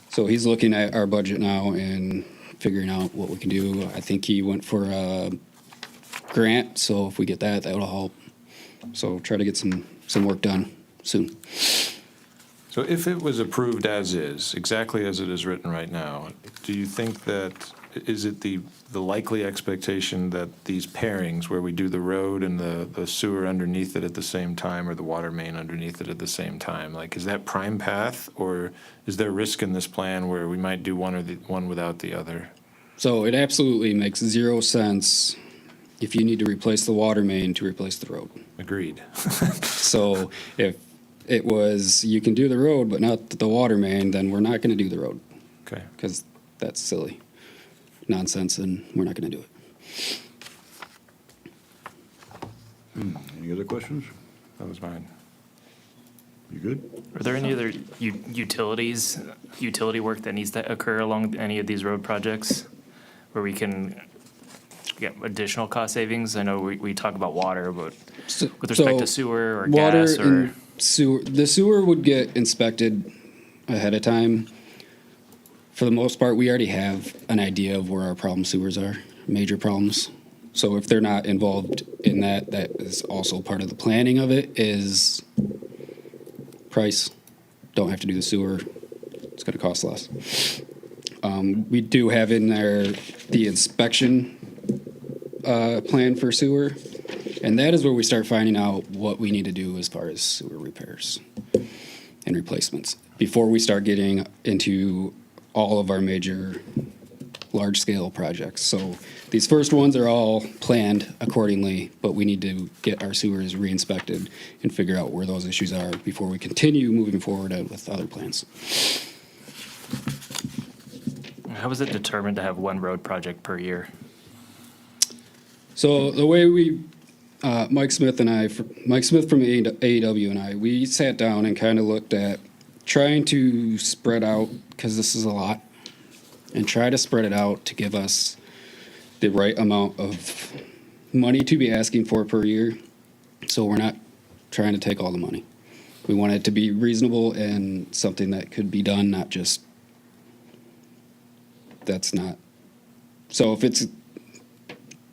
So he's looking at our budget now and figuring out what we can do. I think he went for a grant, so if we get that, that'll help. So try to get some work done soon. So if it was approved as is, exactly as it is written right now, do you think that, is it the likely expectation that these pairings where we do the road and the sewer underneath it at the same time, or the water main underneath it at the same time, like, is that prime path, or is there risk in this plan where we might do one without the other? So it absolutely makes zero sense if you need to replace the water main to replace the road. Agreed. So if it was, you can do the road, but not the water main, then we're not going to do the road. Okay. Because that's silly nonsense, and we're not going to do it. Any other questions? That was mine. You good? Are there any other utility work that needs to occur along any of these road projects where we can get additional cost savings? I know we talk about water, but with respect to sewer or water gas or. and sewer, the sewer would get inspected ahead of time. For the most part, we already have an idea of where our problem sewers are, major problems. So if they're not involved in that, that is also part of the planning of it, is price. Don't have to do the sewer. It's going to cost less. We do have in there the inspection plan for sewer, and that is where we start finding out what we need to do as far as sewer repairs and replacements before we start getting into all of our major large-scale projects. So these first ones are all planned accordingly, but we need to get our sewers re-inspected and figure out where those issues are before we continue moving forward with other plans. How is it determined to have one road project per year? So the way Mike Smith from AEW and I, we sat down and kind of looked at trying to spread out, because this is a lot, and try to spread it out to give us the right amount of money to be asking for per year. So we're not trying to take all the money. We want it to be reasonable and something that could be done, not just, that's not. So if it's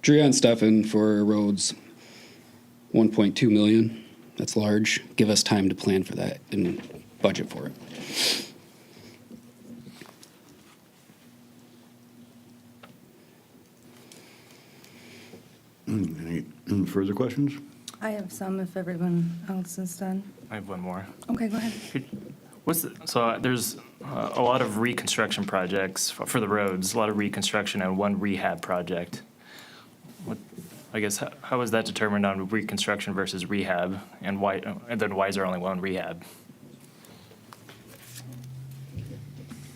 Dreon Steffen for roads, 1.2 million, that's large. Give us time to plan for that and budget for it. Any further questions? I have some if everyone else is done. I have one more. Okay, go ahead. So there's a lot of reconstruction projects for the roads, a lot of reconstruction and one rehab project. I guess, how is that determined on reconstruction versus rehab, and why is there only one rehab?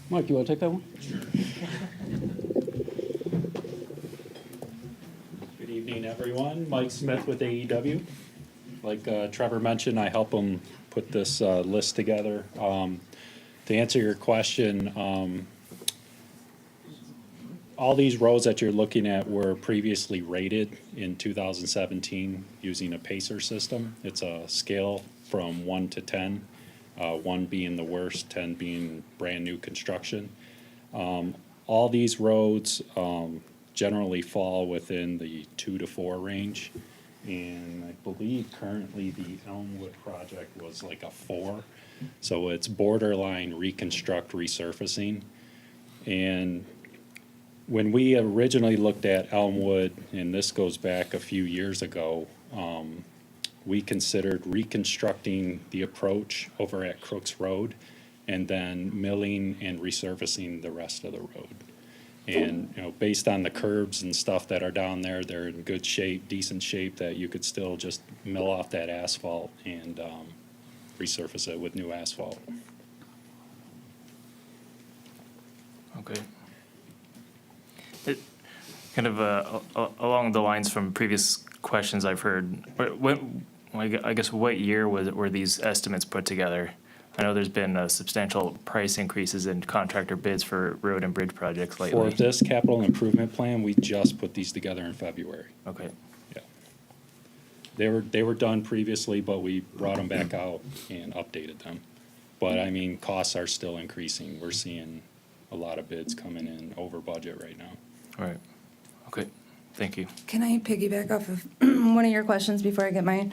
Mike, you want to take that one? Good evening, everyone. Mike Smith with AEW. Like Trevor mentioned, I help him put this list together. To answer your question, all these roads that you're looking at were previously rated in 2017 using a PACER system. It's a scale from 1 to 10, 1 being the worst, 10 being brand new construction. All these roads generally fall within the 2 to 4 range. And I believe currently the Elmwood project was like a 4. So it's borderline reconstruct resurfacing. And when we originally looked at Elmwood, and this goes back a few years ago, we considered reconstructing the approach over at Crooks Road and then milling and resurfacing the rest of the road. And, based on the curbs and stuff that are down there, they're in good shape, decent shape, that you could still just mill off that asphalt and resurface it with new asphalt. Okay. Kind of along the lines from previous questions I've heard, I guess what year were these estimates put together? I know there's been substantial price increases in contractor bids for road and bridge projects lately. For this capital improvement plan, we just put these together in February. Okay. Yeah. They were done previously, but we brought them back out and updated them. But I mean, costs are still increasing. We're seeing a lot of bids coming in over budget right now. Right. Okay. Thank you. Can I piggyback off of one of your questions before I get mine?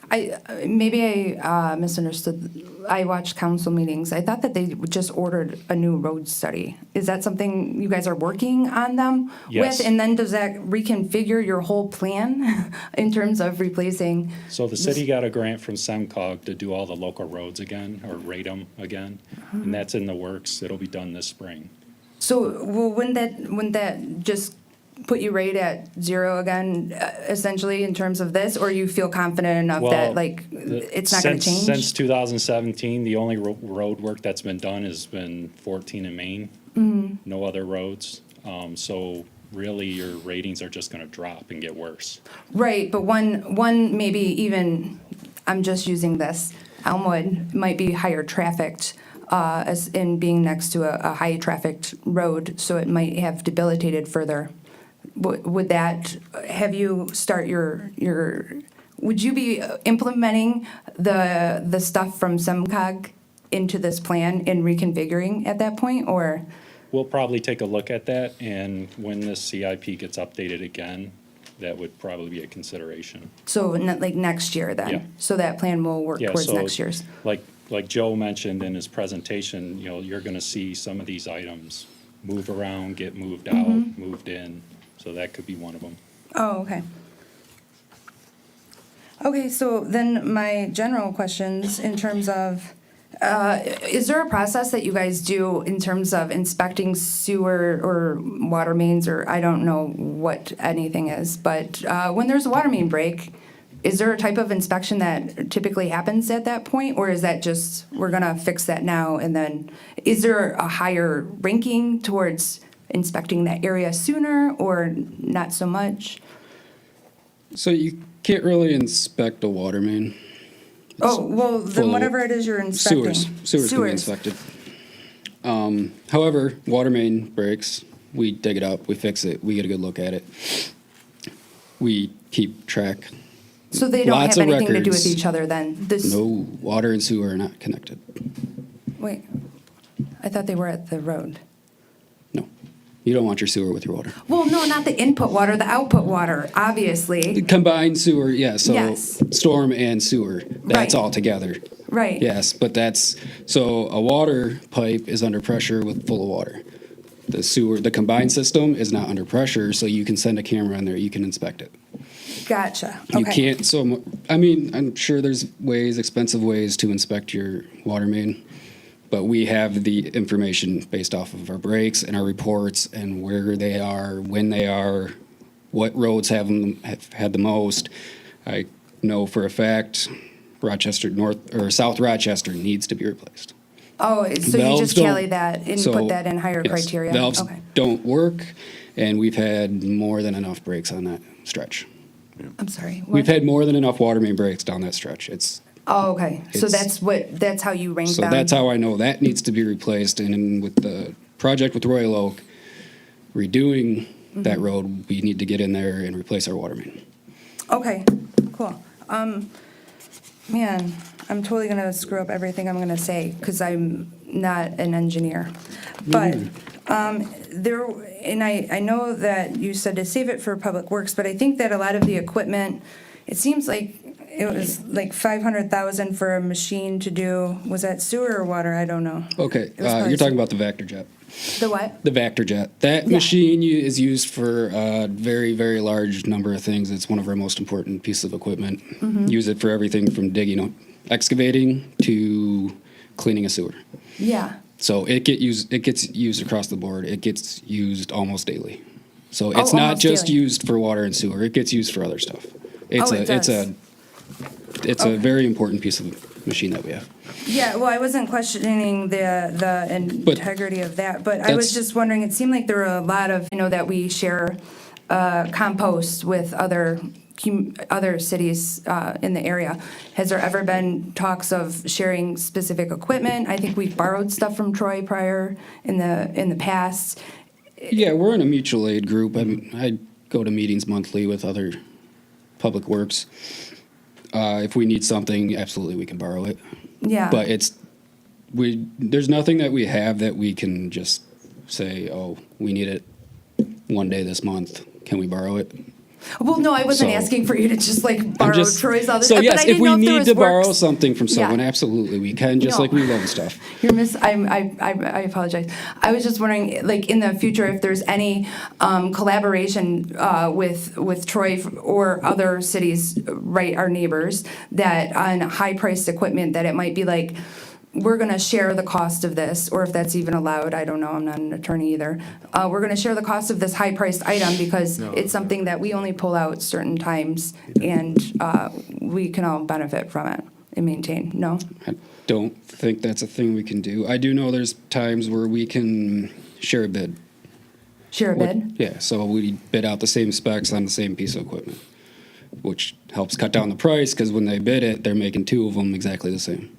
Maybe I misunderstood. I watched council meetings. I thought that they just ordered a new road study. Is that something you guys are working on them Yes. with? And then does that reconfigure your whole plan in terms of replacing? So the city got a grant from SEMCOG to do all the local roads again, or rate them again, and that's in the works. It'll be done this spring. So, well, wouldn't that just put you right at zero again, essentially, in terms of this? Or you feel confident enough that, like, it's not going to change? Since 2017, the only road work that's been done has been 14 in Maine. No other roads. So really, your ratings are just going to drop and get worse. Right, but one maybe even, I'm just using this, Elmwood might be higher trafficked, as in being next to a high trafficked road, so it might have debilitated further. Would that have you start your would you be implementing the stuff from SEMCOG into this plan and reconfiguring at that point, or? We'll probably take a look at that, and when this CIP gets updated again, that would probably be a consideration. So like next year then? Yeah. So that plan will work Yeah, towards so next year's? Like Joe mentioned in his presentation, you're gonna see some of these items move around, get moved out, moved in, so that could be one of them. Oh, okay. Okay, so then my general questions in terms of, is there a process that you guys do in terms of inspecting sewer or water mains, or I don't know what anything is, but when there's a water main break, is there a type of inspection that typically happens at that point, or is that just, we're gonna fix that now, and then, is there a higher ranking towards inspecting that area sooner, or not so much? So you can't really inspect a water main. Oh, well, then full- whatever it is you're inspecting. Sewers can be inspected. However, water main breaks, we dig it up, we fix it, we get a good look at it. We keep track. So they don't Lots have of anything to do with records. each other then? This, No, water and sewer are not connected. wait, I thought they were at the road. No. You don't want your sewer with your water. Well, no, not the input water, the output water, obviously. Combined sewer, yeah, so Yes. storm and sewer, that's Right. all together. Right. Yes, but so a water pipe is under pressure with full of water. The sewer, the combined system is not under pressure, so you can send a camera in there, you can inspect it. Gotcha, You okay. can't, I'm sure there's expensive ways to inspect your water main, but we have the information based off of our breaks and our reports and where they are, when they are, what roads have had the most. I know for a fact South Rochester needs to be replaced. Oh, so you Valves just don't- tally that and so, put that in higher yes, criteria? Valves Okay. don't work, and we've had more than enough breaks on that stretch. I'm sorry. We've what? had more than enough water main breaks down that stretch. Oh, okay, so it's- that's how you rank So them? that's how I know that needs to be replaced. And then with the project with Royal Oak, redoing that road, we need to get in there and replace our water main. Okay, cool. Man, I'm totally gonna screw up everything I'm gonna say, because I'm not an engineer. But, I know that you said to save it for Public Works, but I think that a lot of the equipment, it seems like it was like 500,000 for a machine to do, was that sewer or water? I don't know. Okay, It was probably you're talking about the Vector Jet. The what? The Vector Jet. That machine is used for a very, very large number of things. It's one of our most important pieces of equipment. Use it for everything from excavating to cleaning a sewer. Yeah. So it gets used across the board. It gets used almost daily. So it's Oh, not almost just daily. used for water and sewer. It gets used for other stuff. It's Oh, it does. it's a very important piece of machine that we have. Yeah, well, I wasn't questioning the integrity of that, but I was that's- just wondering, it seemed like there were a lot of, that we share compost with other cities in the area. Has there ever been talks of sharing specific equipment? I think we've borrowed stuff from Troy prior in the past. Yeah, we're in a mutual aid group. I go to meetings monthly with other public works. If we need something, absolutely we can borrow it. Yeah. But there's nothing that we have that we can just say, oh, we need it one day this month. Can we borrow it? Well, no, I wasn't So- asking for you to just borrow Troy's other So stuff. yes, but I if didn't we know if there need was to borrow works. something from someone, Yeah. absolutely we can, just No. like we loan stuff. I apologize. I was just wondering, in the future, if there's any collaboration with Troy or other cities, right, our neighbors, that on high-priced equipment, that it might be we're going to share the cost of this, or if that's even allowed, I don't know, I'm not an attorney either. We're going to share the cost of this high-priced item because it's something that we only pull out certain times, and we can all benefit from it and maintain, no? I don't think that's a thing we can do. I do know there's times where we can share a bid. Share a bid? Yeah, so we bid out the same specs on the same piece of equipment, which helps cut down the price, because when they bid it, they're making two of them exactly the same.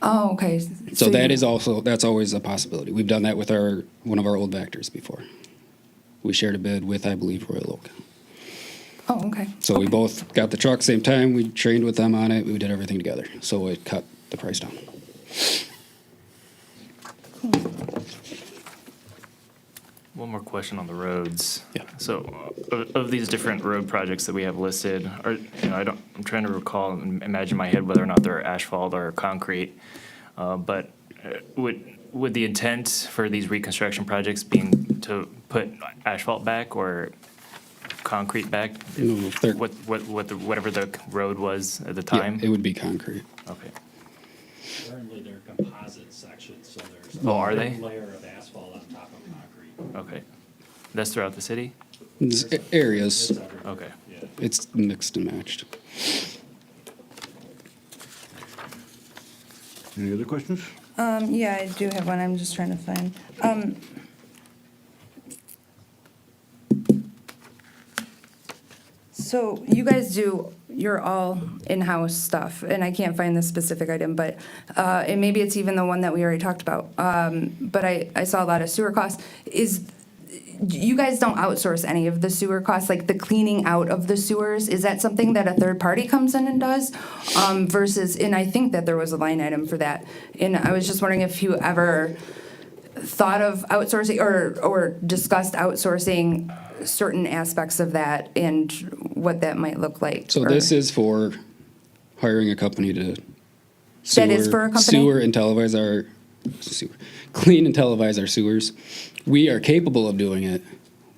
Oh, okay. So that's always a possibility. We've done that with one of our old Vectors before. We shared a bid with, I believe, Royal Oak. Oh, okay. So we both got the truck same time, we trained with them on it, we did everything together, so it cut the price down. One more question on the roads. Yeah. So, of these different road projects that we have listed, I'm trying to recall and imagine in my head whether or not they're asphalt or concrete. But would the intent for these reconstruction projects being to put asphalt back or concrete back? Whatever the road was at the time? Yeah, it would be concrete. Okay. Currently, they're composite sections, so there's Oh, are they? a layer of asphalt on top of concrete. Okay. That's throughout the city? There's areas. Okay. It's mixed and matched. Any other questions? Yeah, I do have one, I'm just trying to find. So you guys do your all in-house stuff, and I can't find the specific item, but, and maybe it's even the one that we already talked about. But I saw a lot of sewer costs. You guys don't outsource any of the sewer costs, like the cleaning out of the sewers? Is that something that a third party comes in and does? Versus, and I think that there was a line item for that. And I was just wondering if you ever thought of outsourcing or discussed outsourcing certain aspects of that and what that might look like. So this is for hiring a company to That is for a company? clean and televise our sewers. We are capable of doing it.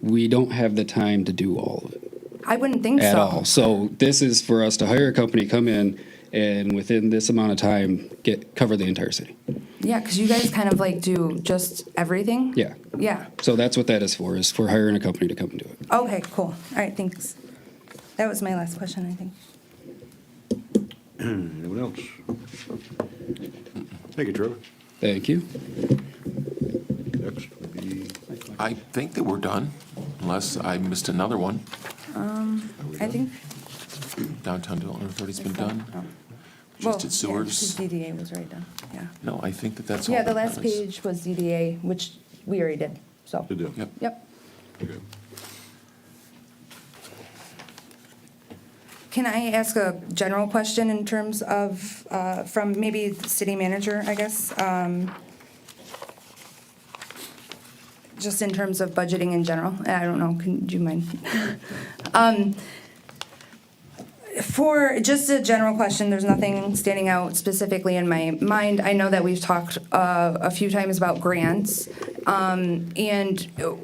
We don't have the time to do all of it. I wouldn't think at so. all. So this is for us to hire a company, come in, and within this amount of time, cover the entire city. Yeah, because you guys kind of do just everything? Yeah. Yeah. So that's what that is for hiring a company to come and do it. Okay, cool. All right, thanks. That was my last question, I think. Anyone else? Thank you, Trevor. Thank you. Next would be. I think that we're done, unless I missed another one. I think. Downtown Development Authority's been done. Well, Just at sewers. Yeah, DDA was already done, yeah. No, I think that that's all. Yeah, the last departments. page was DDA, which we already did, so. Did you? Yep. Yep. Okay. Can I ask a general question in terms of, from maybe the city manager, I guess? Just in terms of budgeting in general, I don't know, do you mind? For just a general question, there's nothing standing out specifically in my mind. I know that we've talked a few times about grants, and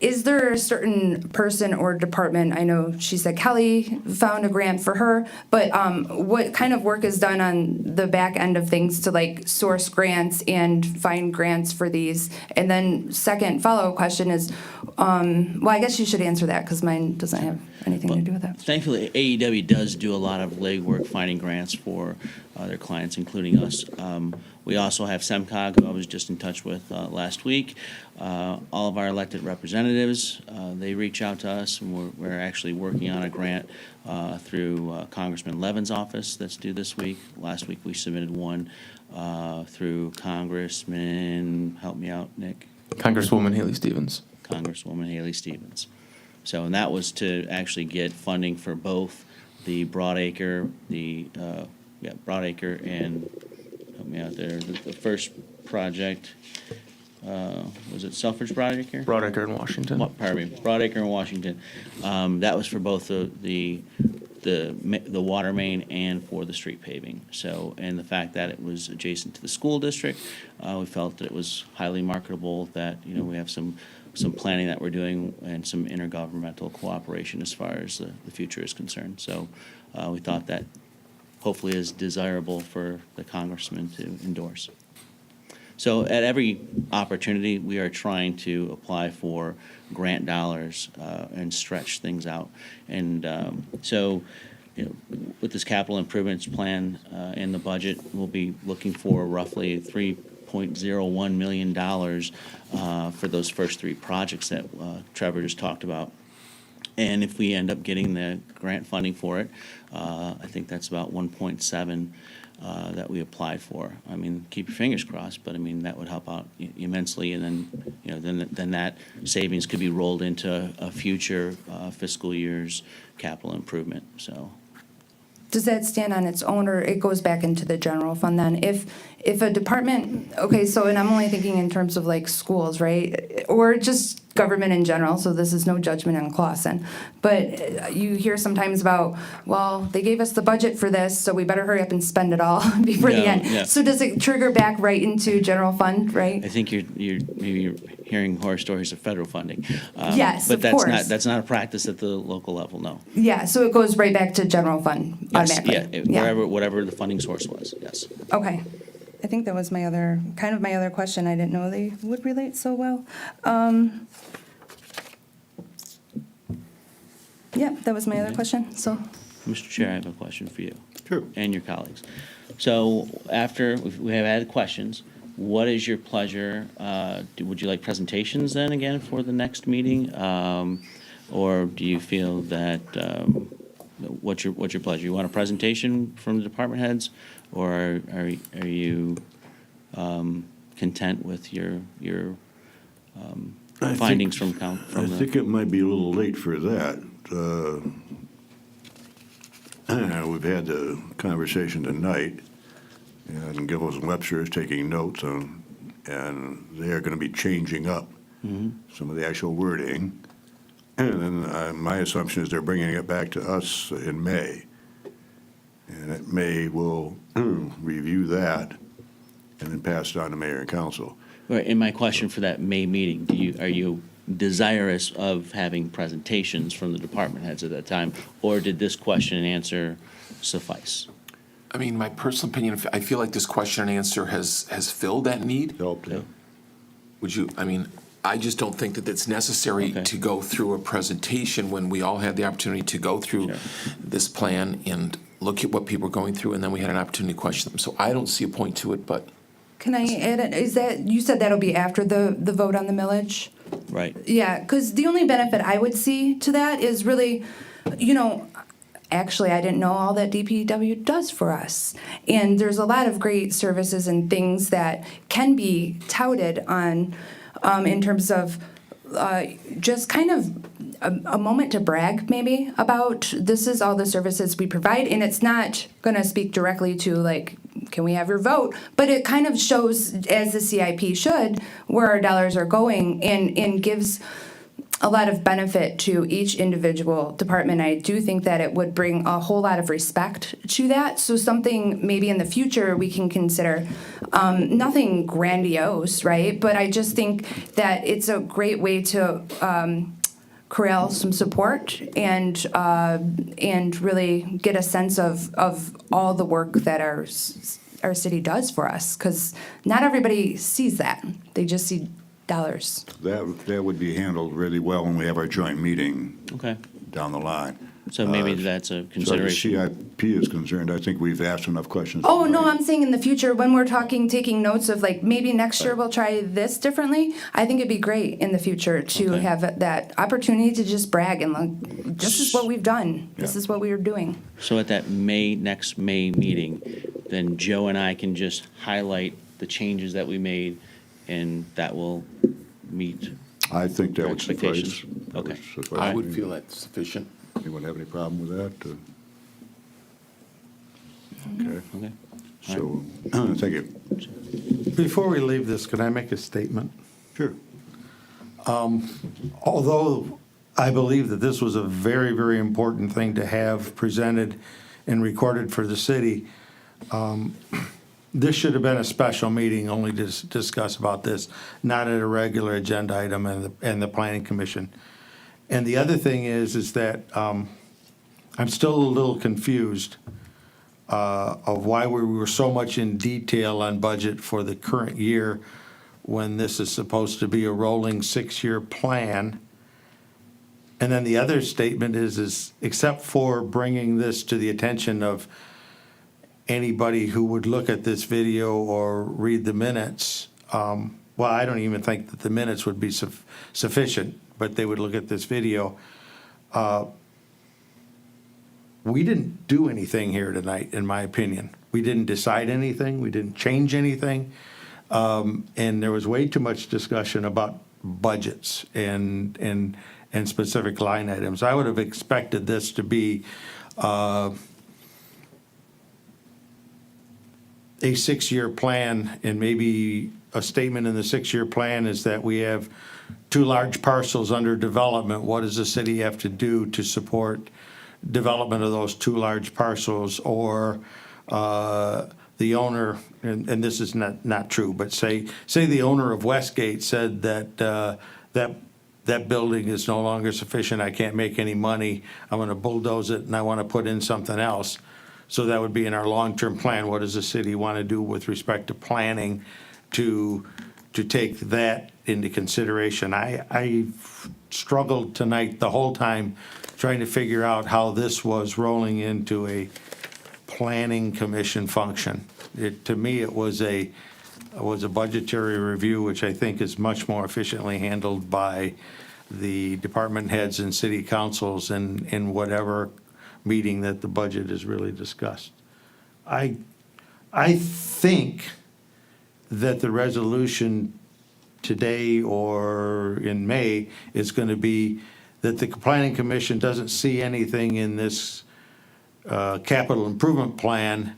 is there a certain person or department, I know she said Kelly found a grant for her, but what kind of work is done on the back end of things to source grants and find grants for these? And then second follow-up question is, well, I guess you should answer that because mine doesn't have anything to do with that. Thankfully, AEW does do a lot of legwork finding grants for their clients, including us. We also have SEMCOG, who I was just in touch with last week. All of our elected representatives, they reach out to us, and we're actually working on a grant through Congressman Levin's office that's due this week. Last week, we submitted one through Congressman, help me out, Nick. Congresswoman Haley Stevens. Congresswoman Haley Stevens. So, and that was to actually get funding for both the Broadacre, Broadacre and, help me out there, the first project, was it Selfridge Broadacre? Broadacre in Washington. Pardon me, Broadacre in Washington. That was for both the water main and for the street paving. So, and the fact that it was adjacent to the school district, we felt that it was highly marketable, that, you know, we have some planning that we're doing and some intergovernmental cooperation as far as the future is concerned. So we thought that hopefully is desirable for the congressman to endorse. So at every opportunity, we are trying to apply for grant dollars and stretch things out. And so, you know, with this capital improvements plan in the budget, we'll be looking for roughly $3.01 million for those first three projects that Trevor just talked about. And if we end up getting the grant funding for it, I think that's about 1.7 that we applied for. I mean, keep your fingers crossed, but I mean, that would help out immensely. And then, you know, then that savings could be rolled into a future fiscal year's capital improvement, so. Does that stand on its own, or it goes back into the general fund then? If a department, okay, so, and I'm only thinking in terms of like schools, right? Or just government in general, so this is no judgment on Clausen. But you hear sometimes about, well, they gave us the budget for this, so we better hurry up and spend it all before the end. Yeah. So does it trigger back right into general fund, right? I think you're hearing horror stories of federal funding. Yes, but of that's course. that's not a practice at the local level, no. Yeah, so it goes right back to general fund Yes, automatically? yeah, whatever the funding source was, yes. Okay. I think that was my other question. I didn't know they would relate so well. Yeah, that was my other question, so. Mr. Chair, I have a question for you. Sure. And your colleagues. So after we have added questions, what is your pleasure? Would you like presentations then again for the next meeting? Or do you feel that, what's your pleasure? You want a presentation from the department heads? Or are you content with your findings from I think it might be a little late for that. We've had the conversation tonight, and Gillis and Webster is taking notes on, and they are going to be changing up some of the actual wording. And then my assumption is they're bringing it back to us in May. And at May, we'll review that and then pass it on to mayor and council. Right, and my question for that May meeting, are you desirous of having presentations from the department heads at that time, or did this question and answer suffice? I mean, my personal opinion, I feel like this question and answer has filled that need. Helped, yeah. Would you, I mean, I just don't think that it's necessary to go through a presentation when we all had the opportunity to go through this plan and look at what people are going through, and then we had an opportunity to question them. So I don't see a point to it, but. Can I add it? Is that, you said that'll be after the vote on the millage? Right. Yeah, because the only benefit I would see to that is really, you know, actually, I didn't know all that DPW does for us. And there's a lot of great services and things that can be touted on in terms of just kind of a moment to brag maybe about this is all the services we provide. And it's not going to speak directly to like, can we have your vote? But it kind of shows, as the CIP should, where our dollars are going and gives a lot of benefit to each individual department. I do think that it would bring a whole lot of respect to that. So something maybe in the future we can consider, nothing grandiose, right? But I just think that it's a great way to corral some support and really get a sense of all the work that our city does for us, because not everybody sees that. They just see dollars. That would be handled really well when we have our joint meeting down the line. So maybe that's a So the consideration. CIP is concerned, I think we've asked enough questions. Oh, no, I'm saying in the future, when we're talking, taking notes of like, maybe next year we'll try this differently. I think it'd be great in the future to Okay. have that opportunity to just brag and like, this is what we've done. This is what we are doing. So at that next May meeting, then Joe and I can just highlight the changes that we made, and that will meet I think that your would expectations. suffice. That Okay. suffice. I would feel that's sufficient. Anyone have any problem with that? Okay, Okay. so, thank you. Before we leave this, can I make a statement? Sure. Although I believe that this was a very, very important thing to have presented and recorded for the city, this should have been a special meeting only to discuss about this, not at a regular agenda item and the planning commission. And the other thing is that I'm still a little confused of why we were so much in detail on budget for the current year when this is supposed to be a rolling 6-year plan. And then the other statement is except for bringing this to the attention of anybody who would look at this video or read the minutes, well, I don't even think that the minutes would be sufficient, but they would look at this video. We didn't do anything here tonight, in my opinion. We didn't decide anything. We didn't change anything. And there was way too much discussion about budgets and specific line items. I would have expected this to be a 6-year plan, and maybe a statement in the 6-year plan is that we have 2 large parcels under development. What does the city have to do to support development of those 2 large parcels? Or the owner, and this is not true, but say the owner of Westgate said that that building is no longer sufficient, I can't make any money, I'm gonna bulldoze it and I wanna put in something else. So that would be in our long-term plan. What does the city want to do with respect to planning to take that into consideration? I struggled tonight the whole time trying to figure out how this was rolling into a planning commission function. To me, it was a budgetary review, which I think is much more efficiently handled by the department heads and city councils in whatever meeting that the budget is really discussed. I think that the resolution today or in May is going to be that the planning commission doesn't see anything in this capital improvement plan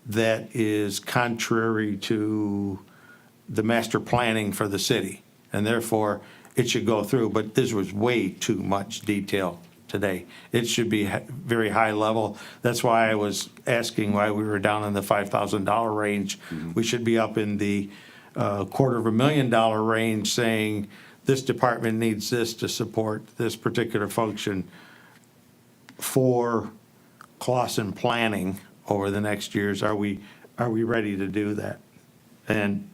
that is contrary to the master planning for the city, and therefore it should go through. But this was way too much detail today. It should be very high level. That's why I was asking why we were down in the $5,000 range. We should be up in the $250,000 range, saying this department needs this to support this particular function for Clausen planning over the next years. Are we ready to do that? And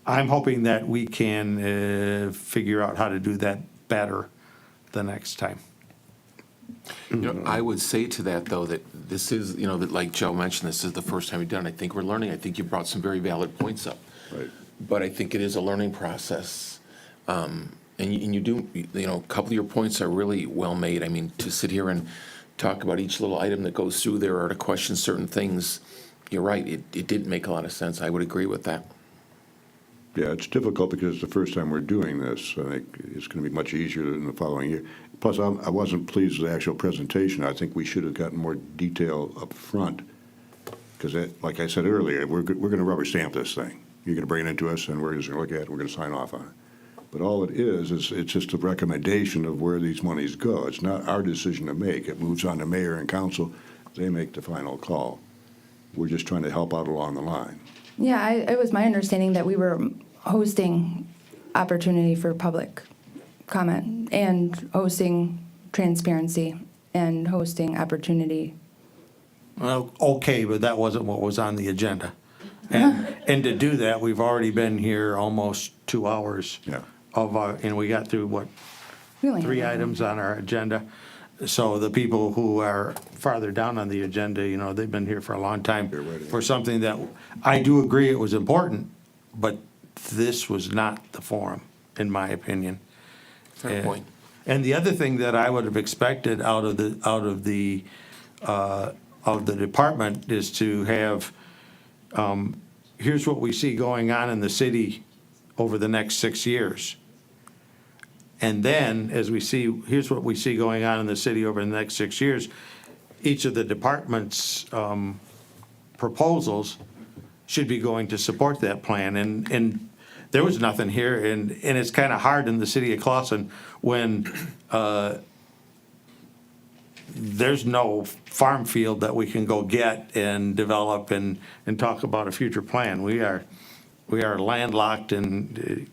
I'm hoping that we can figure out how to do that better the next time. You know, I would say to that, though, that this is, that like Joe mentioned, this is the first time we've done it. I think we're learning. I think you brought some very valid points up. Right. But I think it is a learning process. And you do, a couple of your points are really well made. I mean, to sit here and talk about each little item that goes through there or to question certain things, you're right. It did make a lot of sense. I would agree with that. Yeah, it's difficult because it's the first time we're doing this. I think it's going to be much easier in the following year. Plus, I wasn't pleased with the actual presentation. I think we should have gotten more detail up front. Because, like I said earlier, we're going to rubber stamp this thing. You're going to bring it into us, and we're just going to look at it, and we're going to sign off on it. But all it is it's just a recommendation of where these monies go. It's not our decision to make. It moves on to mayor and council. They make the final call. We're just trying to help out along the line. Yeah, it was my understanding that we were hosting opportunity for public comment and hosting transparency and hosting opportunity. Well, okay, but that wasn't what was on the agenda. And to do that, we've already been here almost 2 hours. Yeah. And we got through, what, We only 3 had one. items on our agenda. So the people who are farther down on the agenda, you know, they've been here for a long time for something that, I do agree it was important, but this was not the forum, in my opinion. Fair point. And the other thing that I would have expected out of the department is to have, here's what we see going on in the city over the next 6 years. And then, as we see, here's what we see going on in the city over the next 6 years. Each of the department's proposals should be going to support that plan. And there was nothing here, and it's kind of hard in the city of Clawson when there's no farm field that we can go get and develop and talk about a future plan. We are landlocked and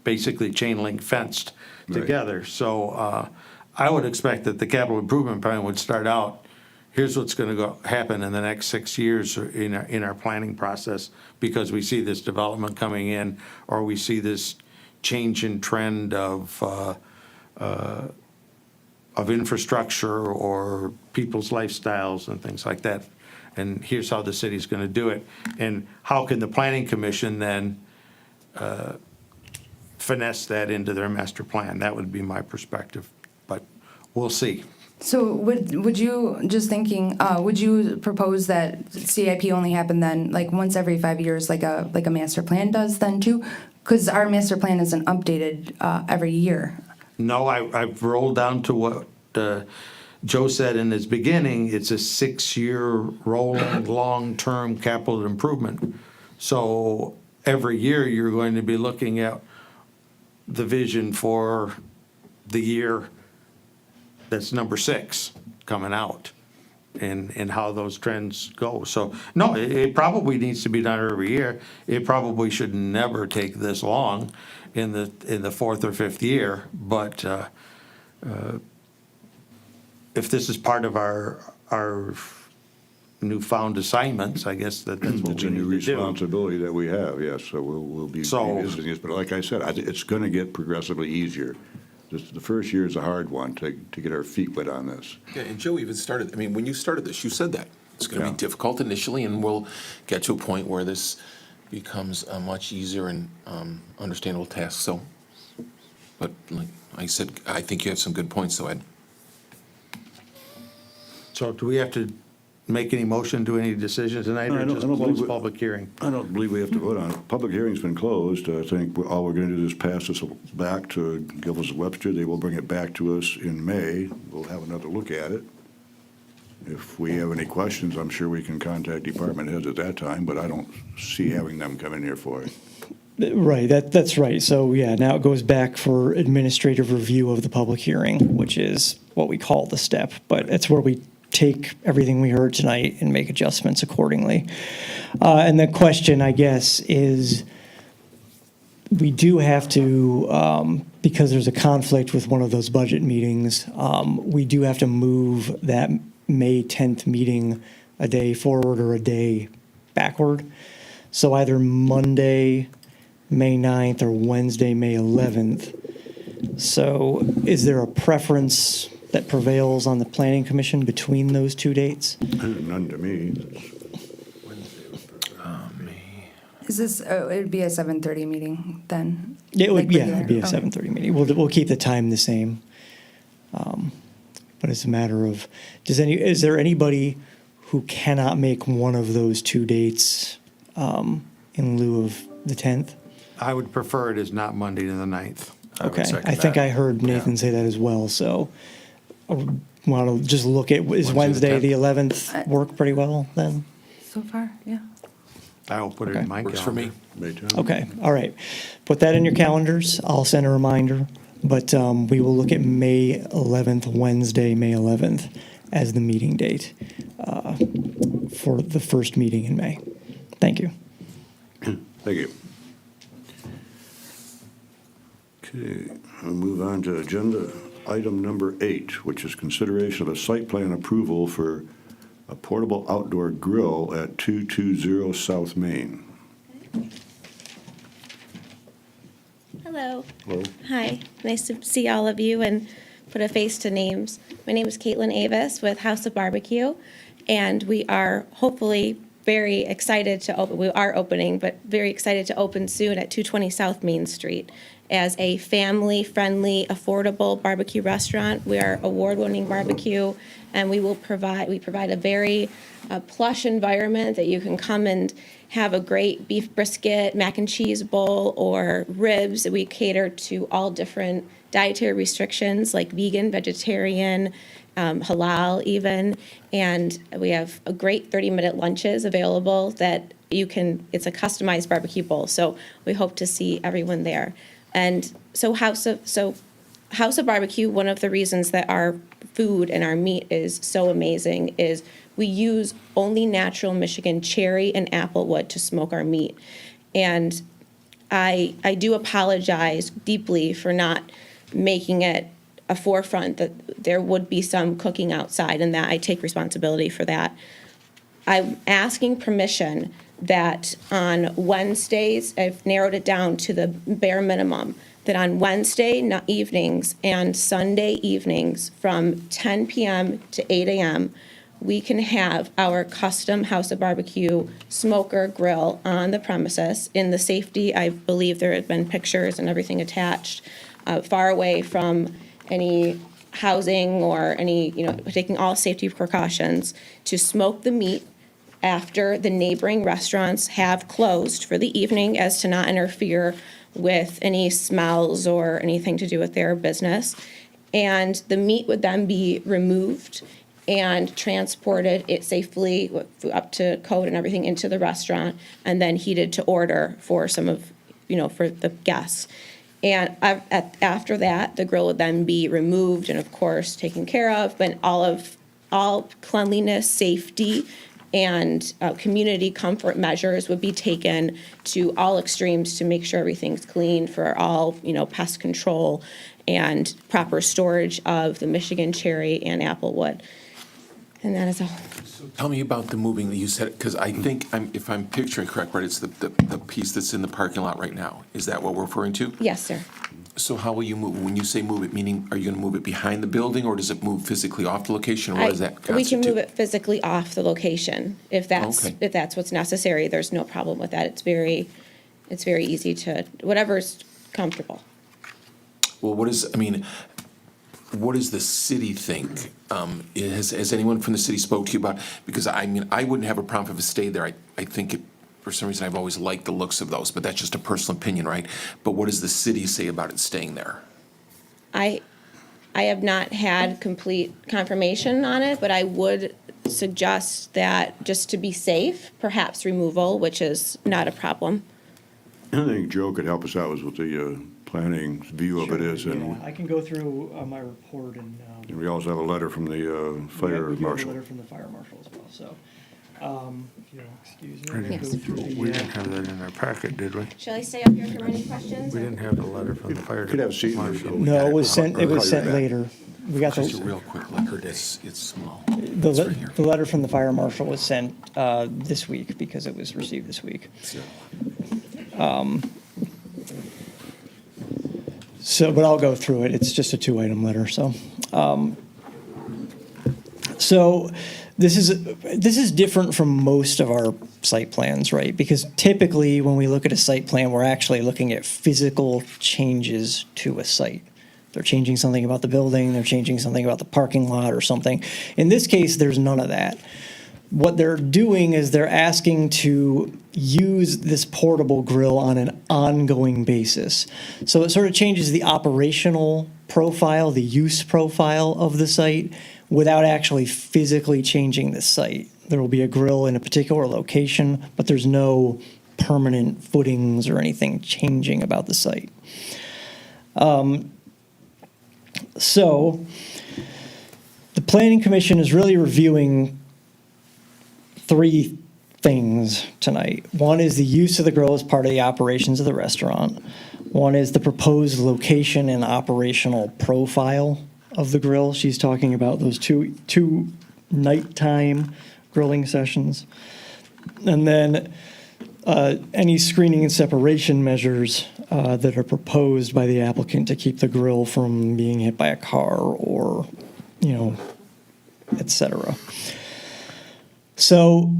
basically chain link fenced together. So I would expect that the capital improvement plan would start out, here's what's going to happen in the next 6 years in our planning process, because we see this development coming in, or we see this change in trend of infrastructure or people's lifestyles and things like that. And here's how the city's going to do it. And how can the planning commission then finesse that into their master plan? That would be my perspective, but we'll see. So would you, just thinking, would you propose that CIP only happen then, like once every 5 years, like a master plan does then too? Because our master plan isn't updated every year. No, I've rolled down to what Joe said in his beginning. It's a 6-year rolling, long-term capital improvement. So every year you're going to be looking at the vision for the year that's number 6 coming out, and how those trends go. So, no, it probably needs to be done every year. It probably should never take this long in the 4th or 5th year, but if this is part of our newfound assignments, I guess that's what we need to do. It's a new responsibility that we have, yes, so we'll be revisiting this. But like I said, it's going to get progressively easier. The first year is a hard one to get our feet wet on this. Yeah, and Joe even started, I mean, when you started this, you said that. It's going to be difficult initially, and we'll get to a point where this becomes a much easier and understandable task, so. But like I said, I think you have some good points, though, Ed. So do we have to make any motion, do any decisions tonight, or just close public hearing? I don't believe we have to vote on it. Public hearing's been closed. I think all we're going to do is pass this back to Gillis Webster. They will bring it back to us in May. We'll have another look at it. If we have any questions, I'm sure we can contact department heads at that time, but I don't see having them come in here for it. Right, that's right. So, yeah, now it goes back for administrative review of the public hearing, which is what we call the step, but it's where we take everything we heard tonight and make adjustments accordingly. And the question, I guess, is we do have to, because there's a conflict with one of those budget meetings, we do have to move that May 10th meeting a day forward or a day backward. So either Monday, May 9th, or Wednesday, May 11th. So is there a preference that prevails on the planning commission between those two dates? None to me. Is this, it would be a 7:30 meeting then? It would, Like yeah, regular? it'd be a Okay. 7:30 meeting. We'll keep the time the same. But it's a matter of, is there anybody who cannot make one of those two dates in lieu of the 10th? I would prefer it as not Monday to the 9th. Okay, I think I heard Nathan say that as well, so I want to just look at, is Wednesday the 11th work pretty well then? So far, yeah. I will put it in my calendar. Works for me. May 10th. Okay, all right. Put that in your calendars. I'll send a reminder. But we will look at May 11th, Wednesday, May 11th, as the meeting date for the first meeting in May. Thank you. Thank you. Okay, we'll move on to agenda item number 8, which is consideration of a site plan approval for a portable outdoor grill at 220 South Main. Hello. Hello. Hi. Nice to see all of you. And put a face to names. My name is Caitlin Avis with House of Barbecue, and we are hopefully very excited to open. We are opening, but very excited to open soon at 220 South Main Street as a family-friendly, affordable barbecue restaurant. We are award-winning barbecue, and we provide a very plush environment that you can come and have a great beef brisket, mac and cheese bowl, or ribs. We cater to all different dietary restrictions like vegan, vegetarian, halal even, and we have a great 30-minute lunches available that it's a customized barbecue bowl, so we hope to see everyone there. And so House of Barbecue, one of the reasons that our food and our meat is so amazing is we use only natural Michigan cherry and apple wood to smoke our meat. And I do apologize deeply for not making it a forefront that there would be some cooking outside, and that I take responsibility for that. I'm asking permission that on Wednesdays, I've narrowed it down to the bare minimum, that on Wednesday evenings and Sunday evenings from 10 p.m. to 8 a.m., we can have our custom House of Barbecue smoker grill on the premises in the safety. I believe there have been pictures and everything attached, far away from any housing or any, taking all safety precautions to smoke the meat after the neighboring restaurants have closed for the evening as to not interfere with any smells or anything to do with their business. And the meat would then be removed and transported it safely up to code and everything into the restaurant, and then heated to order for some of, for the guests. And after that, the grill would then be removed and, of course, taken care of. But all cleanliness, safety, and community comfort measures would be taken to all extremes to make sure everything's clean for all, pest control and proper storage of the Michigan cherry and apple wood. And that is all. Tell me about the moving that you said, because I think, if I'm picturing correct, right, it's the piece that's in the parking lot right now. Is that what we're referring to? Yes, sir. So how will you move? When you say move it, meaning are you going to move it behind the building, or does it move physically off the location, or what does that constitute? We can move it physically off the location if that's what's necessary. There's no problem with that. It's very easy to, whatever's comfortable. Well, what does the city think? Has anyone from the city spoke to you about, because I wouldn't have a problem if it stayed there. I think for some reason I've always liked the looks of those, but that's just a personal opinion, right? But what does the city say about it staying there? I have not had complete confirmation on it, but I would suggest that just to be safe, perhaps removal, which is not a problem. I think Joe could help us out with what the planning view of it is. And I can go through my report and. We also have a letter from the fire We do have marshal. a letter from the fire marshal as well, so, if you'll excuse me. I didn't I'll go through the, We didn't have that in our packet, did we? Shall I stay up here for any questions? We didn't have the letter from the fire. Could have a seat. marshal. No, it was sent I'll call you sent back. later. We got Just a the, real quick letter, it's small. the letter from the fire marshal was sent this week because it was received this week. So, but I'll go through it. It's just a 2-item letter, so. So this is different from most of our site plans, right? Because typically when we look at a site plan, we're actually looking at physical changes to a site. They're changing something about the building, they're changing something about the parking lot or something. In this case, there's none of that. What they're doing is they're asking to use this portable grill on an ongoing basis. So it sort of changes the operational profile, the use profile of the site without actually physically changing the site. There will be a grill in a particular location, but there's no permanent footings or anything changing about the site. So the Planning Commission is really reviewing 3 things tonight. One is the use of the grill as part of the operations of the restaurant. One is the proposed location and operational profile of the grill. She's talking about those two nighttime grilling sessions. And then any screening and separation measures that are proposed by the applicant to keep the grill from being hit by a car or, et cetera. So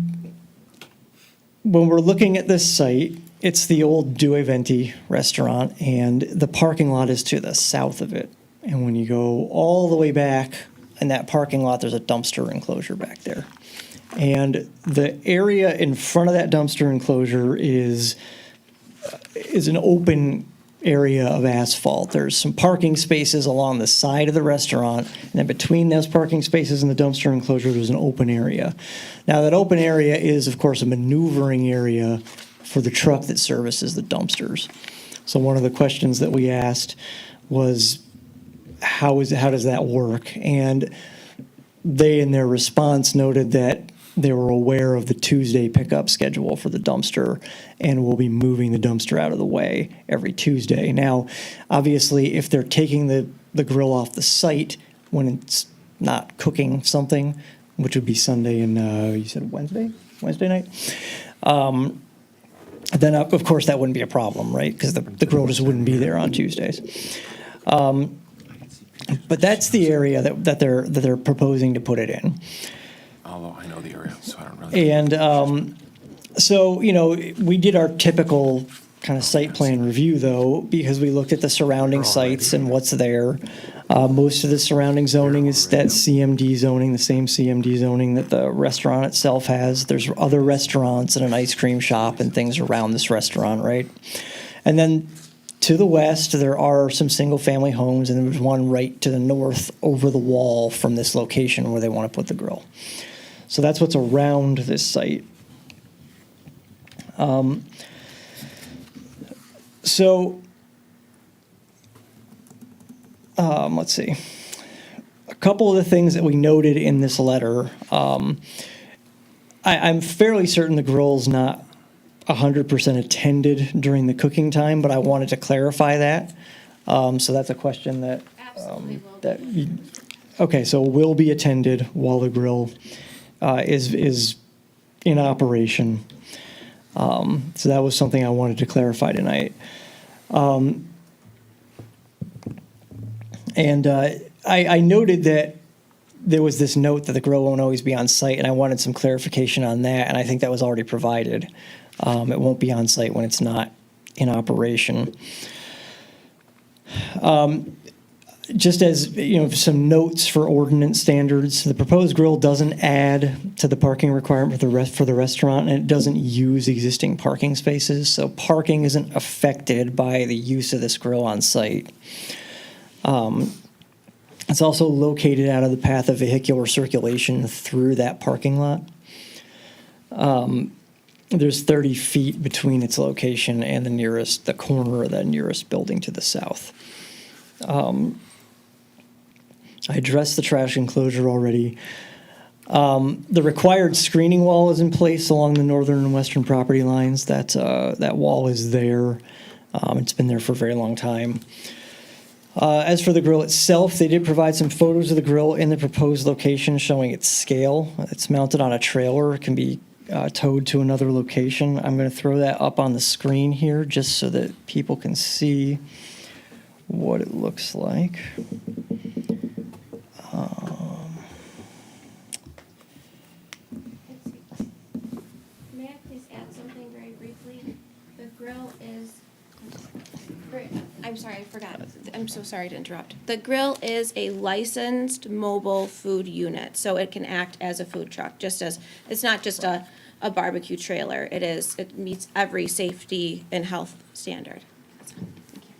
when we're looking at this site, it's the old Due restaurant, and the parking lot is to the south of it. And when you go all the way back in that parking lot, there's a dumpster enclosure back there. And the area in front of that dumpster enclosure is an open area of asphalt. There's some parking spaces along the side of the restaurant, and then between those parking spaces and the dumpster enclosure, there's an open area. Now, that open area is, of course, a maneuvering area for the truck that services the dumpsters. So one of the questions that we asked was, how does that work? And they, in their response, noted that they were aware of the Tuesday pickup schedule for the dumpster and will be moving the dumpster out of the way every Tuesday. Now, obviously, if they're taking the grill off the site when it's not cooking something, which would be Sunday and you said Wednesday night, then of course that wouldn't be a problem, right? Because the grill just wouldn't be there on Tuesdays. But that's the area that they're proposing to put it in. Although I know the area, so I don't really. And so, we did our typical kind of site plan review, though, because we looked at the surrounding sites and what's there. Most of the surrounding zoning is that CMD zoning, the same CMD zoning that the restaurant itself has. There's other restaurants and an ice cream shop and things around this restaurant, right? And then to the west, there are some single-family homes, and there's one right to the north over the wall from this location where they want to put the grill. So that's what's around this site. Let's see. A couple of the things that we noted in this letter, I'm fairly certain the grill's not 100% attended during the cooking time, but I wanted to clarify that. So that's a question that. Absolutely will be. Okay, so will be attended while the grill is in operation. So that was something I wanted to clarify tonight. I noted that there was this note that the grill won't always be on site, and I wanted some clarification on that, and I think that was already provided. It won't be on site when it's not in operation. Just as, some notes for ordinance standards, the proposed grill doesn't add to the parking requirement for the restaurant, and it doesn't use existing parking spaces, so parking isn't affected by the use of this grill on site. It's also located out of the path of vehicular circulation through that parking lot. There's 30 feet between its location and the corner of the nearest building to the south. I addressed the trash enclosure already. The required screening wall is in place along the northern and western property lines. That wall is there. It's been there for a very long time. As for the grill itself, they did provide some photos of the grill in the proposed location showing its scale. It's mounted on a trailer. It can be towed to another location. I'm going to throw that up on the screen here just so that people can see what it looks like. May I please add something very briefly? The grill is, I'm sorry, I forgot. I'm so sorry to interrupt. The grill is a licensed mobile food unit, so it can act as a food truck, just as, it's not just a barbecue trailer. It meets every safety and health standard. That's all. Thank you.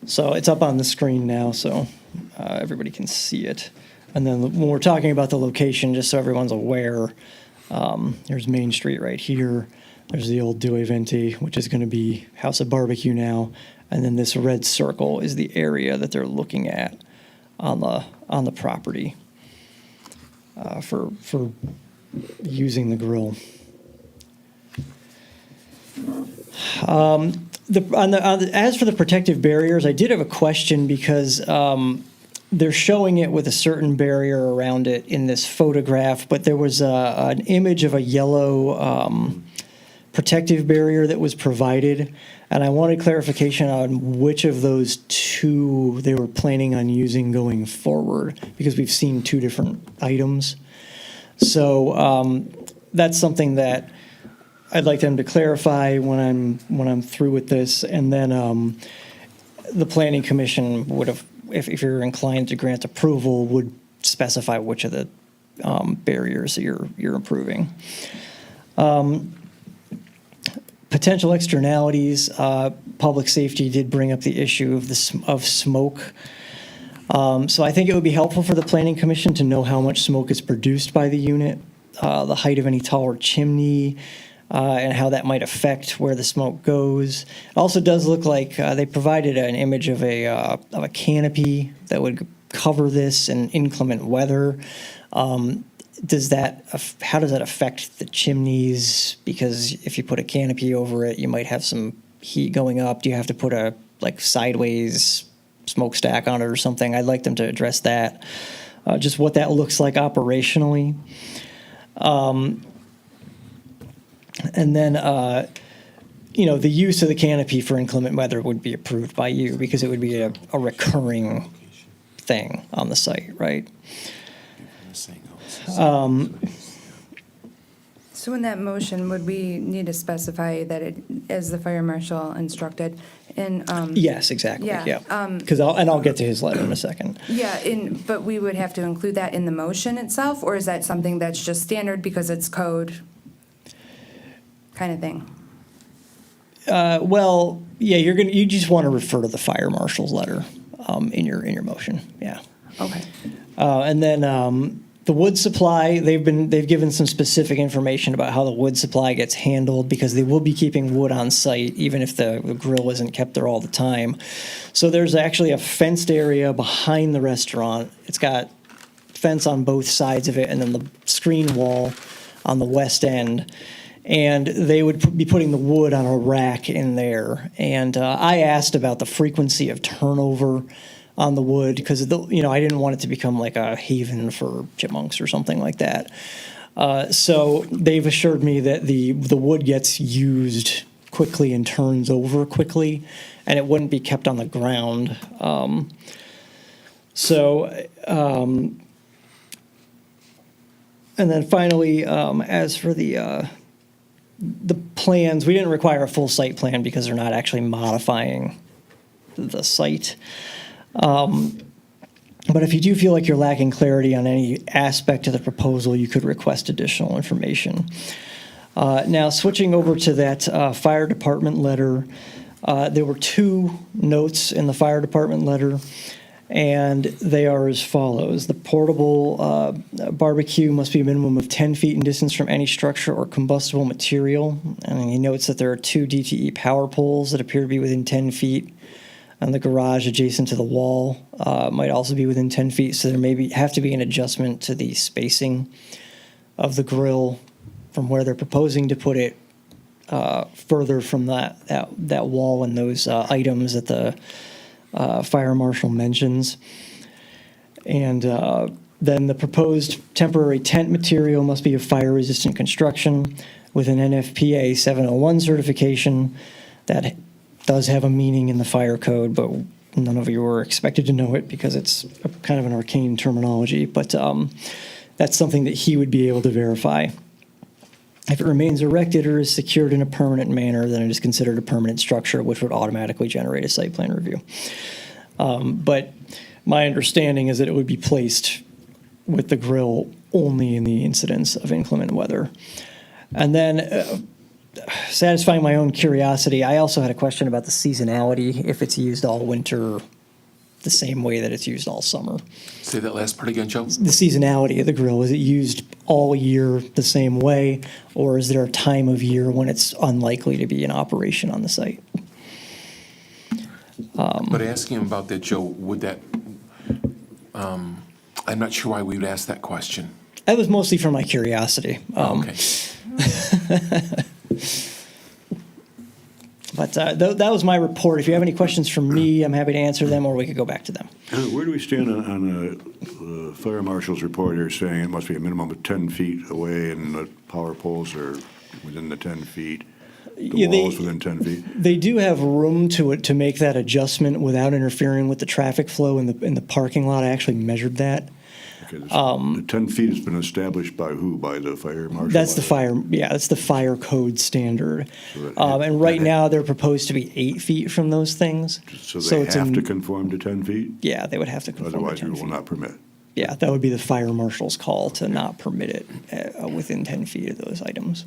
So it's up on the screen now, so everybody can see it. And then when we're talking about the location, just so everyone's aware, there's Main Street right here. There's the old Due Venti, which is going to be House of Barbecue now. And then this red circle is the area that they're looking at on the property for using the grill. As for the protective barriers, I did have a question because they're showing it with a certain barrier around it in this photograph, but there was an image of a yellow protective barrier that was provided, and I wanted clarification on which of those two they were planning on using going forward, because we've seen two different items. So that's something that I'd like them to clarify when I'm through with this, and then the Planning Commission would have, if you're inclined to grant approval, would specify which of the barriers that you're improving. Potential externalities, public safety did bring up the issue of smoke. So I think it would be helpful for the Planning Commission to know how much smoke is produced by the unit, the height of any taller chimney, and how that might affect where the smoke goes. It also does look like they provided an image of a canopy that would cover this in inclement weather. How does that affect the chimneys? Because if you put a canopy over it, you might have some heat going up. Do you have to put a sideways smokestack on it or something? I'd like them to address that. Just what that looks like operationally. And then, the use of the canopy for inclement weather would be approved by you because it would be a recurring thing on the site, right? So in that motion, would we need to specify that it, as the fire marshal instructed, in? Yes, exactly, Yeah, yeah. Because I'll get to his letter in a second. Yeah, but we would have to include that in the motion itself, or is that something that's just standard because it's code kind of thing? Well, yeah, you just want to refer to the fire marshal's letter in your motion, yeah. Okay. And then the wood supply, they've given some specific information about how the wood supply gets handled because they will be keeping wood on site even if the grill isn't kept there all the time. So there's actually a fenced area behind the restaurant. It's got fence on both sides of it and then the screen wall on the west end. And they would be putting the wood on a rack in there. And I asked about the frequency of turnover on the wood because I didn't want it to become like a haven for chipmunks or something like that. So they've assured me that the wood gets used quickly and turns over quickly, and it wouldn't be kept on the ground. And then finally, as for the plans, we didn't require a full site plan because they're not actually modifying the site. But if you do feel like you're lacking clarity on any aspect of the proposal, you could request additional information. Now, switching over to that fire department letter, there were two notes in the fire department letter, and they are as follows. The portable barbecue must be a minimum of 10 feet in distance from any structure or combustible material. And he notes that there are two DTE power poles that appear to be within 10 feet. And the garage adjacent to the wall might also be within 10 feet. So there have to be an adjustment to the spacing of the grill from where they're proposing to put it further from that wall and those items that the fire marshal mentions. And then the proposed temporary tent material must be of fire-resistant construction with an NFPA 701 certification. That does have a meaning in the fire code, but none of you are expected to know it because it's kind of an arcane terminology. But that's something that he would be able to verify. If it remains erected or is secured in a permanent manner, then it is considered a permanent structure, which would automatically generate a site plan review. But my understanding is that it would be placed with the grill only in the incidence of inclement weather. And then satisfying my own curiosity, I also had a question about the seasonality, if it's used all winter the same way that it's used all summer. Say that last part again, Joe. The seasonality of the grill, is it used all year the same way, or is there a time of year when it's unlikely to be in operation on the site? But asking him about that, Joe, would that, I'm not sure why we would ask that question. That was mostly for my curiosity. Okay. But that was my report. If you have any questions for me, I'm happy to answer them, or we could go back to them. Where do we stand on the fire marshal's report here saying it must be a minimum of 10 feet away and the power poles are within the 10 feet? The Yeah, wall is within 10 feet. They do have room to make that adjustment without interfering with the traffic flow in the parking lot. I actually measured that. Okay, the 10 feet has been established by who? By the fire marshal? That's the fire, yeah, that's the fire code standard. And right now, they're proposed to be 8 feet from those things. So they it's have to conform to 10 feet? Yeah, they would have to conform to 10 Otherwise, we will feet. not permit. Yeah, that would be the fire marshal's call to not permit it within 10 feet of those items.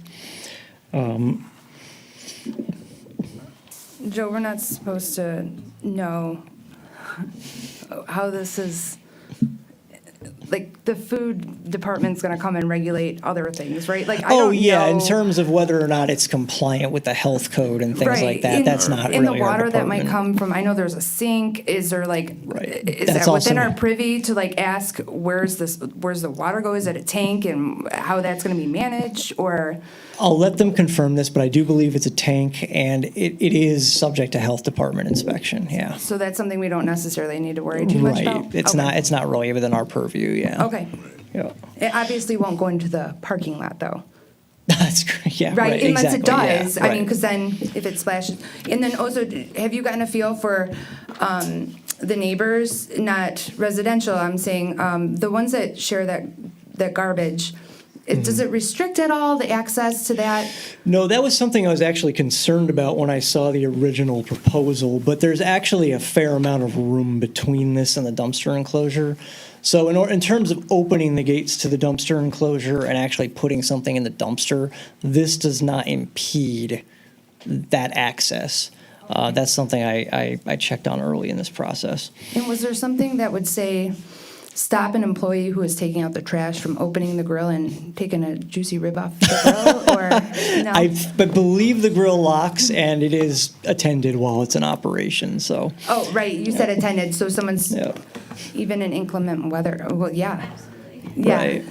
Joe, we're not supposed to know how this is, like, the food department's gonna come and regulate other things, right? Like, I don't know. Oh, yeah, in terms of whether or not it's compliant with the health code and things like that, that's not really In the our water that might department. come from, I know there's a sink, is there like, is That's that within also- our privy to like ask, where's the water go? Is it a tank and how that's gonna be managed, or? I'll let them confirm this, but I do believe it's a tank, and it is subject to health department inspection, yeah. So that's something we don't necessarily need to worry too much about? Right, it's Okay. not really within our purview, yeah. Okay. Yeah. It obviously won't go into the parking lot, though. That's great, yeah, Right, unless it exactly, yeah, does, I mean, right. because then if it splashes. And then also, have you gotten a feel for the neighbors, not residential, I'm saying, the ones that share that garbage? Does it restrict at all the access to that? No, that was something I was actually concerned about when I saw the original proposal, but there's actually a fair amount of room between this and the dumpster enclosure. So in terms of opening the gates to the dumpster enclosure and actually putting something in the dumpster, this does not impede that access. That's something I checked on early in this process. And was there something that would say, stop an employee who is taking out the trash from opening the grill and taking a juicy rib off the grill, or no? I believe the grill locks, and it is attended while it's in operation, so. Oh, right, you said attended, so someone's, even in inclement weather, well, yeah. Yeah. Right.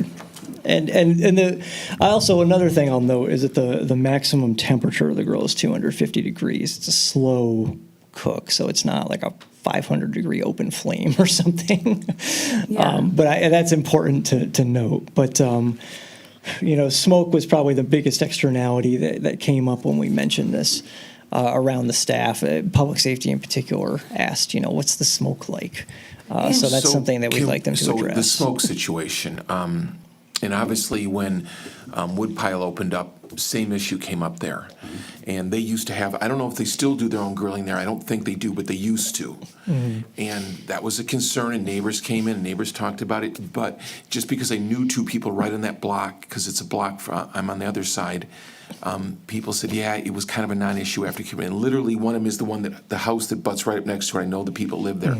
And another thing I'll note is that the maximum temperature of the grill is 250 degrees. It's a slow cook, so it's not like a 500-degree open flame or something. Yeah. But that's important to note. But smoke was probably the biggest externality that came up when we mentioned this around the staff. Public safety in particular asked, what's the smoke like? So that's something that we'd like them to address. So the smoke situation, and obviously when Woodpile opened up, same issue came up there. And they used to have, I don't know if they still do their own grilling there, I don't think they do, but they used to. And that was a concern, and neighbors came in, and neighbors talked about it. But just because I knew two people right on that block, because it's a block, I'm on the other side, people said, yeah, it was kind of a non-issue after coming in. Literally, one of them is the house that butts right up next to it. I know the people live there.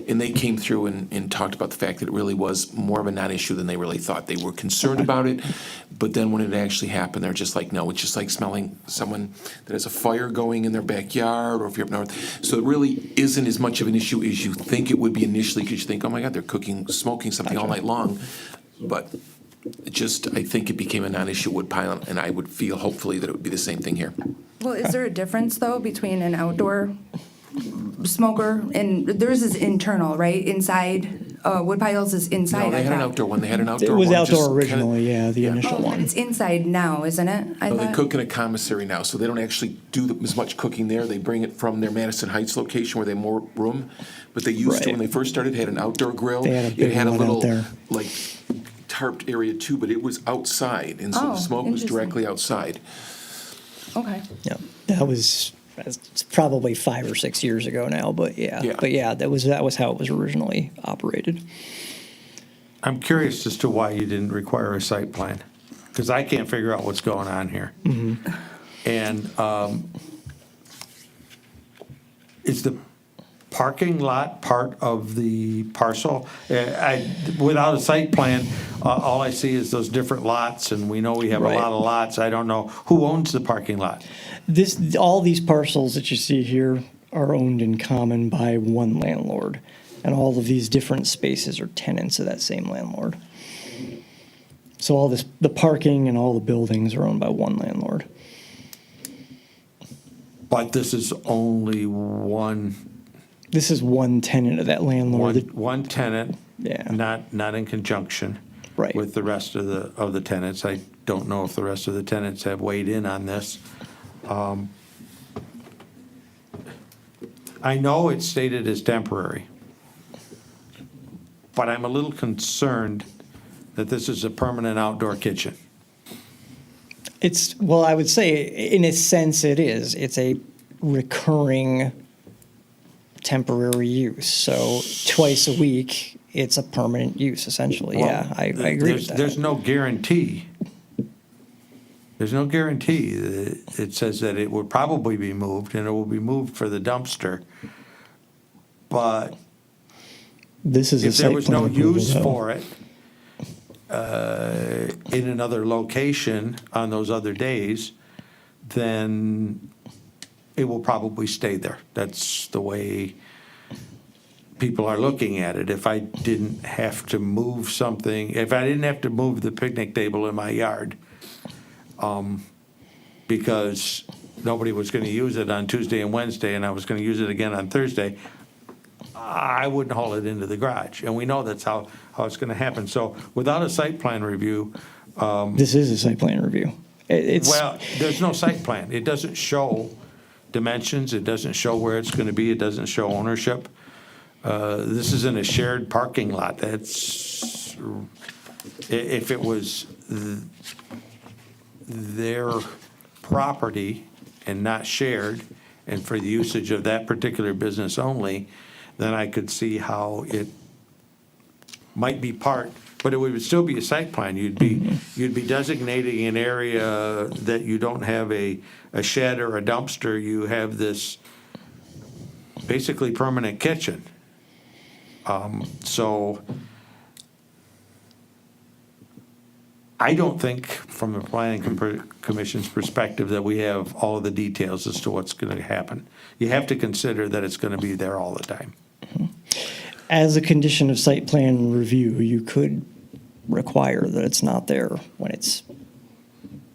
And they came through and talked about the fact that it really was more of a non-issue than they really thought. They were concerned about it, but then when it actually happened, they're just like, no, it's just like smelling someone that has a fire going in their backyard, or if you're up north. So it really isn't as much of an issue as you think it would be initially, because you think, oh my God, they're smoking something all night long. But I think it became a non-issue Woodpile, and I would feel hopefully that it would be the same thing here. Well, is there a difference, though, between an outdoor smoker and theirs is internal, right? Inside, Woodpile's is inside. No, they had an outdoor one. They had an outdoor It one. was outdoor just originally, the initial Oh, one. it's inside now, isn't it? I No, they thought. cook in a commissary now, so they don't actually do as much cooking there. They bring it from their Madison Heights location where they have more room. But they used to, when they first started, had an outdoor grill. They had a It big had a one out little, there. like, tarped area too, but it was outside, and so Oh, the smoke was interesting. directly outside. Okay. Yeah, it's probably 5 or 6 years ago now, but that was how it was originally operated. I'm curious as to why you didn't require a site plan, because I can't figure out what's going on here. And is the parking lot part of the parcel? Without a site plan, all I see is those different lots, and we know we have a lot of lots. I don't know who owns the parking lot. All these parcels that you see here are owned in common by one landlord, and all of these different spaces are tenants of that same landlord. So the parking and all the buildings are owned by one landlord. But this is only one. This is one tenant of that landlord. One tenant, not in conjunction with the rest of the tenants. I don't know if the rest of the tenants have weighed in on this. I know it's stated as temporary, but I'm a little concerned that this is a permanent outdoor kitchen. Well, I would say, in a sense, it is. It's a recurring temporary use. So twice a week, it's a permanent use, essentially. Yeah, I agree with that. There's no guarantee. There's no guarantee. It says that it will probably be moved, and it will be moved for the dumpster. But This is a if there site was plan no approval, use though. for it in another location on those other days, then it will probably stay there. That's the way people are looking at it. If I didn't have to move something, if I didn't have to move the picnic table in my yard, because nobody was going to use it on Tuesday and Wednesday, and I was going to use it again on Thursday, I wouldn't haul it into the garage. And we know that's how it's going to happen. So without a site plan review, This is a site plan review. well, there's no site plan. It doesn't show dimensions. It doesn't show where it's going to be. It doesn't show ownership. This isn't a shared parking lot. That's, if it was their property and not shared, and for the usage of that particular business only, then I could see how it might be part, but it would still be a site plan. You'd be designating an area that you don't have a shed or a dumpster. You have this basically permanent kitchen. So I don't think, from the planning commission's perspective, that we have all of the details as to what's going to happen. You have to consider that it's going to be there all the time. As a condition of site plan review, you could require that it's not there when it's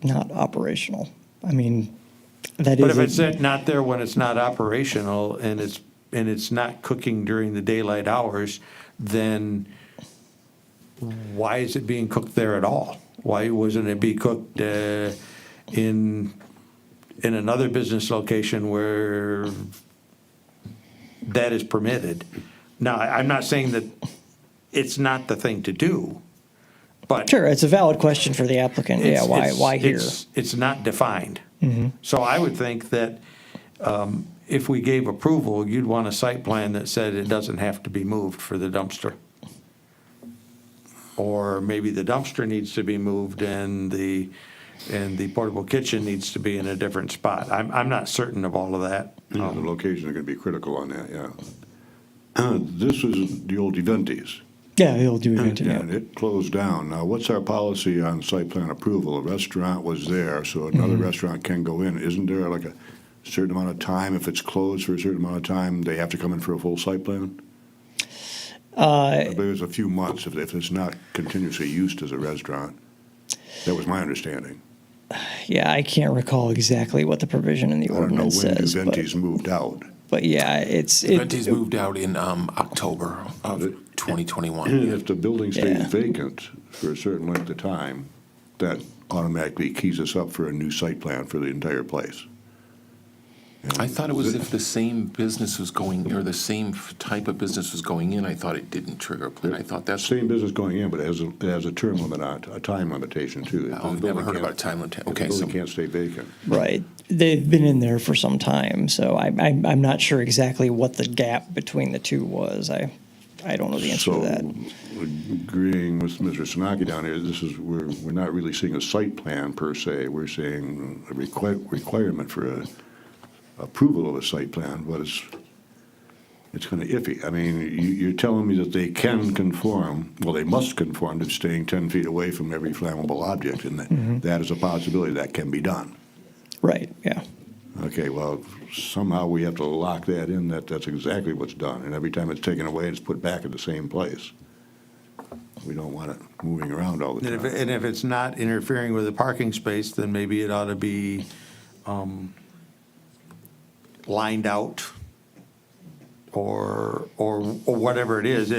not operational. I mean, that But is. if it's not there when it's not operational and it's not cooking during the daylight hours, then why is it being cooked there at all? Why wasn't it be cooked in another business location where that is permitted? Now, I'm not saying that it's not the thing to do, but. Sure, it's a valid question for the applicant. Yeah, why here? It's not defined. Mhm. So I would think that if we gave approval, you'd want a site plan that said it doesn't have to be moved for the dumpster. Or maybe the dumpster needs to be moved and the portable kitchen needs to be in a different spot. I'm not certain of all of that. The locations are going to be critical on that, yeah. This is the old Eventes. Yeah, he'll do event. Yeah. And it closed down. Now, what's our policy on site plan approval? A restaurant was there, so another restaurant can go in. Isn't there like a certain amount of time, if it's closed for a certain amount of time, they have to come in for a full site plan? I believe it's a few months if it's not continuously used as a restaurant. That was my understanding. Yeah, I can't recall exactly what the provision in the I don't know ordinance when says. Eventes moved out. But yeah, it's. Eventes moved out in October of 2021. And if the building stays Yeah. vacant for a certain length of time, that automatically keys us up for a new site plan for the entire place. I thought it was if the same business was going, or the same type of business was going in, I thought it didn't trigger a plan. I thought that's. Same business going in, but it has a term limit on it, a time limitation too. Oh, I've never heard about a time limit. Okay, The so building can't stay vacant. Right. They've been in there for some time, so I'm not sure exactly what the gap between the two was. I don't know the answer to that. Agreeing with Mr. Sanaki down here, we're not really seeing a site plan per se. We're seeing a requirement for a approval of a site plan, but it's kind of iffy. I mean, you're telling me that they can conform, well, they must conform to staying 10 feet away from every flammable object, and that is a possibility that can be done. Right, yeah. Okay, well, somehow we have to lock that in, that's exactly what's done, and every time it's taken away, it's put back at the same place. We don't want it moving around all the time. And if it's not interfering with the parking space, then maybe it ought to be lined out or whatever it is.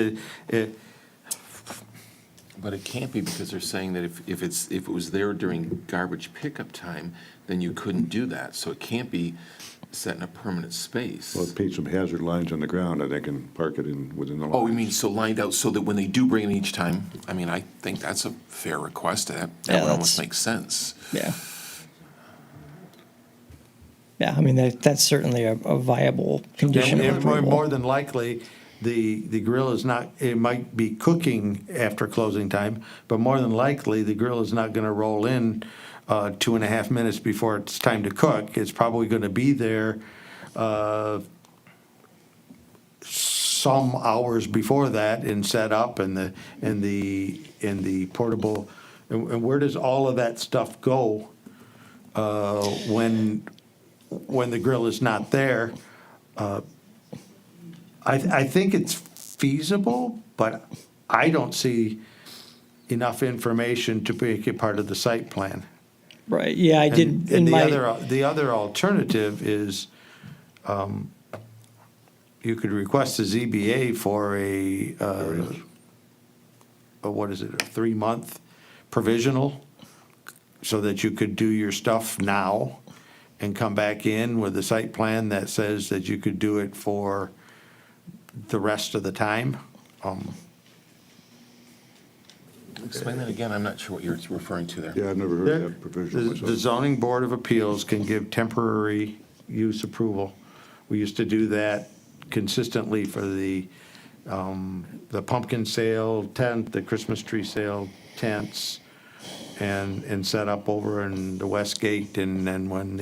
But it can't be, because they're saying that if it was there during garbage pickup time, then you couldn't do that. So it can't be set in a permanent space. Well, paint some hazard lines on the ground, and they can park it within the lines. Oh, you mean so lined out so that when they do bring it each time? I mean, I think that's a fair request. That would almost make sense. Yeah. Yeah, I mean, that's certainly a viable condition. And of approval. more than likely, the grill is not, it might be cooking after closing time, but more than likely, the grill is not gonna roll in 2.5 minutes before it's time to cook. It's probably gonna be there some hours before that and set up, and the portable, and where does all of that stuff go when the grill is not there? I think it's feasible, but I don't see enough information to make it part of the site plan. Right, yeah, I did, And in the my, other alternative is, you could request a ZBA for a what is it, a 3-month provisional, so that you could do your stuff now and come back in with a site plan that says that you could do it for the rest of the time. Explain that again. I'm not sure what you're referring to there. Yeah, I've never heard of that provision The myself. zoning board of appeals can give temporary use approval. We used to do that consistently for the pumpkin sale tent, the Christmas tree sale tents, and set up over in the West Gate, and then when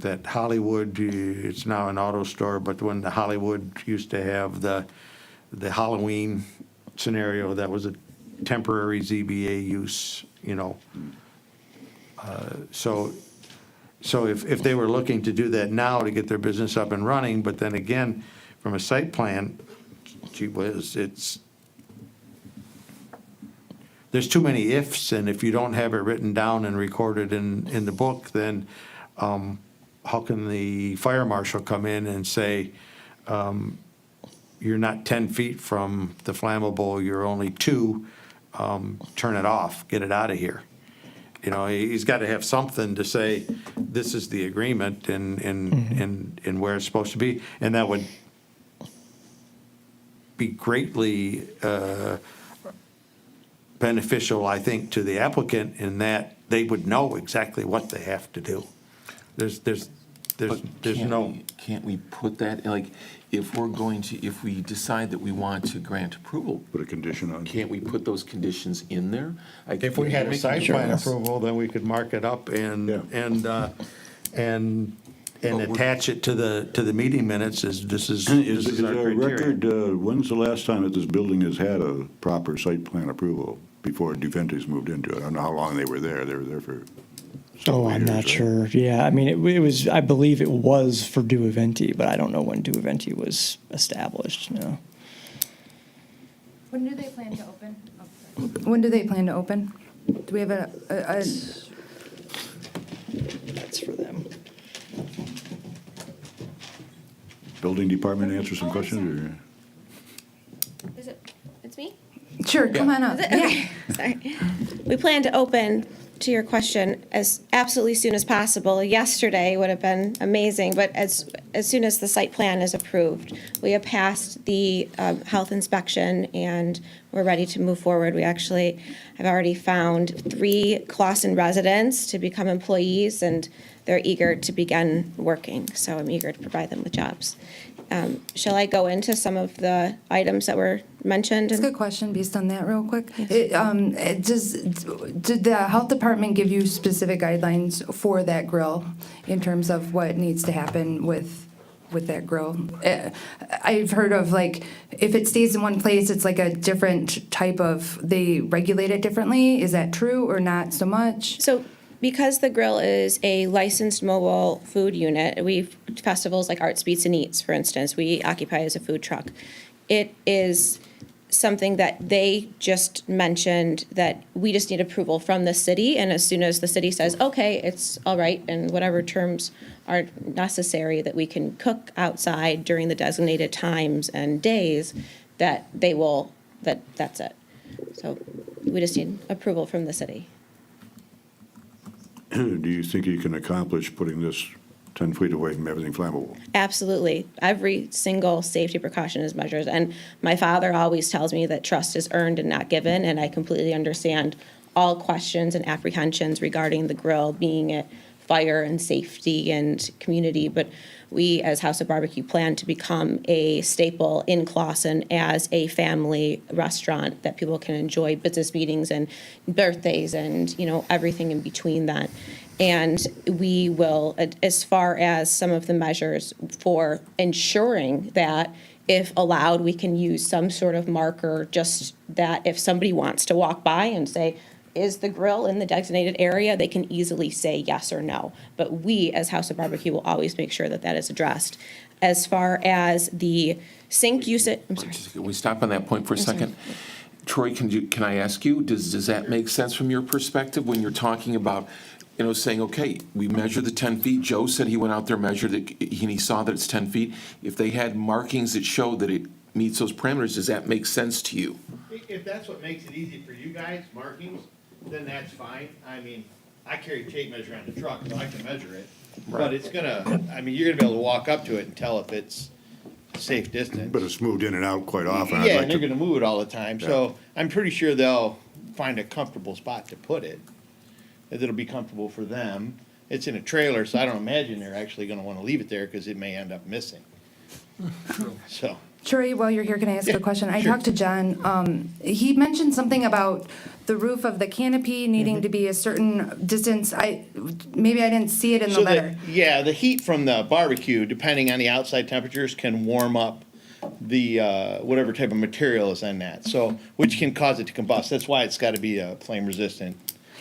that Hollywood, it's now an auto store, but when the Hollywood used to have the Halloween scenario, that was a temporary ZBA use, So if they were looking to do that now to get their business up and running, but then again, from a site plan, gee whiz, there's too many ifs, and if you don't have it written down and recorded in the book, then how can the fire marshal come in and say, you're not 10 feet from the flammable, you're only 2, turn it off, get it out of here. He's got to have something to say, this is the agreement and where it's supposed to be. And that would be greatly beneficial, I think, to the applicant, in that they would know exactly what they have to do. There's no. Can't we put that, like, if we decide that we want to grant approval? Put a condition on. Can't we put those conditions in there? If we had a site plan approval, then we could mark it up and attach it to the meeting minutes as this is our there a criteria. record, when's the last time that this building has had a proper site plan approval before Duventis moved into it? I don't know how long they were there. They were there for several I'm years, not right? sure. Yeah, I mean, it was, I believe it was for Duaventi, but I don't know when Duaventi was established, no. When do they plan to open? When do they plan to open? Do we have a That's for them. Building department answer some questions, or? Is it, it's me? Sure, come on up. Is it? Okay, sorry. We plan to open, to your question, as absolutely soon as possible. Yesterday would have been amazing, but as soon as the site plan is approved. We have passed the health inspection, and we're ready to move forward. We actually have already found 3 Clawson residents to become employees, and they're eager to begin working, so I'm eager to provide them with jobs. Shall I go into some of the items that were mentioned? That's a good question, based on that real quick. Did the health department give you specific guidelines for that grill in terms of what needs to happen with that grill? I've heard of, like, if it stays in one place, it's like a different type of, they regulate it differently. Is that true or not so much? So because the grill is a licensed mobile food unit, festivals like Arts, Beats, and Eats, for instance, we occupy as a food truck. It is something that they just mentioned that we just need approval from the city, and as soon as the city says, okay, it's all right, and whatever terms are necessary, that we can cook outside during the designated times and days, that they will that's it. So we just need approval from the city. Do you think you can accomplish putting this 10 feet away from everything flammable? Absolutely. Every single safety precaution is measured. And my father always tells me that trust is earned and not given, and I completely understand all questions and apprehensions regarding the grill, being it fire and safety and community. But we, as House of Barbecue, plan to become a staple in Clawson as a family restaurant that people can enjoy business meetings and birthdays and, you know, everything in between that. And we will, as far as some of the measures for ensuring that if allowed, we can use some sort of marker, just that if somebody wants to walk by and say, is the grill in the designated area, they can easily say yes or no. But we, as House of Barbecue, will always make sure that that is addressed. As far as the sink usage, I'm sorry. Can we stop on that point for a second? Troy, can I ask you, does that make sense from your perspective when you're talking about, you know, saying, okay, we measure the 10 feet. Joe said he went out there, measured it, and he saw that it's 10 feet. If they had markings that show that it meets those parameters, does that make sense to you? If that's what makes it easy for you guys, markings, then that's fine. I mean, I carry a tape measure on the truck, so I can measure it. But it's gonna, I mean, you're gonna be able to walk up to it and tell if it's safe distance. But it's moved in and out quite often. Yeah, and they're gonna move it all the time, so I'm pretty sure they'll find a comfortable spot to put it. That'll be comfortable for them. It's in a trailer, so I don't imagine they're actually gonna wanna leave it there, because it may end up missing. So. Troy, while you're here, can I ask a question? I sure. talked to John. He mentioned something about the roof of the canopy needing to be a certain distance. Maybe I didn't see it in the letter. Yeah, the heat from the barbecue, depending on the outside temperatures, can warm up the, whatever type of material is in that, so, which can cause it to combust. That's why it's gotta be flame resistant.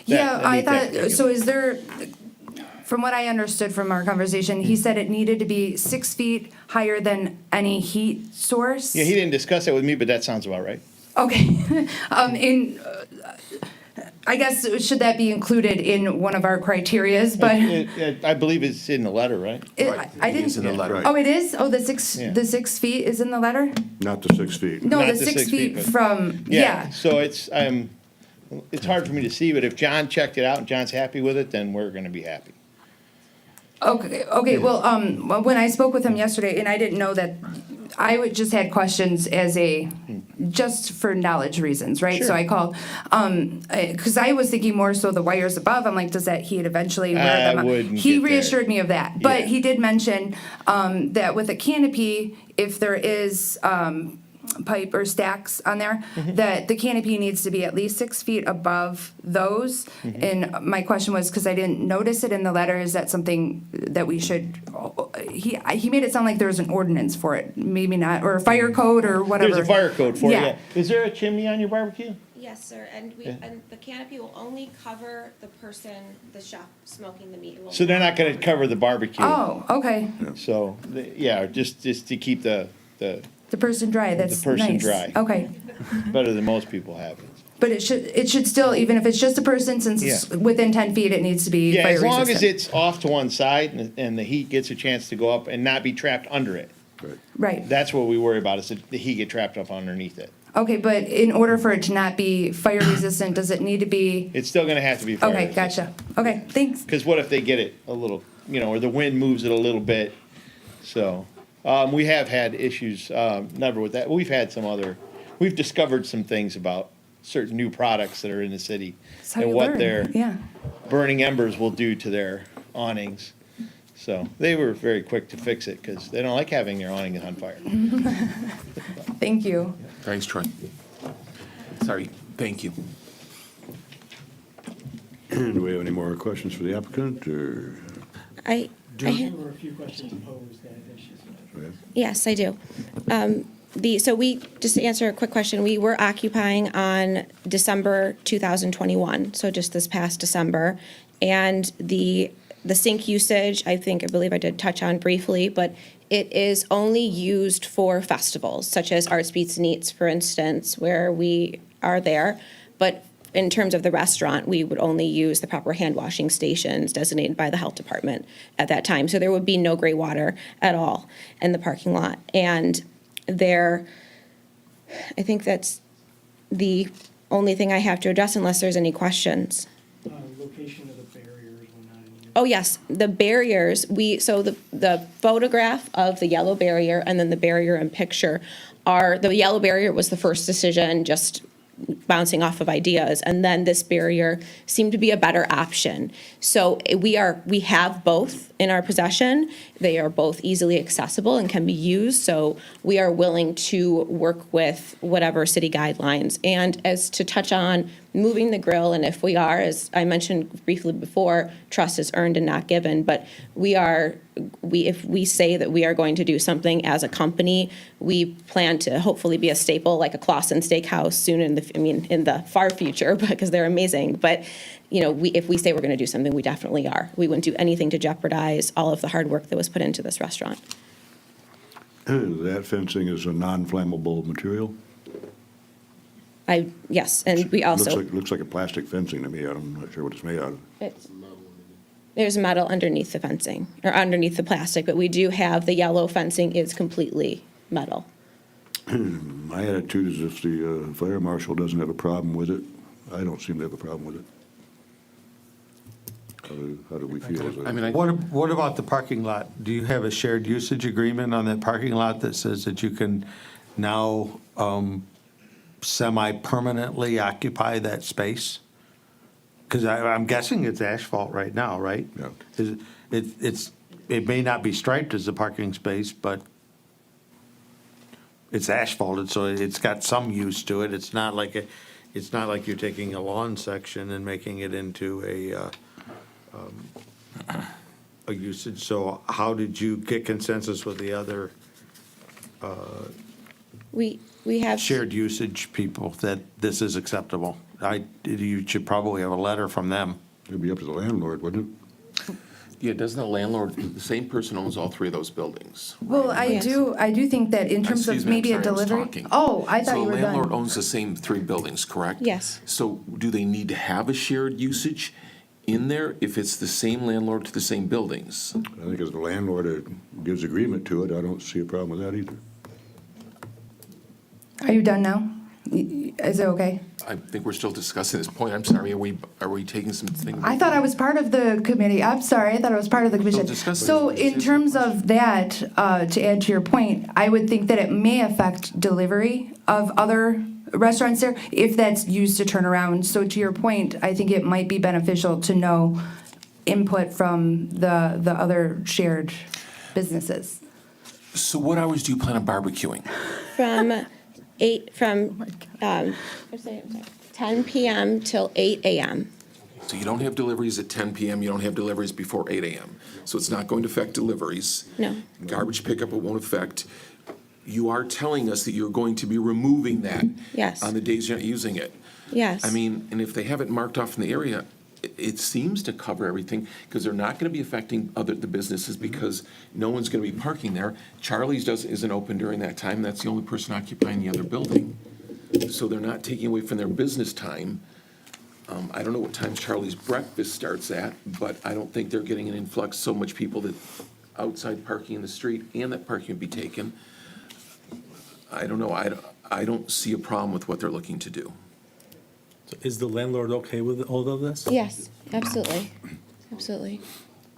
Yeah, I thought, so is there, from what I understood from our conversation, he said it needed to be 6 feet higher than any heat source? Yeah, he didn't discuss that with me, but that sounds about right. Okay. I guess, should that be included in one of our criterias, but. I believe it's in the letter, right? I didn't. It's in the letter. Oh, it is? Oh, the 6 feet is in the letter? Not the 6 feet. No, Not the 6 feet but- from, yeah. So it's hard for me to see, but if John checked it out and John's happy with it, then we're gonna be happy. Okay, well, when I spoke with him yesterday, and I didn't know that, just had questions just for knowledge reasons, right? So Sure. I called, because I was thinking more so the wires above, I'm like, does that heat eventually wear them I out? wouldn't He get there. reassured me of that, but Yeah. he did mention that with a canopy, if there is pipe or stacks on there, that the canopy needs to be at least 6 feet above those. And my question was, because I didn't notice it in the letter, is that something that we should, he made it sound like there was an ordinance for it, maybe not, or a fire code or whatever. There's a fire code for it, Yeah. yeah. Is there a chimney on your barbecue? Yes, sir, and and the canopy will only cover the person, the chef smoking the meat. It will So they're not gonna cover the barbecue. Oh, okay. So, yeah, just to keep the The person dry, that's person nice. dry. Okay. better than most people have it. But it should still, even if it's just a person, since it's within 10 feet, it needs to be Yeah, fire as long as resistant. it's off to one side and the heat gets a chance to go up and not be trapped under it. Right. That's what we worry about, is that the heat get trapped up underneath it. Okay, but in order for it to not be fire resistant, does it need to be? It's still gonna have to be fire Okay, resistant. gotcha. Okay, thanks. Because what if they get it a little, or the wind moves it a little bit? So, we have had issues, never with that. We've discovered some things about certain new products that are in the city That's how and you what learn. their Yeah. burning embers will do to their awnings. So they were very quick to fix it because they don't like having their awning on fire. Thank you. Thanks, Troy. Sorry, thank you. Do we have any more questions for the applicant, or? There were a few questions posed that Yes, I do. So we, just to answer a quick question, we were occupying on December 2021, so just this past December. And the sink usage, I believe I did touch on briefly, but it is only used for festivals, such as Arts, Beats, and Eats, for instance, where we are there. But in terms of the restaurant, we would only use the proper hand washing stations designated by the health department at that time. So there would be no gray water at all in the parking lot. And I think that's the only thing I have to address unless there's any questions. Location of the barriers were not in use. Oh, yes, the barriers, so the photograph of the yellow barrier and then the barrier in picture the yellow barrier was the first decision, just bouncing off of ideas, and then this barrier seemed to be a better option. So we have both in our possession. They are both easily accessible and can be used, so we are willing to work with whatever city guidelines. And as to touch on moving the grill, and if we are, as I mentioned briefly before, trust is earned and not given, but if we say that we are going to do something as a company, we plan to hopefully be a staple like a Clausen Steakhouse soon in the far future, because they're amazing. But if we say we're going to do something, we definitely are. We wouldn't do anything to jeopardize all of the hard work that was put into this restaurant. That fencing is a non-flammable material? Yes, and we also. Looks like a plastic fencing to me. I'm not sure what it's made out of. There's metal underneath the fencing, or underneath the plastic, but we do have the yellow fencing is completely metal. My attitude is if the fire marshal doesn't have a problem with it, I don't seem to have a problem with it. How do we feel? What about the parking lot? Do you have a shared usage agreement on that parking lot that says that you can now semi-permanently occupy that space? Because I'm guessing it's asphalt right now, right? Yeah. It may not be striped as a parking space, but it's asphalted, so it's got some use to it. It's not like you're taking a lawn section and making it into a usage. So how did you get consensus with the other We have. shared usage people that this is acceptable? You should probably have a letter from them. It'd be up to the landlord, wouldn't it? Yeah, doesn't the landlord, the same person owns all three of those buildings? Well, I do think that in terms Excuse of me, I'm maybe a sorry, I was delivery. talking. Oh, I thought you were So the landlord done. owns the same three buildings, correct? Yes. So do they need to have a shared usage in there if it's the same landlord to the same buildings? I think as the landlord gives agreement to it, I don't see a problem with that either. Are you done now? Is it okay? I think we're still discussing this point. I'm sorry, are we taking something? I thought I was part of the committee. I'm sorry, I thought I was part of the commission. discuss it. So in terms of that, to add to your point, I would think that it may affect delivery of other restaurants there if that's used to turn around. So to your point, I think it might be beneficial to know input from the other shared businesses. So what hours do you plan on barbecuing? From 10 p.m. till 8 a.m. So you don't have deliveries at 10 p.m., you don't have deliveries before 8 a.m. So it's not going to affect deliveries. No. Garbage pickup, it won't affect. You are telling us that you're going to be removing that. Yes. On the days you're not using it. Yes. I mean, and if they have it marked off in the area, it seems to cover everything, because they're not gonna be affecting the businesses, because no one's gonna be parking there. Charlie's isn't open during that time, that's the only person occupying the other building. So they're not taking away from their business time. I don't know what time Charlie's breakfast starts at, but I don't think they're getting an influx, so much people that outside parking in the street, and that parking would be taken. I don't know, I don't see a problem with what they're looking to do. So is the landlord okay with all of this? Yes, absolutely. Absolutely.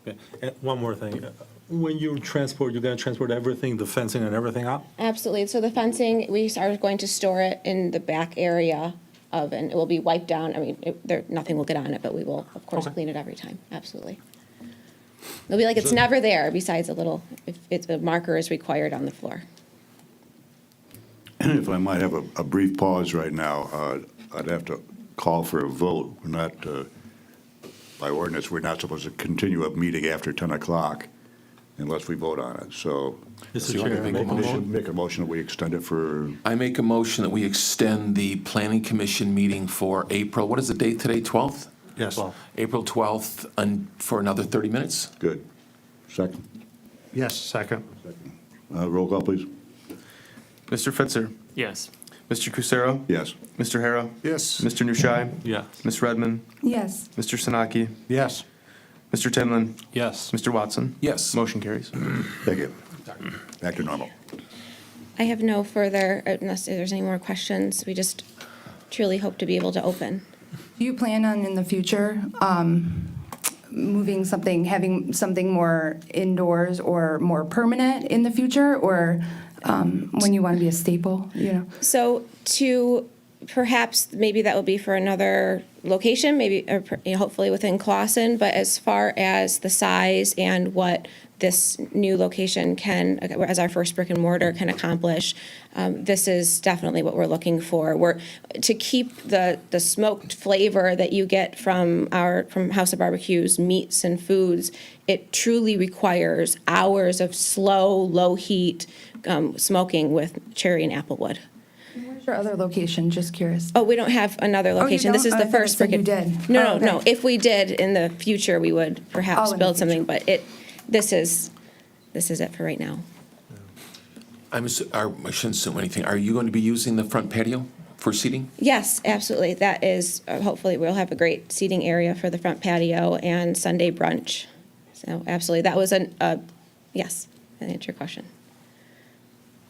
Okay. And one more thing. When you're going to transport everything, the fencing and everything out? Absolutely. So the fencing, we are going to store it in the back area and it will be wiped down. I mean, nothing will get on it, but we will, of course, clean it every time. Absolutely. It'll be like it's never there, besides if a marker is required on the floor. If I might have a brief pause right now, I'd have to call for a vote. We're not, by ordinance, we're not supposed to continue a meeting after 10 o'clock unless we vote on it. So Mr. Chair, make a motion that we extend it for, I make a motion that we extend the planning commission meeting for April, what is the date today, 12th? Yes. April 12th, for another 30 minutes? good. Second. Yes, second. Roll call, please. Mr. Fitzer? Yes. Mr. Cusero? Yes. Mr. Harrow? Yes. Mr. Nushai? Yes. Ms. Redmond? Yes. Mr. Sanaki? Yes. Mr. Timlin? Yes. Mr. Watson? Yes. Motion carries. Thank you. Back to normal. I have no further, unless there's any more questions. truly hope to be able to open. Do you plan on in the future moving something, having something more indoors or more permanent in the future, or when you want to be a staple, you know? So to perhaps, maybe that will be for another location, maybe, or hopefully within Clawson, but as far as the size and what this new location can, as our first brick and mortar, can accomplish, this is definitely what we're looking for. We're to keep the smoked flavor that you get from House of Barbecue's meats and foods. It truly requires hours of slow, low heat smoking with cherry and applewood. Where's your other location? Just curious. Oh, we don't have another you location. This don't? is I the thought first it said brick and... you did. No, Oh, no, no. okay. If we did in the future, we would perhaps in the build something, but this is it for right now. I shouldn't assume anything. Are you going to be using the front patio for seating? Yes, absolutely. That is, hopefully we'll have a great seating area for the front patio and Sunday brunch. So absolutely, that was yes, that answered your question.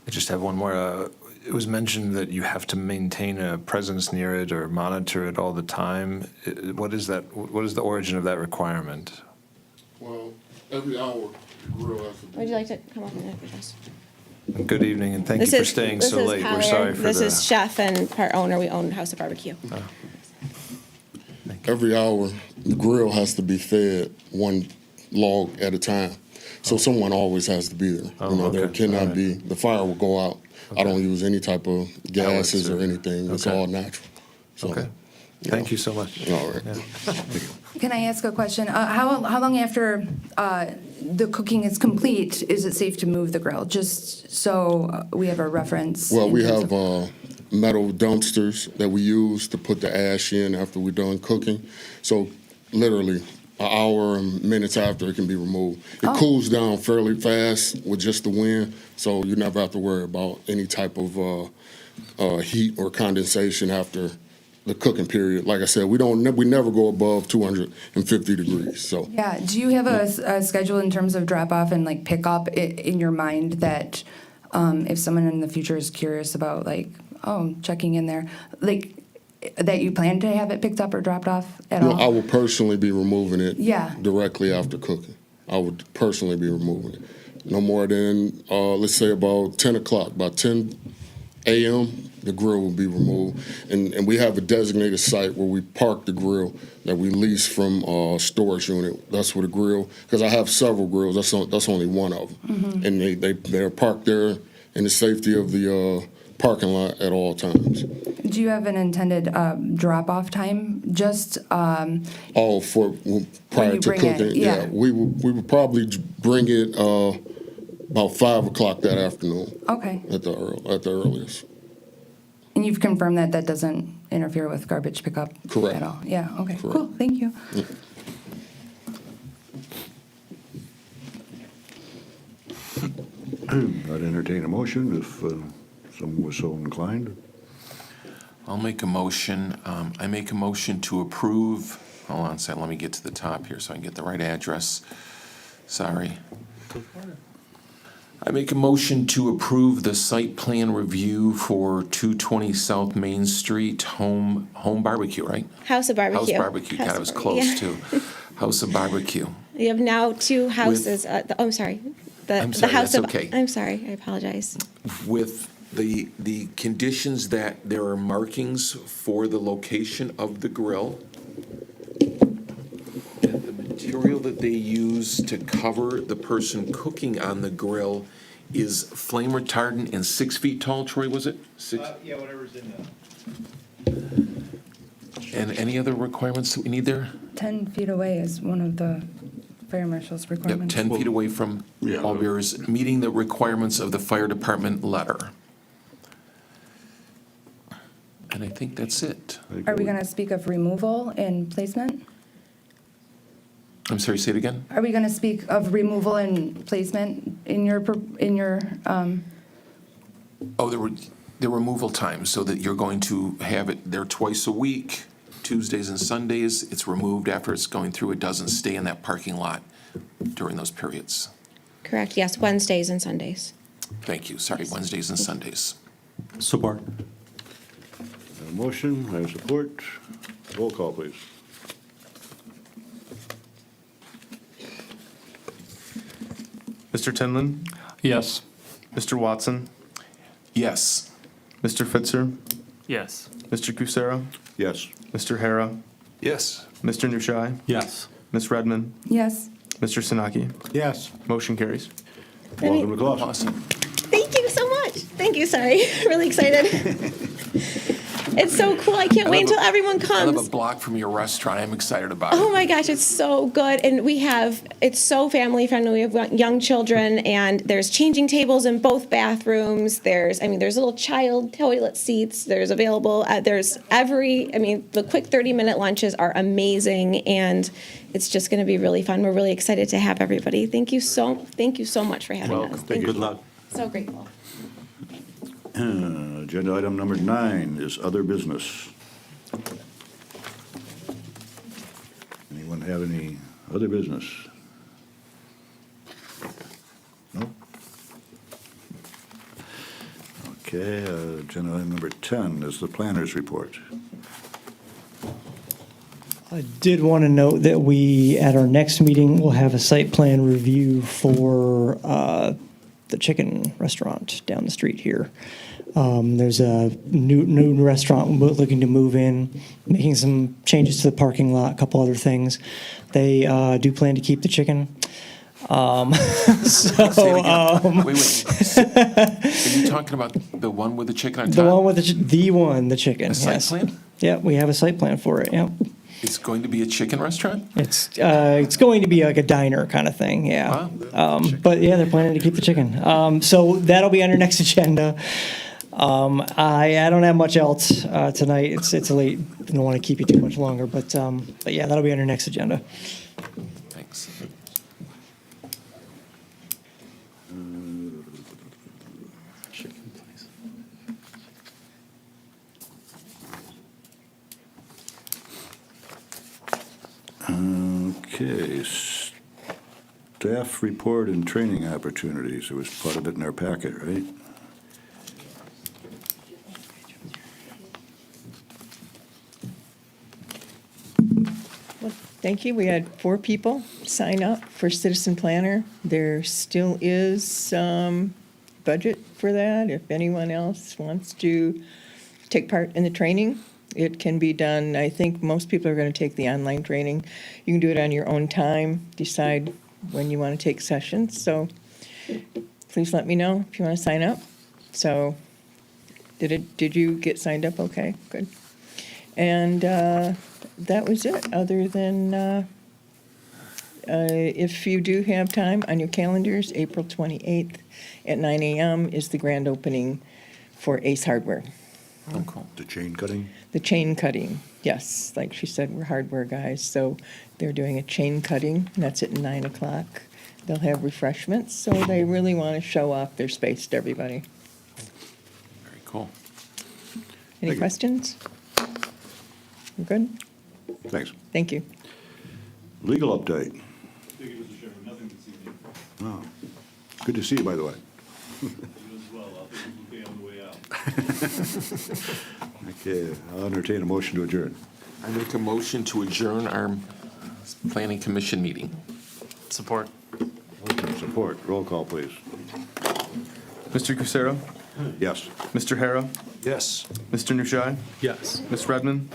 I just have one more. It was mentioned that you have to maintain a presence near it or monitor it all the time. What is that? What is the origin of that requirement? Well, every hour, the grill has to be. Would you like to come up and address? Good evening, and thank you for staying so late. We're sorry for This is chef and part owner. We own House of Barbecue. Every hour, the grill has to be fed one log at a time. So someone always has to be there. There cannot be, the fire will go out. I don't use any type of gases or anything. It's all natural. So, okay. Thank you so much. All right. Can I ask a question? How long after the cooking is complete is it safe to move the grill? Just so we have a reference. Well, in we terms have of- metal dumpsters that we use to put the ash in after we're done cooking. So literally an hour and minutes after it can be removed. It cools down fairly fast with just the wind, so you never have to worry about any type of heat or condensation after the cooking period. Like I said, we never go above 250 degrees. So Yeah. Do you have a schedule in terms of drop off and like pick up in your mind that if someone in the future is curious about like, checking in there, like that you plan to have it picked up or dropped off at all? I will personally be removing it Yeah. directly after cooking. I would personally be removing it. No more than, let's say about 10 o'clock, about 10 a.m., the grill will be removed. And we have a designated site where we park the grill that we lease from a storage unit. That's where the grill, because I have several grills, that's only one of them. And they're parked there in the safety of the parking lot at all times. Do you have an intended drop-off time? Just Prior you to bring it, cooking, yeah. we would probably bring it about 5 o'clock that afternoon. Okay. At the earliest. And you've confirmed that that doesn't interfere with garbage pickup Correct. at all? Yeah. Okay. Correct. Cool. Thank you. I'd entertain a motion if someone was so inclined. I'll make a motion. I make a motion to approve. Hold on a second. Let me get to the top here so I can get the right address. Sorry. I make a motion to approve the site plan review for 220 South Main Street Home Barbecue, right? House of Barbecue. House Barbecue. God, I was of close yeah. too. House of Barbecue. You have now two houses. I'm sorry. I'm sorry, House that's of. okay. I'm sorry. I apologize. With the conditions that there are markings for the location of the grill, and the material that they use to cover the person cooking on the grill is flame retardant and 6 feet tall, Troy, was it? Yeah, whatever's in the. And any other requirements that we need there? 10 feet away is one of the fire marshal's Yep, requirements. 10 feet away from all beers, meeting the requirements of the fire department letter. And I think that's it. Are we going to speak of removal and placement? I'm sorry, say it again? Are we going to speak of removal and placement in your Oh, the removal times, so that you're going to have it there twice a week, Tuesdays and Sundays. It's removed after it's going through. It doesn't stay in that parking lot during those periods. Correct. Yes, Wednesdays and Sundays. Thank you. Sorry, Wednesdays and Sundays. Support. Motion, I have support. Roll call, please. Mr. Tinlin? Yes. Mr. Watson? Yes. Mr. Fitzer? Yes. Mr. Kucera? Yes. Mr. Hara? Yes. Mr. Nushai? Yes. Ms. Redmond? Yes. Mr. Sinaki? Yes. Motion carries. Welcome to Gloucester. Awesome. Thank you so much. Thank you, sorry. Really excited. It's so cool. I can't wait until everyone I live comes. a block from your restaurant. I'm excited about it. Oh my gosh, it's so good. And it's so family friendly. We have young children and there's changing tables in both bathrooms. There's little child toilet seats. There's available, the quick 30-minute lunches are amazing and it's just going to be really fun. We're really excited to have everybody. Thank you so much for having us. Thank you. Good luck. So grateful. Agenda item number 9 is other business. Anyone have any other business? No? Okay, agenda item number 10 is the planner's report. I did want to note that at our next meeting, we'll have a site plan review for the chicken restaurant down the street here. There's a new restaurant looking to move in, making some changes to the parking lot, a couple other things. They do plan to keep the chicken. Say it again. Wait. Are you talking about the one with the chicken on top? The one with the chicken. A site yes. plan? Yeah, we have a site plan for it. Yeah. It's going to be a chicken restaurant? It's going to be like a diner kind of thing, yeah. But yeah, they're planning to keep the chicken. So that'll be on your next agenda. I don't have much else tonight. It's late. I don't want to keep you too much longer, but yeah, that'll be on your next agenda. Thanks. Okay, staff report and training opportunities. It was part of it in our packet, right? Well, thank you. We had 4 people sign up for Citizen Planner. There still is some budget for that. If anyone else wants to take part in the training, it can be done. I think most people are going to take the online training. You can do it on your own time, decide when you want to take sessions. So please let me know if you want to sign up. So did you get signed up? Okay, good. And that was it, other than if you do have time on your calendars, April 28th at 9 a.m. is the grand opening for Ace Hardware. Oh, cool. The chain cutting? The chain cutting, yes. Like she said, we're hardware guys, so they're doing a chain cutting, and that's at 9 o'clock. They'll have refreshments, so they really want to show off their space to everybody. Very cool. Any questions? We're good? Thanks. Thank you. Legal update. Oh, good to see you, by the way. Okay, I'll entertain a motion to adjourn. I make a motion to adjourn our planning commission meeting. Support. Support. Roll call, please. Mr. Kucera? Yes. Mr. Hara? Yes. Mr. Nushai? Yes. Ms. Redmond?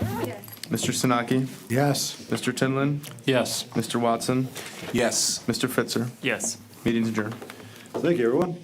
Mr. Sinaki? Yes. Mr. Tinlin? Yes. Mr. Watson? Yes. Mr. Fitzer? Yes. Meeting's adjourned. Thank you, everyone.